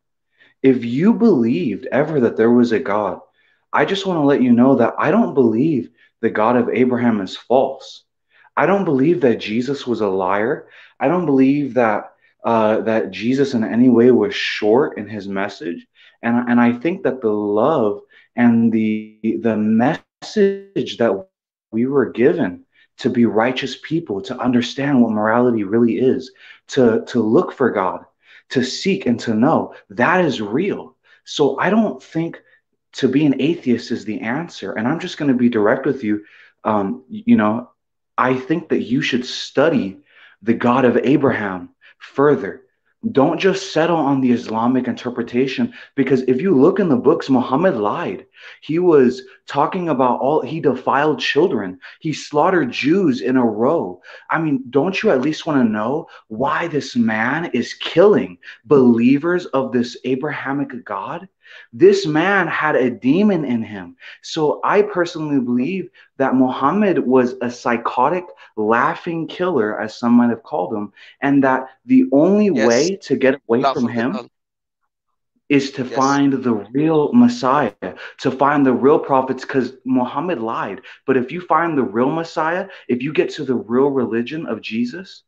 If you believed ever that there was a God, I just want to let you know that I don't believe the God of Abraham is false. I don't believe that Jesus was a liar. I don't believe that Jesus in any way was short in his message. And I think that the love and the message that we were given to be righteous people, to understand what morality really is, to look for God, to seek and to know, that is real. So I don't think to be an atheist is the answer. And I'm just going to be direct with you. I think that you should study the God of Abraham further. Don't just settle on the Islamic interpretation, because if you look in the books, Muhammad lied. He was talking about he defiled children. He slaughtered Jews in a row. I mean, don't you at least want to know why this man is killing believers of this Abrahamic God? This man had a demon in him. So I personally believe that Muhammad was a psychotic, laughing killer, as some might have called him, and that the only Yes, way to get away from Lawful him Bilal. is to Yes, find the real Messiah, to find the real prophets, because Muhammad lied. But if you find the real Messiah, if you get to the real religion of Jesus,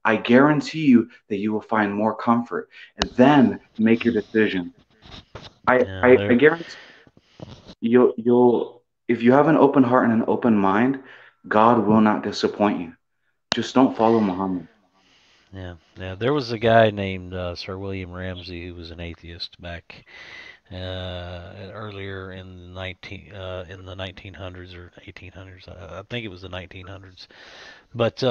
I guarantee you that you will find more comfort, and then make your decision. Yeah, I guarantee you'll if you have an open heart and an open mind, God will not disappoint you. Just don't follow Muhammad. yeah. There was a guy named Sir William Ramsay who was an atheist back earlier in the 1900s or 1800s. I think it was the 1900s. But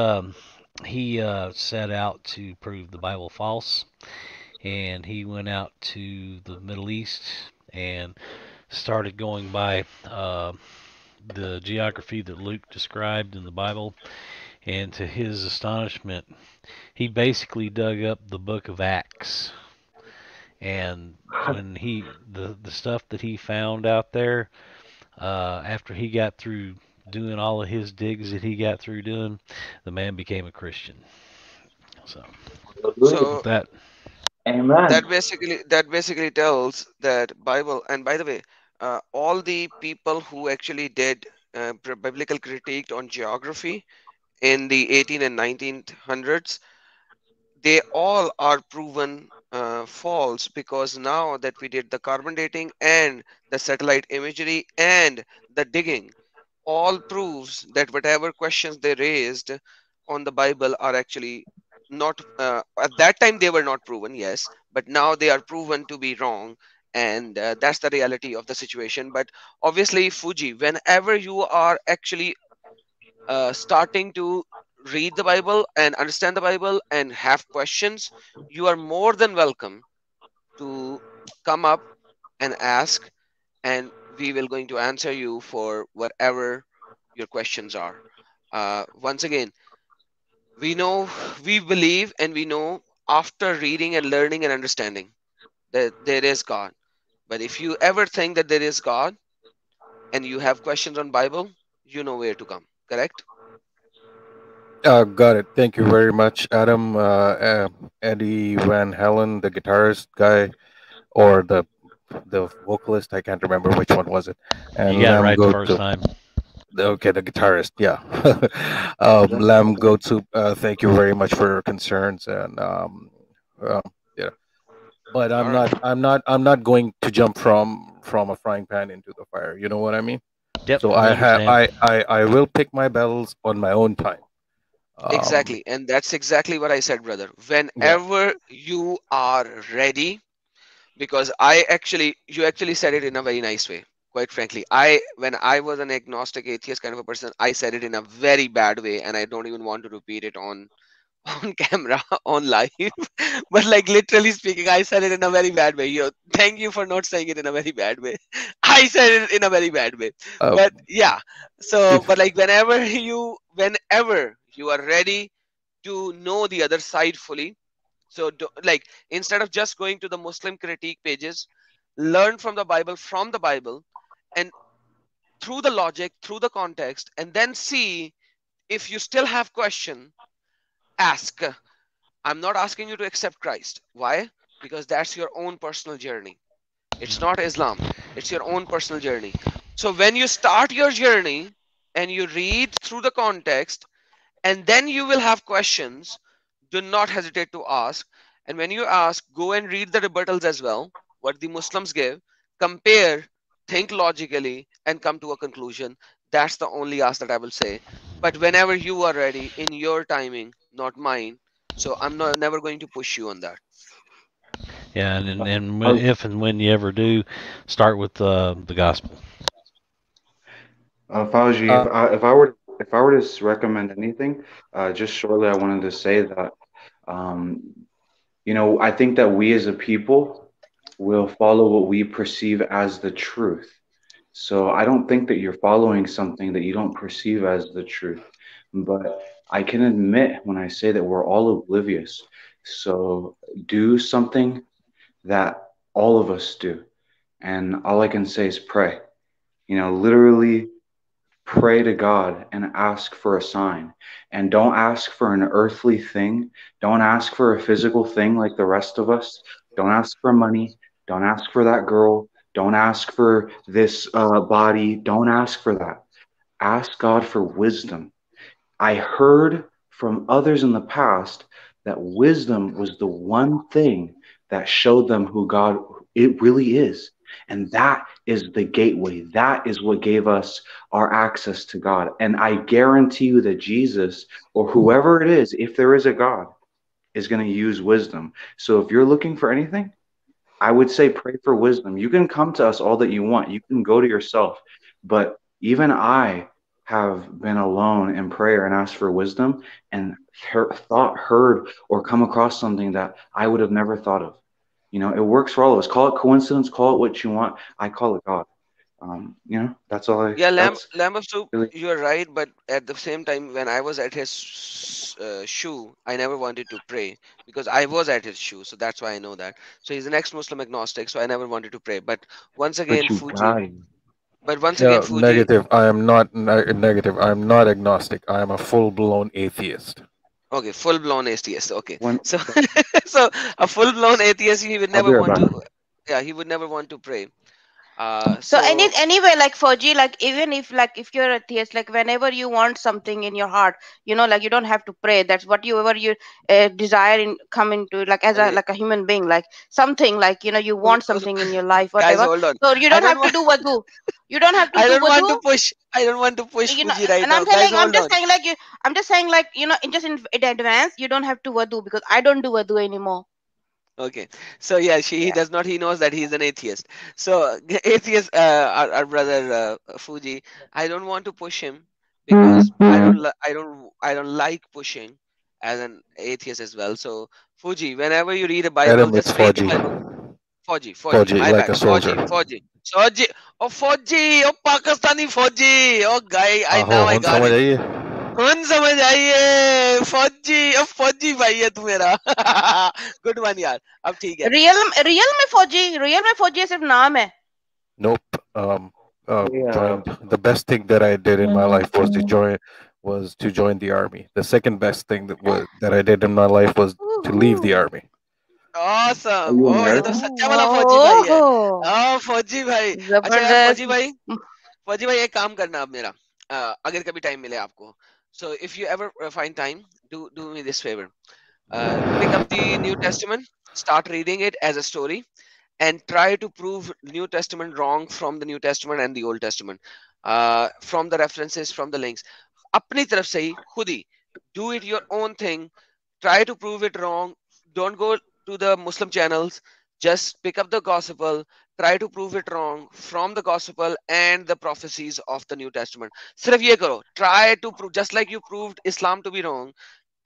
he set out to prove the Bible false, and he went out to the Middle East and started going by the geography that Luke described in the Bible. And to his astonishment, he basically dug up the book of Acts. And when the stuff that he found out there, after he got through doing all of his digs that he got through doing, the man became a Christian. So Hallelujah. with so that, Amen. that basically tells that Bible. And by the way, all the people who actually did biblical critique on geography in the 18 and 1900s, they all are proven false, because now that we did the carbon dating and the satellite imagery and the digging, all proves that whatever questions they raised on the Bible are actually not, at that time they were not proven, yes, but now they are proven to be wrong. And that's the reality of the situation. But obviously, Fuji, whenever you are actually starting to read the Bible and understand the Bible and have questions, you are more than welcome to come up and ask, and we will going to answer you for whatever your questions are. Once again, we know, we believe, and we know after reading and learning and understanding that there is God. But if you ever think that there is God and you have questions on Bible, you know where to come. Correct? Got it. Thank you very much, Adam. Eddie Van Halen, the guitarist guy, or the vocalist. I can't remember which one was it. You And got it Lam right the Go first to time. okay, the guitarist. Yeah. Lam Go to. Thank you very much for your concerns and um, yeah. But All right. I'm not going to jump from a frying pan into the fire. You know what I mean? Yep, So I understand. I will pick my battles on my own time. Exactly. And that's exactly what I said, brother. Yeah. Whenever you are ready, because I actually, you actually said it in a very nice way. Quite frankly, when I was an agnostic atheist kind of a person, I said it in a very bad way, and I don't even want to repeat it on on camera on live. But like literally speaking, I said it in a very bad way. Thank you for not saying it in a very bad way. I said it in a very bad way. But yeah, so If but like whenever you are ready to know the other side fully, so like instead of just going to the Muslim critique pages, learn from the Bible, and through the logic, through the context, and then see if you still have question, ask. I'm not asking you to accept Christ. Why? Because that's your own personal journey. It's not Islam. It's your own personal journey. So when you start your journey and you read through the context, and then you will have questions, do not hesitate to ask. And when you ask, go and read the rebuttals as well, what the Muslims give, compare, think logically, and come to a conclusion. That's the only ask that I will say. But whenever you are ready, in your timing, not mine. So I'm not never going to push you on that. Yeah, and if and when you ever do, start with the gospel. Fauji, if I were to recommend anything, just shortly, I wanted to say that I think that we as a people will follow what we perceive as the truth. So I don't think that you're following something that you don't perceive as the truth. But I can admit when I say that we're all oblivious. So do something that all of us do. And all I can say is pray. Literally pray to God and ask for a sign. And don't ask for an earthly thing. Don't ask for a physical thing like the rest of us. Don't ask for money. Don't ask for that girl. Don't ask for this body. Don't ask for that. Ask God for wisdom. I heard from others in the past that wisdom was the one thing that showed them who God it really is. And that is the gateway. That is what gave us our access to God. And I guarantee you that Jesus or whoever it is, if there is a God, is going to use wisdom. So if you're looking for anything, I would say pray for wisdom. You can come to us all that you want. You can go to yourself. But even I have been alone in prayer and asked for wisdom and heard, or come across something that I would have never thought of. It works for all of us. Call it coincidence, call it what you want. I call it God. That's all Yeah, that's Lamb of Soup, really. you're right. But at the same time, when I was at his shoe, I never wanted to pray because I was at his shoe. So that's why I know that. So he's an ex-Muslim agnostic. So I never wanted to pray. But once again, But you Fuji. got it. But once again, Yeah, Fuji. negative. I am not negative. I'm not agnostic. I am a full-blown atheist. Okay, full-blown atheist. Okay, When, so so a full-blown atheist, he would I'll never be right want back. to. Yeah, he would never want to pray. So anyway, like Fauji, like even if you're a atheist, like whenever you want something in your heart, like you don't have to pray. That's whatever you desire in coming to, like as a human being, like something like you want something in your life, whatever. Guys, hold on. So you don't have to do wudu. You don't have to I do don't wudu. want to push. I don't want to push Fuji right and now. I'm telling, Guys, I'm just on. saying like I'm just saying like in advance, you don't have to wudu because I don't do wudu anymore. Okay, so yeah, he does not. He knows that he's an atheist. So atheist, our brother Fuji. I don't want to push him because I don't like pushing as an atheist as well. So Fuji, whenever you read a Bible, Adam, just it's read the Fauji. Bible. Fauji, Fauji, my like bad. a soldier. Fauji. Oh Fauji, oh Pakistani Fauji. Oh guy, now I got it. कौन समझ आइए फौजी अब फौजी भाई है तू मेरा गुड वन यार अब ठीक है रियल में फौजी सिर्फ नाम है Nope. The best thing that I did in my life was to join the army. The second best thing that I did in my life was to leave the army. Awesome. ये तो सच्चा वाला फौजी भाई है फौजी भाई अच्छा यार फौजी भाई एक काम करना अब मेरा अगर कभी टाइम मिले आपको so if you ever find time do me this favor pick up the New Testament, start reading it as a story and try to prove New Testament wrong from the New Testament and the Old Testament from the references, from the links. अपनी तरफ से ही खुद ही do it your own thing, try to prove it wrong, don't go to the Muslim channels, just pick up the gospel, try to prove it wrong from the gospel and the prophecies of the New Testament. सिर्फ ये करो, try to prove, just like you proved Islam to be wrong,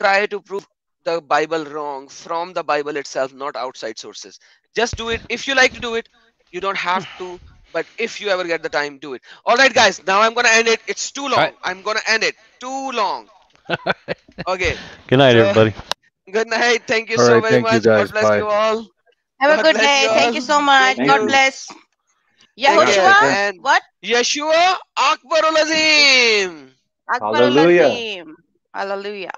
try to prove the Bible wrong from the Bible itself, not outside sources. Just do it. If you like to do it, you don't have to, but if you ever get the time, do it. All right, guys, now I'm going to end it. It's too long. I'm going to end it. Too long. Okay. Good night, everybody. Good night. Thank you so very much. God bless you all. Have a good day. Thank you so much. God bless. Yahushua? And what? Yeshua Akbarul Azim. Akbarul Azim. Hallelujah.